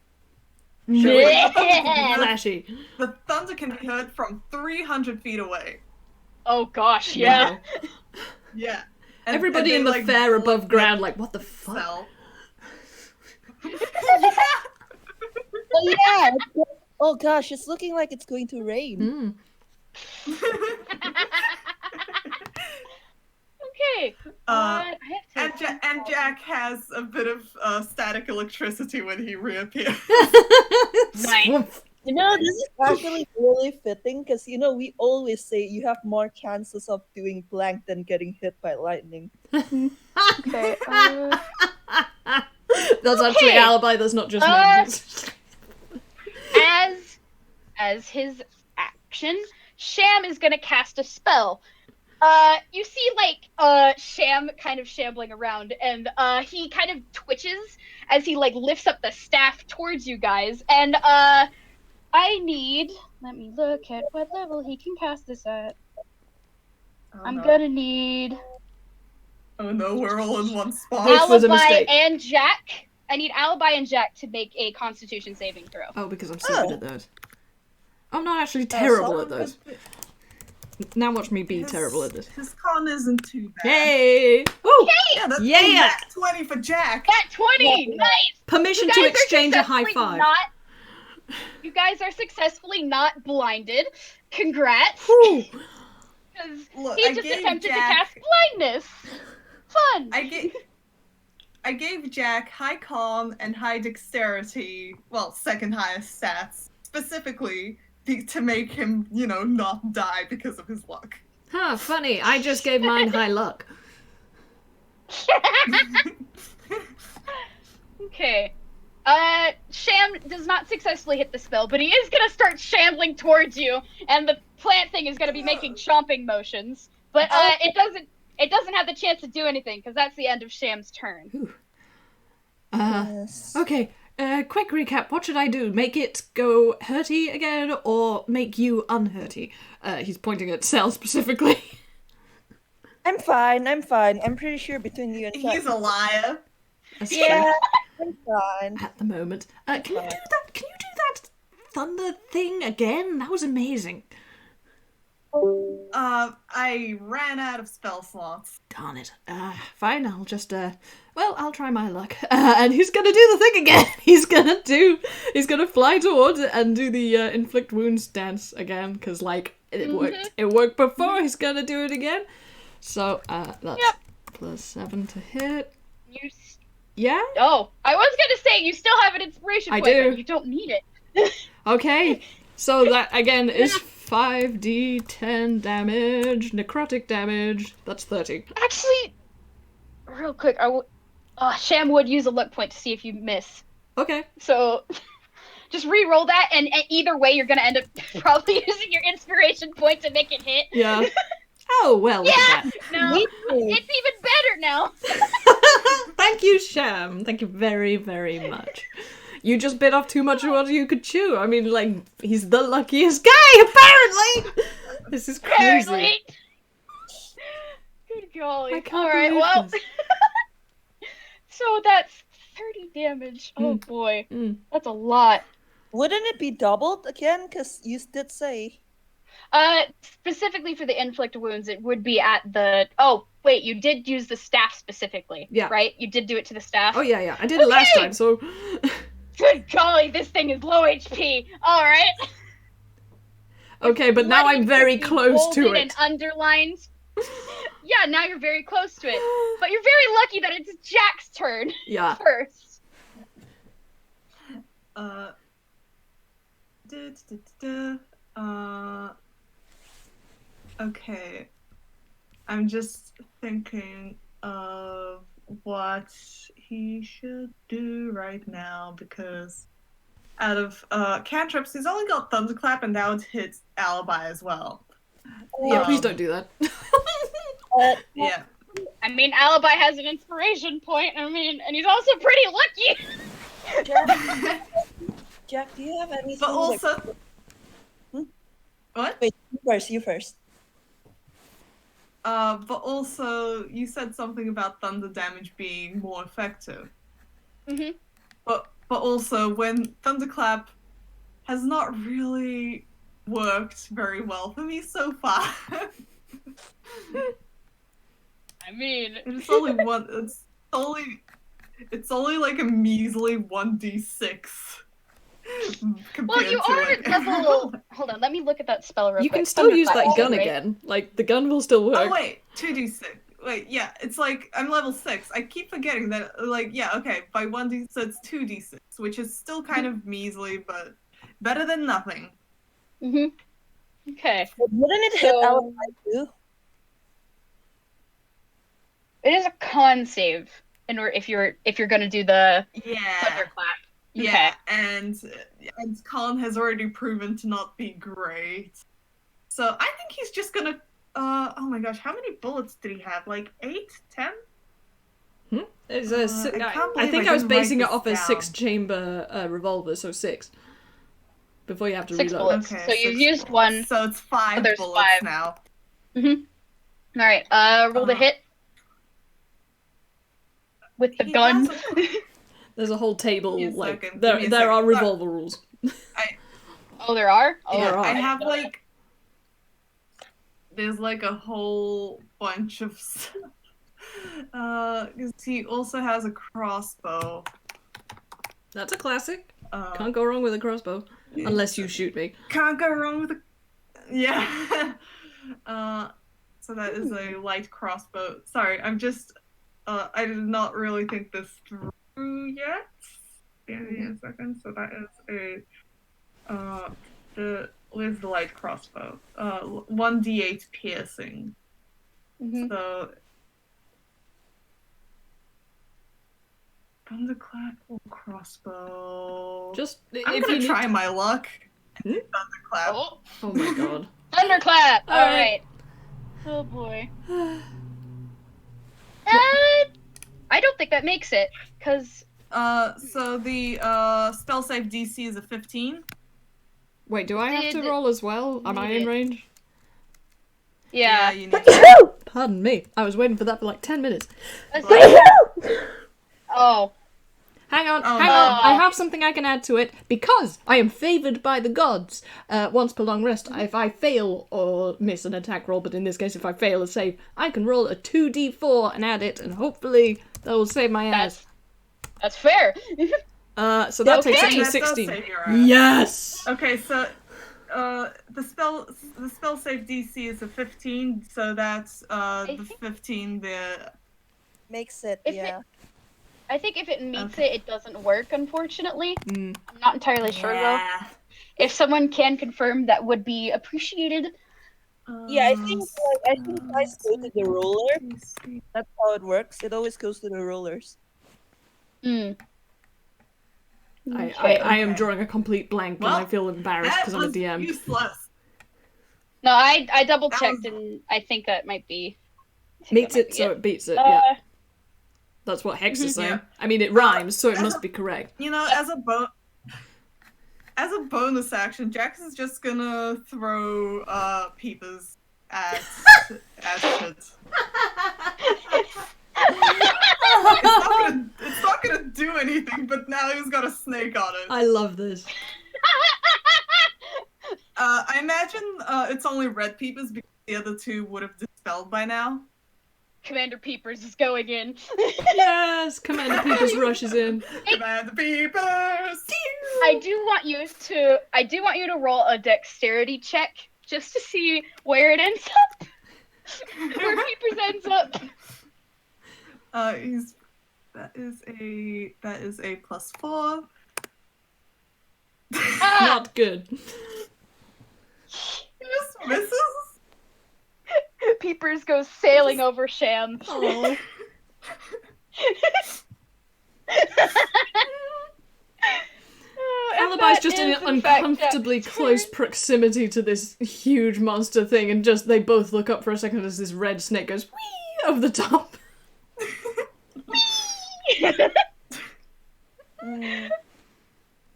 Flashy. The thunder can be heard from 300 feet away. Oh gosh, yeah. Wow. Yeah. Everybody they, in the like, fair look above at ground, like, what the fuck? Cell. Oh yeah. Oh gosh, it's looking like it's going to rain. Okay. I have to. And Jack has a bit of static electricity when he reappears. Nice. You know, this is actually really fitting because we always say you have more chances of doing blank than getting hit by lightning. Okay. That's actually Okay. alibi, that's not just numbers. As his action, Sham is gonna cast a spell. You see like Sham kind of shambling around, and he kind of twitches as he like lifts up the staff towards you guys, and let me look at what level he can cast this at. Oh, I'm no. gonna need Oh no, we're all in one spot. This was a Alibi mistake. and Jack. I need Alibi and Jack to make a Constitution saving throw. Oh, because I'm so good at those. I'm not actually terrible at those. Now watch me be terrible at this. His con isn't too bad. Hey! Woo! Yeah, that's Yeah! nat 20 for Jack. That 20, nice. Permission You to guys are exchange a high successfully five. You guys are successfully not blinded. Congrats. Whew. Because Look, he I just gave attempted Jack- to cast blindness. Fun. I gave Jack high con and high dexterity, well, second highest stats, specifically to make him, not die because of his luck. Huh, funny. I just gave mine high luck. Okay. Sham does not successfully hit the spell, but he is gonna start shambling towards you, and the plant thing is gonna be making chomping motions. But it doesn't have the chance to do anything because that's the end of Sham's turn. Yes. Okay. Quick recap. What should I do? Make it go hurty again, or make you unhurty? He's pointing at Cell specifically. I'm fine. I'm pretty sure between you and He's a liar. That's Yeah, true I'm fine. at the moment. Can you do that? Can you do that thunder thing again? That was amazing. I ran out of spell slots. Darn it. Fine, I'll just, I'll try my luck. And he's gonna do the thing again! He's gonna fly towards it and do the, inflict wounds dance again, because, like, it worked. It worked before, he's gonna do it again. So, that's +7 to hit. Yeah? Oh, I was gonna say, you still have an inspiration I point, do. but you don't need it. Okay, so that, again, is 5d10 damage, necrotic damage, that's 30. Actually, real quick, Sham would use a luck point to see if you miss. Okay. So, just re-roll that, and either way, you're gonna end up probably using your inspiration point to make it hit. Yeah. Oh, well, look at that. No, it's even better now. Thank you, Sham. Thank you very, very much. You just bit off too much of what you could chew. I mean, like, he's the luckiest guy, apparently! This is crazy. Apparently. Good golly. I can't Alright, believe well. this. So that's 30 damage. Oh boy. Mm. That's a lot. Wouldn't it be doubled again? Because you did say. Specifically for the inflict wounds, it would be at the. Oh, wait, you did use the staff specifically. Yeah. Right? You did do it to the staff. Oh, yeah. I did it last time, so... Good golly, this thing is low HP. Alright. Okay, but now I'm very close to Bolded it. and underlined. Yeah, now you're very close to it. But you're very lucky that it's Jack's turn Yeah. first. Okay. I'm just thinking of what he should do right now because out of cantrips, he's only got Thunderclap and that would hit Alibi as well. Yeah, please don't do that. Yeah. I mean, Alibi has an inspiration point. I mean, and he's also pretty lucky. Jack, do you have anything? But also... What? Wait, you first. But also, you said something about thunder damage being more effective. Mm-hmm. But also, when Thunderclap has not really worked very well for me so far. I mean, It's only one. It's only like a measly 1d6. well, you are at level. Hold on, let me look at that spell real You quick. can still use that Thunderclap, gun right? again. Like, the gun will still work. Oh wait, 2d6. Wait, yeah, it's like I'm level 6. I keep forgetting that. Like, yeah, okay, by 1d, so it's 2d6, which is still kind of measly, but better than nothing. Mm-hmm. Okay. But wouldn't it hit So- Alibi too? It is a con save in order if you're gonna do the Yeah. thunderclap. Yeah, and Colin has already proven to not be great. So I think he's just gonna. Oh my gosh, how many bullets did he have? Like 8, 10? It's I can't I believe think I I was didn't write basing it this off a down. 6-chamber revolver, so 6. Before you have to 6 reload. bullets. Okay, So you've 6 used one. So it's 5 there's bullets 5. now. All right. Roll the hit with the He gun. has a- There's a whole table, Give me a like, second, give me a there are second. revolver rules. Oh, there are. Oh, Yeah, Yeah, I right. have like. There's like a whole bunch of stuff. 'Cause he also has a crossbow. That's a classic. Uh, Can't go wrong with a crossbow. yeah. Unless you shoot me. Can't go wrong with a. Yeah. So that is a light crossbow. Sorry, I'm just. I did not really think this through yet. Give me a second. So that is with the light crossbow. 1d8 piercing. Mhm. So. Thunderclap or crossbow? crossbow. Just I'm if gonna you need try to- my luck. Thunderclap. Oh, Oh my god. thunderclap. All Alright. right. Oh boy. I don't think that makes it, cause So the spell save DC is a 15. Wait, do I have to Did- roll as well? Am I in Need it. range? yeah. You need to. Pardon me. I was waiting for that for like 10 minutes. Oh, Hang on, Oh, hang no. on. I have something I can add to it because I am favoured by the gods. Once per long rest, if I fail or miss an attack roll, but in this case, if I fail a save, I can roll a 2d4 and add it, and hopefully that will save my ass. that's fair. So that takes Okay. it to That does 16. save your ass. Yes. Okay, so the spell save DC is a 15, so that's the think- 15 the Makes it, If yeah. I think if it meets Okay. it doesn't work, unfortunately. Mm. I'm not entirely sure though. If someone can confirm, that would be appreciated. Yeah, I think dice go to the roller. DC. That's how it works. It always goes to the rollers. Hmm. I am drawing a complete blank and Well, I feel embarrassed That because I'm a was DM. useless. No, I double That checked was- and I think that might be. Meets it, so it beats it, yeah. That's what Hex is saying. Yeah. I mean, it rhymes, so it as must a- be correct. You know, as a bonus action, Jackson's just gonna throw peepers at shit. It's not gonna do anything, but now he's got a snake on it. I love this. I imagine it's only red peepers because the other two would have dispelled by now. Commander Peepers is going in. Yes! Commander Peepers rushes in. Command the peepers! I do want you to roll a dexterity check just to see where it ends up. Where Peepers ends up. That is a +4. Ah! Not good. He just misses. Peepers goes sailing over Sham. Oh. And Alibi's that just in is, an fact, uncomfortably Jack's close turn. proximity to this huge monster thing, and just they both look up for a second as this red snake goes whee over the top. Mm.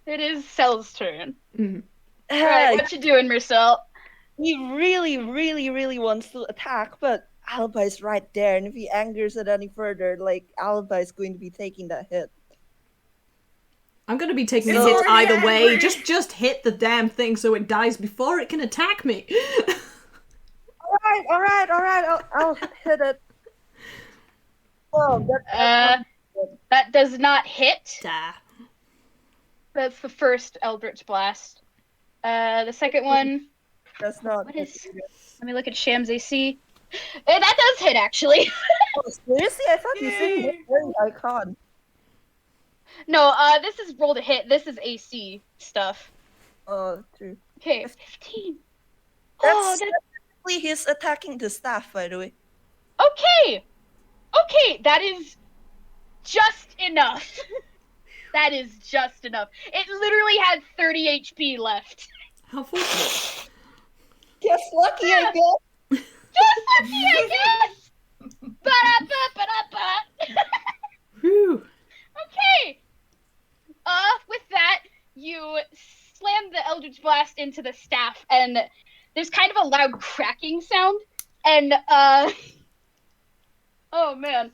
It is Cell's turn. Mm. Alright, what you doing, Marcel? He really, really, really wants to attack, but Alibi's right there, and if he angers it any further, like, Alibi's going to be taking that hit. I'm gonna be taking It's the hit already either way. angry. Just hit the damn thing so it dies before it can attack me. Alright, I'll hit it. Oh, That does not hit. Da. That's the first Eldritch Blast. The second one, that's not. what is... Let me look at Sham's AC. That does hit, actually. Oh, seriously? I thought you said you hit very icon. No, this is roll to hit. This is AC stuff. Oh, true. Okay, 15. That's Oh, that's... technically he's attacking the staff, by the way. Okay! Okay, that is just enough. That is just enough. It literally had 30 HP left. How fortunate. Yes, lucky, I guess. Just lucky, I guess! Ba-da-ba-ba-da-ba. Whew. Okay! With that, you slam the Eldritch Blast into the staff, and there's kind of a loud cracking sound, and, oh man.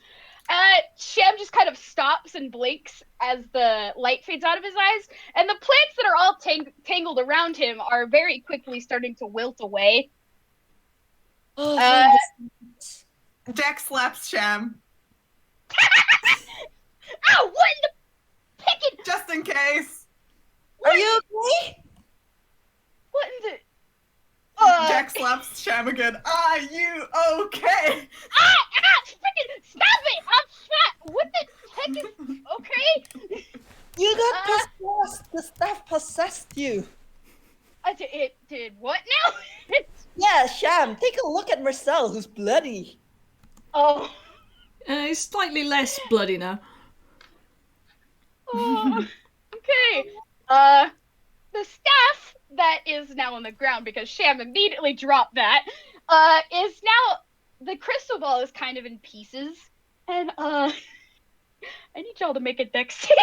Sham just kind of stops and blinks as the light fades out of his eyes, and the plants that are all tangled around him are very quickly starting to wilt away. Oh, Uh, Jack slaps Sham, Ow! What in the pickin'? just in case. are you okay? What in the... Jack slaps Sham again. Are you okay? Frickin' stop it! I'm fat! What the heck is... Okay? You got possessed. The staff possessed you. It did what now? Yeah, Sham, take a look at Marcel, who's bloody. Oh. He's slightly less bloody now. Oh, okay. The staff that is now on the ground because Sham immediately dropped that, is now the crystal ball is kind of in pieces, and I need y'all to make a dex save.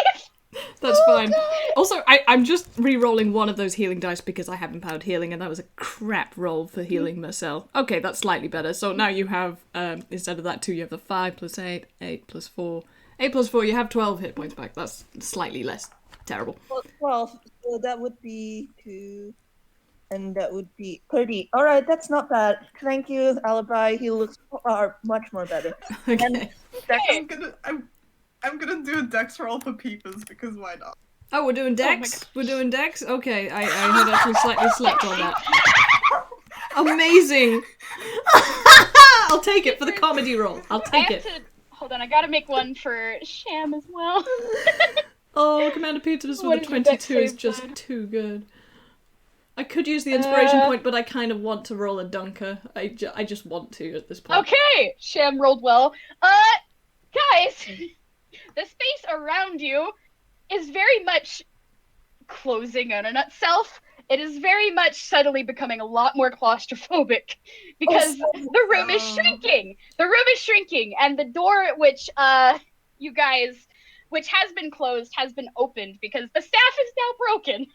That's fine. Also, I'm just re-rolling one of those healing dice because I have empowered healing, and that was a crap roll for healing myself. Okay, that's slightly better. So now you have, instead of that 2, you have the 5 plus 8, 8 plus 4. 8 plus 4, you have 12 hit points back. That's slightly less terrible. Well, 12, so that would be 2, and that would be 30. Alright, that's not bad. Thank you, Alibi. He looks much more better. Okay. I'm gonna do a dex roll for Peepers because why not? Oh, we're doing dex? We're doing dex? Okay, I had actually slightly slept on that. Amazing! I'll take it for the comedy roll. I'll take it. Hold on, I gotta make one for Sham as well. Oh, Commander Peters What with a is your dex 22 is save, just bud? too good. I could use the inspiration point, but I kind of want to roll a dunker. I just want to at this point. Okay, Sham rolled well. Guys, the space around you is very much closing in on itself. It is very much suddenly becoming a lot more claustrophobic because the room is shrinking. The room is shrinking, and the door which you guys, which has been closed, has been opened because the staff is now broken.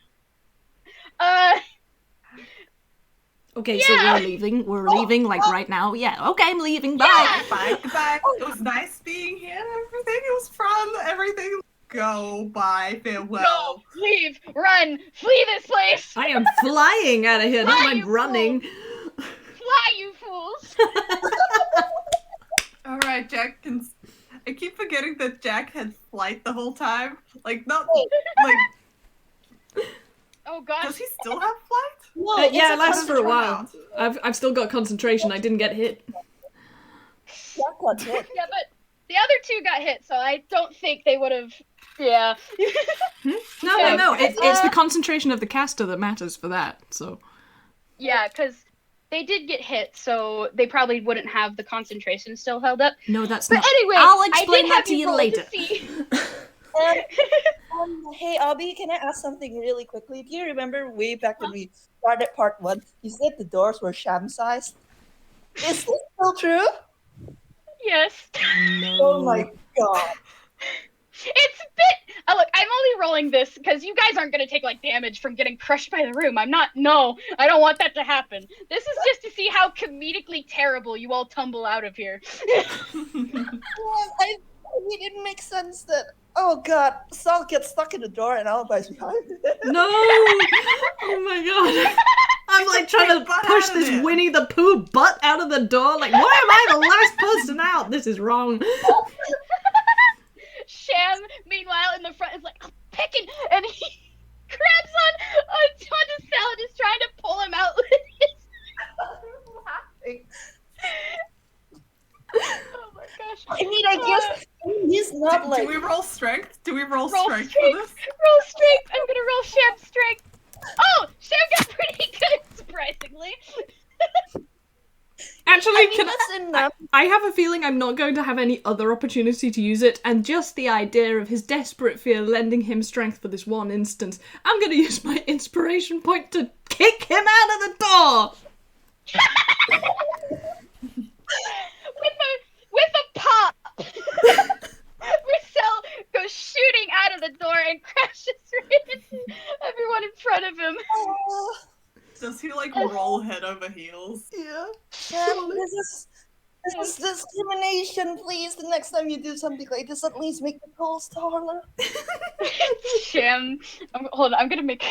Okay, so we're leaving. We're leaving, like, right now. Yeah, okay, I'm leaving. Bye. Yeah. Bye, goodbye. It was nice being here and everything. It was fun. Everything. Go. Bye. Farewell. Go, leave, run, flee this place. I am flying out of here. Never Fly, mind you running. Fly, you fools. All right, Jack can. I keep forgetting that Jack had flight the whole time. Like not like. Oh gosh. Does he still have flight? No, Yeah, it it's lasts for a while. out. I've still got concentration. I didn't get hit. That's it. Yeah, but the other two got hit, so I don't think they would have. Yeah. No. It's the concentration of the caster that matters for that. So. Yeah, because they did get hit, so they probably wouldn't have the concentration still held up. No, that's But not. anyway, I'll I explain did that have to you roll later. see. Hey, Obby, can I ask something really quickly? Do you remember way back when we started part 1, you said the doors were sham-sized? Is this still true? Yes. No. Oh my god. It's a bit. Look, I'm only rolling this because you guys aren't going to take like damage from getting crushed by the room. I'm not. No, I don't want that to happen. This is just to see how comedically terrible you all tumble out of here. I mean, it makes sense that. Oh god, Sal gets stuck in the door and Alibi's behind it. No! Oh my god. I'm like trying to push this Winnie the Pooh butt out of the door. Like, why am I the last person out? This is wrong. Sham, meanwhile, in the front is like, I'm picking, and he grabs onto Sal and is trying to pull him out with his. Oh my gosh. I mean, I guess he's not like. Do we roll strength? Do we roll Roll strength strength. for this? Roll strength. I'm gonna roll Sham's strength. Oh, Sham got pretty good, surprisingly. Actually, I mean, that's enough. I have a feeling I'm not going to have any other opportunity to use it, and just the idea of his desperate fear lending him strength for this one instance, I'm going to use my inspiration point to kick him out of the door! with a pop, Marcel goes shooting out of the door and crashes right into everyone in front of him. Does he like roll head over heels? Yeah. This is discrimination, please. The next time you do something like this, at least make the goals taller. Sham, hold on, I'm gonna make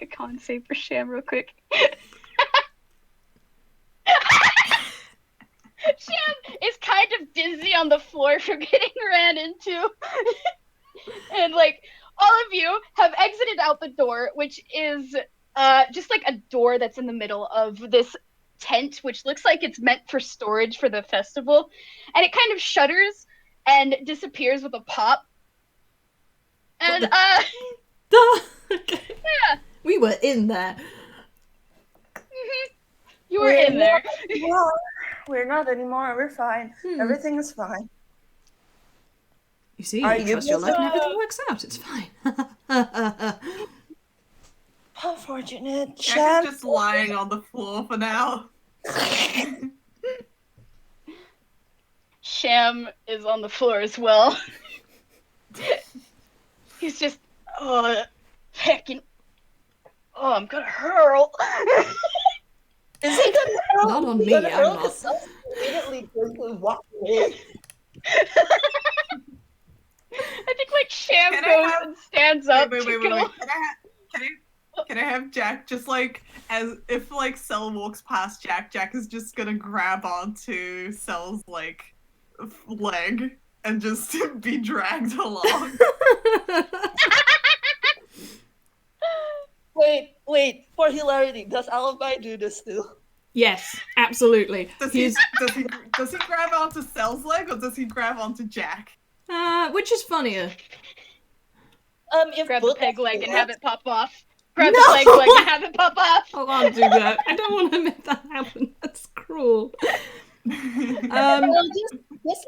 a con save for Sham real quick. Sham is kind of dizzy on the floor from getting ran into. And like all of you have exited out the door, which is just like a door that's in the middle of this tent, which looks like it's meant for storage for the festival. And it kind of shudders and disappears with a pop. And Okay. yeah. We were in there. You were in there. Well, we're not anymore. We're fine. Everything is fine. You see, Are you you trust your luck and both- everything works out. It's fine. How fortunate. Jack Sham. is just lying on the floor for now. Sham is on the floor as well. He's just, heckin'. Oh, I'm gonna hurl. Is he gonna hurl? Not on Is he me, gonna I'm hurl? not. 'Cause Cel's immediately going to walk away. I think like Sham Can I goes have- and stands up Wait. to go. Can I have Jack just like as if like Cell walks past Jack, Jack is just gonna grab onto Cell's like leg and just be dragged along. Wait. For hilarity, does Alibi do this too? Yes, absolutely. Does he grab onto Cell's leg or does he grab onto Jack? Which is funnier? If Grab the both peg of leg you and want- have it pop off. Grab No! the peg leg and have it pop off. I can't do that. I don't want to make that happen. That's cruel. Well, just look at his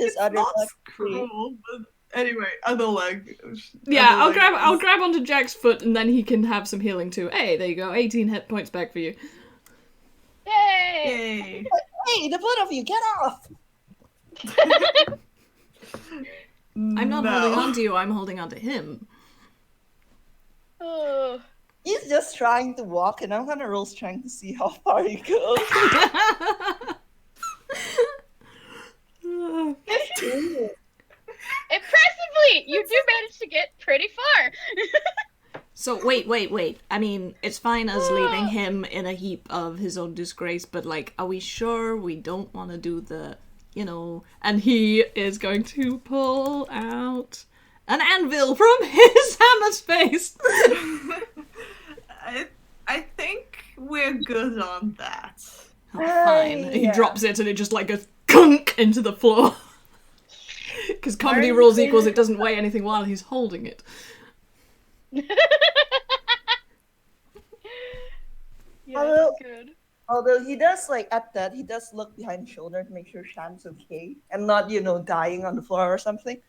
It's other not leg. cruel, but anyway, other leg. Yeah, Other leg I'll is- grab onto Jack's foot and then he can have some healing too. Hey, there you go. 18 hit points back for you. Yay! Yay. Hey, the both of you, get off! I'm not No. holding on to you, I'm holding on to him. Oh. He's just trying to walk, and I'm gonna roll strength to see how far he goes. Impressively, you do manage to get pretty far. So, wait. I mean, it's fine us leaving him in a heap of his own disgrace, but, like, are we sure we don't want to do the, and he is going to pull out an anvil from his hammer space. I think we're good on that. Oh, fine. He Yeah. drops it and it just, like, goes kunk into the floor. Because comedy Are rules you equals it doesn't weigh anything while he's holding it. Yeah, Although- that's good. Although he does, at that, he does look behind his shoulder to make sure Sham's okay and not, dying on the floor or something.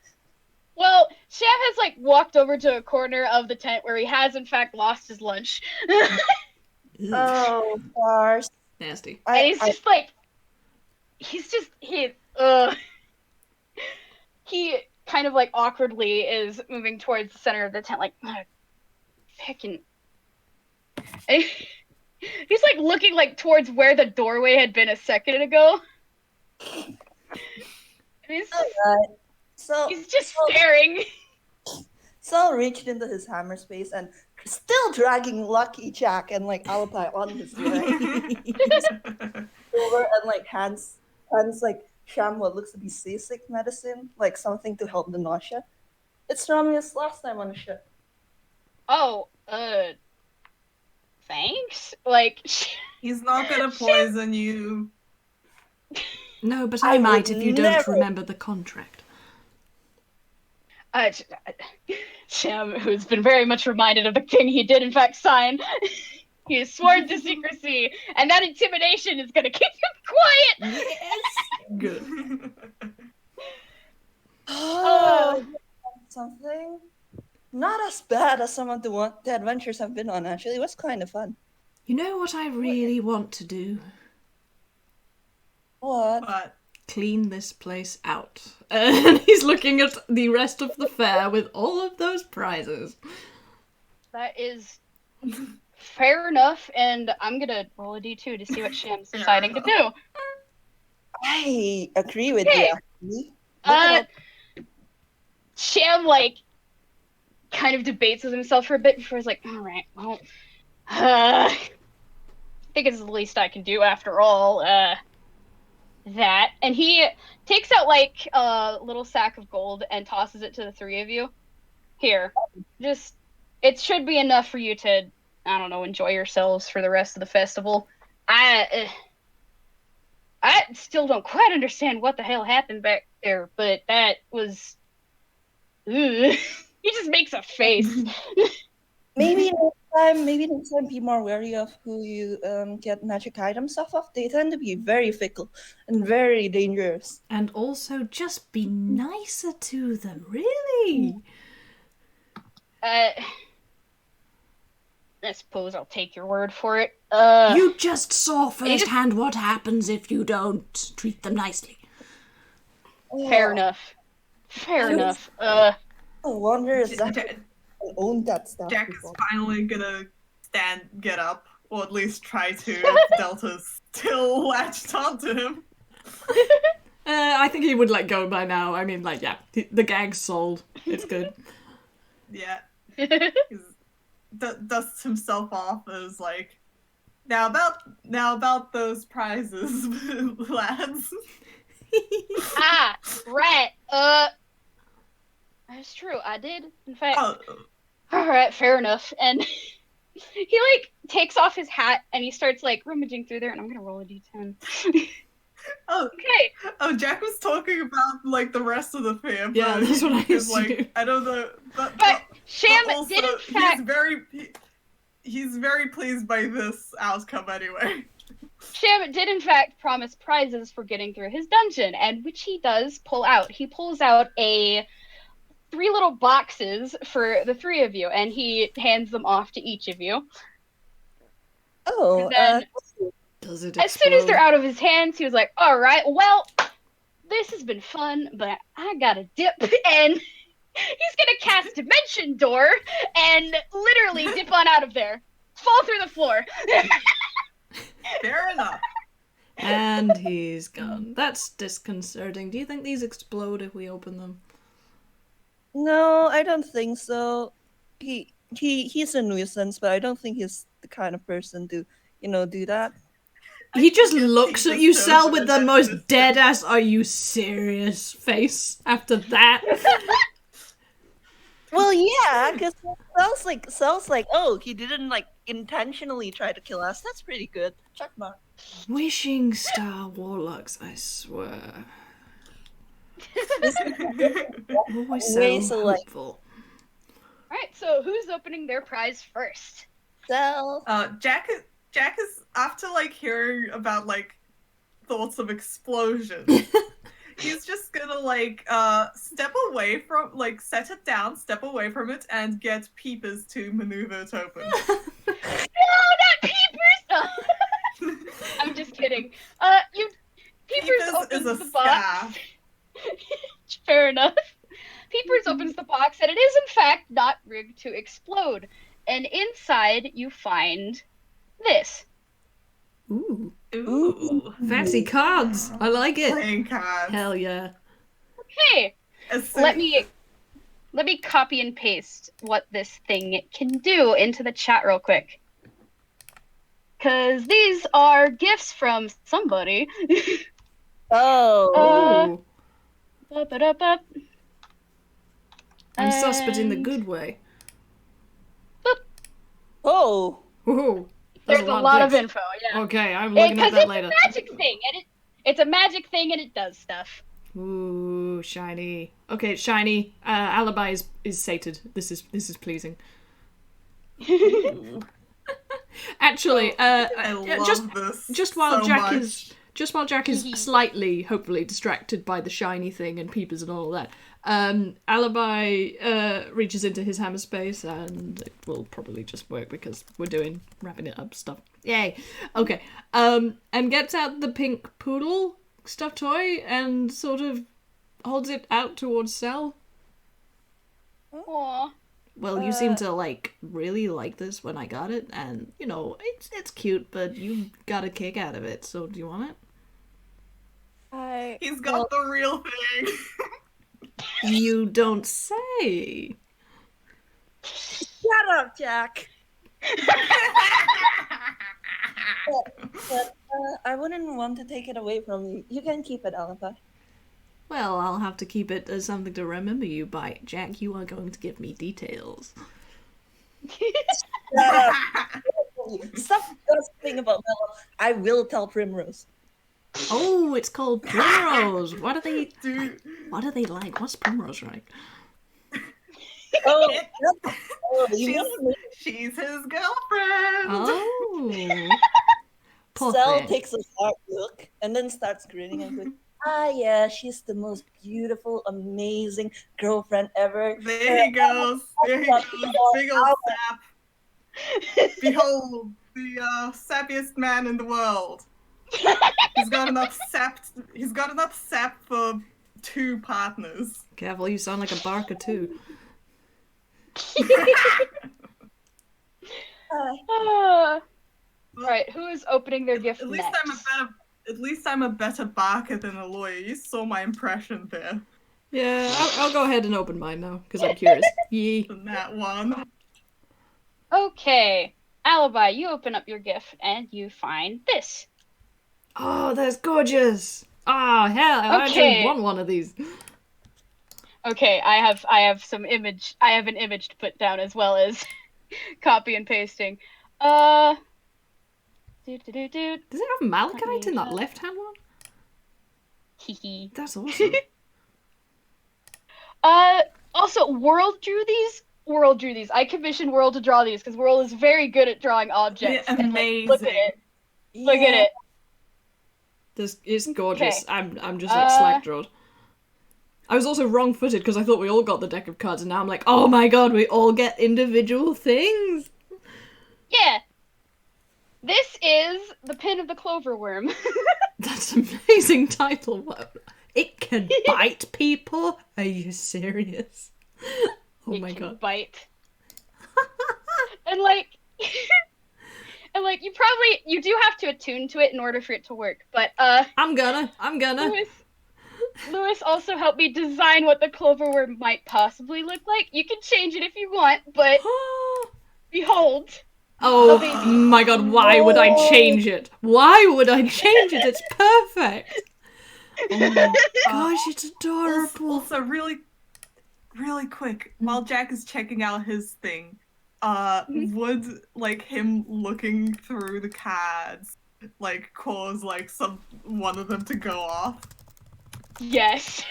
Well, Sham has walked over to a corner of the tent where he has in fact lost his lunch. Ugh, Oh, gosh. nasty. And he's just he kind of awkwardly is moving towards the center of the tent heckin'. He's looking towards where the doorway had been a second ago. And he's just staring. Saul reached into his hammer space and still dragging Lucky Jack and Alibi on his leg over and hands Sham what looks to be seasick medicine, something to help the nausea. It's Ramia's last time on the ship. Oh, thanks? He's not gonna poison you. No, but I I might would if you don't never- remember the contract. Sham, who's been very much reminded of the thing he did in fact sign. He has sworn to secrecy, and that intimidation is gonna keep him quiet! Good. Something not as bad as some of the adventures I've been on, actually. It was kind of fun. You know what I really want to do? What? But Clean this place out. And he's looking at the rest of the fair with all of those prizes. That is fair enough, and I'm gonna roll a d2 to see what Sham's deciding to do. I agree with Okay. you, actually. Look at Sham, kind of debates with himself for a bit before he's alright, well, I think it's the least I can do after all, that. And he takes out, a little sack of gold and tosses it to the three of you. Here, it should be enough for you to, I don't know, enjoy yourselves for the rest of the festival. I still don't quite understand what the hell happened back there, but that was... Ugh. He just makes a face. Maybe next maybe next time be more wary of who you get magic items off of. They tend to be very fickle and very dangerous. And also just be nicer to them, really. I suppose I'll take your word for it. You just saw firsthand what happens if you don't treat them nicely. Fair enough. Fair enough. I wonder if J- Zach J- owned that stuff Jack is before. finally gonna get up, or at least try to, if Delta's still latched onto him. I think he would let go by now. I mean, like, yeah, the gag's sold. It's good. Yeah. Dusts himself off as like, now about those prizes, lads. Right. That's true. I did, in fact. Oh, Alright, fair enough. And he, like, takes off his hat and he starts, like, rummaging through there, and I'm gonna roll a d10. oh, Okay. oh! Jack was talking about like the rest of the fam. Yeah, that's what I because assumed. like I don't know, but Sham also, did, in fact, he's very pleased by this outcome anyway. Sham did, in fact, promise prizes for getting through his dungeon, and which he does pull out. He pulls out 3 little boxes for the 3 of you, and he hands them off to each of you. Oh, And then, Does it as soon as they're explode? out of his hands, he was like, alright, well, this has been fun, but I gotta dip, and he's gonna cast Dimension Door and literally dip on out of there. Fall through the floor. Fair enough. And he's gone. That's disconcerting. Do you think these explode if we open them? no, I don't think so. He's a nuisance, but I don't think he's the kind of person to, do that. He just guess looks he at just you, shows Sal, that with the that's most just- dead-ass, are you serious face after that. Well, yeah, because sounds like, oh, he didn't like intentionally try to kill us. That's pretty good. Check mark. Wishing Star Warlocks, I swear. Always so Way so, like- hopeful. Alright, so who's opening their prize first? So, Jack is after like hearing about like thoughts of explosions. He's just gonna like step away from set it down, step away from it, and get Peepers to maneuver it open. No, not Peepers! Oh. I'm just kidding. Peepers Peepers opens is a the box. scar. Fair enough. Peepers opens the box, and it is in fact not rigged to explode. And inside you find this. Ooh. Ooh. Fancy cards! I like it! Playing cards. Hell yeah. Okay, As soon- let me copy and paste what this thing can do into the chat real quick. Cause these are gifts from somebody. oh, Ooh. Ba-ba-da-ba. I'm sus, but in the And good way. oh, Ooh. There's a lot of dicks. info, yeah. Okay, I'm looking at Because that it's later. a magic thing, and it's a magic thing, and it does stuff. Ooh, shiny. Okay, it's shiny. Alibi is sated. This is pleasing. Actually, I love this just while so Jack much. is slightly, hopefully, distracted by the shiny thing and Peepers and all that, Alibi reaches into his hammer space, and it will probably just work because we're doing wrapping it up stuff. Yay! Okay. And gets out the pink poodle stuffed toy and sort of holds it out towards Sal. Aww. Well, you seem to really like this when I got it, and it's cute, but you got a kick out of it. So do you want it? He's got the real thing. You don't say. shut up, Jack. But I wouldn't want to take it away from you. You can keep it, Alibi. Well, I'll have to keep it as something to remember you by. Jack, you are going to give me details. Shut up. Stop gossiping about Mellow. I will tell Primrose. Oh, it's called Primrose. What are they? Dude, What are they like? What's Primrose like? Oh, you She's, wanna make she's his girlfriend. Oh. Poor Cell thing. takes a hard look and then starts grinning and goes, yeah, she's the most beautiful, amazing girlfriend ever. There he goes. There he goes. Big old sap. Behold, the sappiest man in the world. He's got enough sap. He's got enough sap for 2 partners. Careful, you sound like a barker too. Right, who is opening their gift At least next? I'm a better barker than a lawyer. You saw my impression there. Yeah, I'll go ahead and open mine now, because I'm curious. Yee. Than that one. Okay, Alibi, you open up your gift and you find this. Oh, that's gorgeous! Oh, hell, I actually want one of these. Okay, I have an image to put down as well as copy and pasting. Does it have malachite in that left-hand one? Hee. That's awesome. Also, World drew these. I commissioned World to draw these because World is very good at drawing objects. They're amazing. And, like, look at it. Look at it. It's gorgeous. Okay. I'm just like slack-jawed. I was also wrong-footed because I thought we all got the deck of cards, and now I'm like, oh my god, we all get individual things. Yeah. This is the Pin of the Clover Worm. That's an amazing title. What? It can bite people? Are you serious? Oh It my can god. bite. and you do have to attune to it in order for it to work. But I'm gonna. Lewis also helped me design what the clover worm might possibly look like. You can change it if you want, but behold. Oh my god, why would I change it? Why would I change it? It's perfect. Oh my gosh, it's adorable. Also, really quick, while Jack is checking out his thing, would like him looking through the cards like cause like one of them to go off? Yes.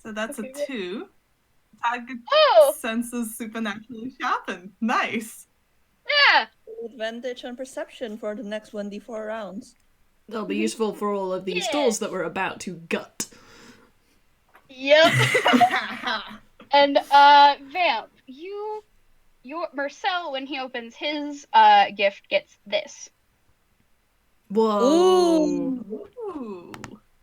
So that's a 2. Target senses supernaturally sharpened. Nice. Yeah. advantage on perception for the next 1d4 rounds. They'll be useful for all of these dolls that we're about to gut. Yep. And Vamp, your Marcel, when he opens his gift, gets this. Whoa. Ooh.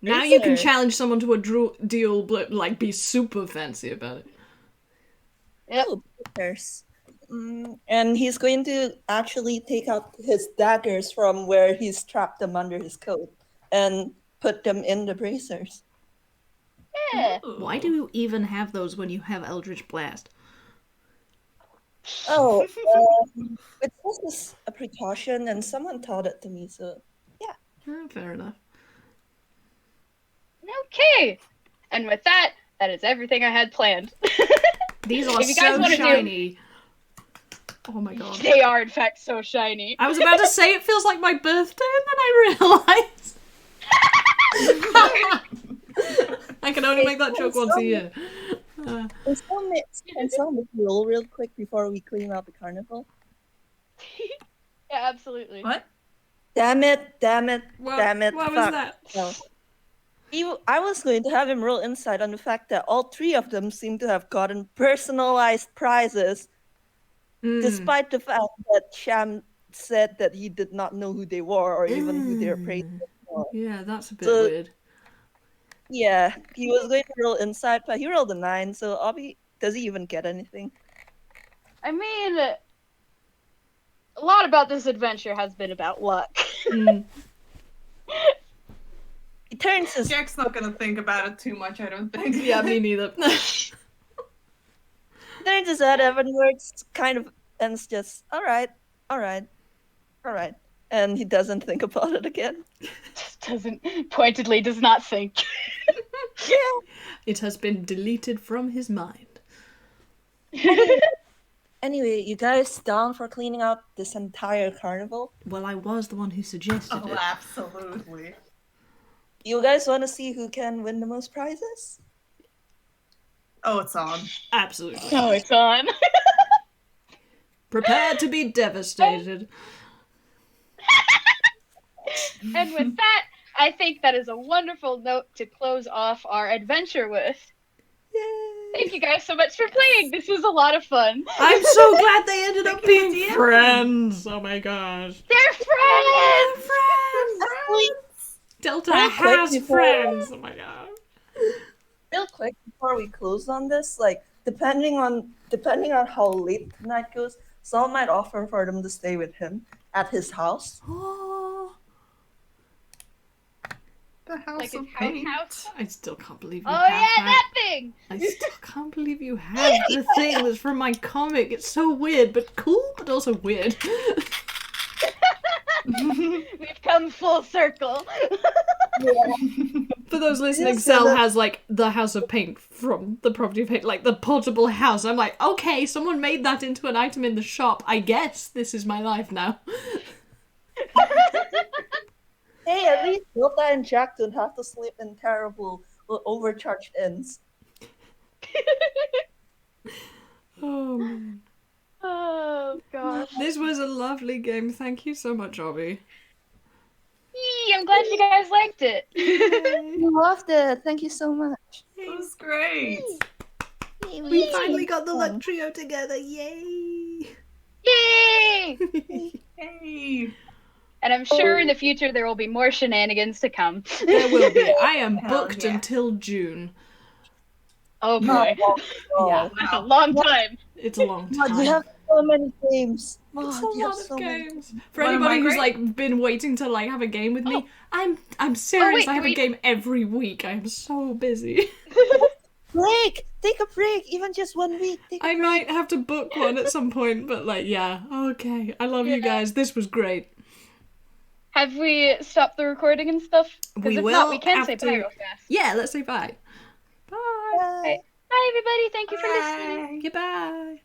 Now you can challenge someone to a duel, but like be super fancy about it. Yep. Oh, and he's going to actually take out his daggers from where he's trapped them under his coat and put them in the bracers. Yeah. Why do you even have those when you have Eldritch Blast? Oh, it's just a precaution, and someone taught it to me, so yeah. Fair enough. Okay. And with that is everything I had planned. These are If you guys so wanna shiny. Oh my god. They are, in fact, so shiny. I was about to say it feels like my birthday, and then I realized. I can only make that joke once a year. Can someone roll real quick before we clean out the carnival? Yeah, absolutely. What? Damn it. What Fuck. was that? No. I was going to have him roll insight on the fact that all 3 of them seem to have gotten personalized prizes, despite the fact that Sham said that he did not know who they were or even who they were praising for. Yeah, that's a bit weird. Yeah, he was going to roll insight, but he rolled a 9, so Obby, does he even get anything? I mean, a lot about this adventure has been about luck. He turns his... Jack's not gonna think about it too much, I don't think. Yeah, me neither. turns his head heavenwards, kind of, and it's just, alright. And he doesn't think about it again. Pointedly does not think. Yeah. It has been deleted from his mind. Anyway, you guys down for cleaning out this entire carnival? Well, I was the one who suggested it. Absolutely. You guys want to see who can win the most prizes? Oh, it's on. Absolutely. Oh, it's on. Prepare to be devastated. And with that, I think that is a wonderful note to close off our adventure with. Yay! Thank you guys so much for playing. This was a lot of fun. I'm so glad they ended up being DMing. friends. Oh my gosh. They're friends. Friends. Delta Real quick has before- friends. Oh my god. Real quick before we close on this, like depending on how late the night goes, someone might offer for them to stay with him at his house. Oh, The House Like of a Paint. house. I still can't believe you Oh have yeah, that. that thing. I still can't believe you have the thing that's from my comic. It's so weird, but cool, but also weird. We've come full circle. For those listening, Yes, Cell and has like the House of Paint from the Property of Paint, like the portable house. I'm like, okay, someone made that into an item in the shop. I guess this is my life now. Hey, at least Delta and Jack don't have to sleep in terrible, overcharged inns. Oh man. Oh gosh. This was a lovely game. Thank you so much, Obby. Yee, I'm glad you guys liked it. Yay. I loved it. Thank you so much. It was great. We finally got the luck trio together. Yay! Yay! Hey. And I'm sure in the future there will be more shenanigans to come. There will be. I am Hell booked yeah. until June. Oh boy. Yeah, That's a long time. it's a long God, time. you have so many games. It's God, a you have lot of so many games. For One of anybody my who's great- like been waiting to like have a game with me, I'm serious. wait, I have can we- a game every week. I am so busy. break. Take a break, even just 1 week. Take a I break. might have to book one at some point, but like, yeah, okay. I love you Yeah. guys. This was great. Have we stopped the recording and stuff? We Because if will not, we can have say to- bye real fast. Yeah, let's say bye. Bye. Bye. Bye everybody, thank you for listening. Bye. Goodbye.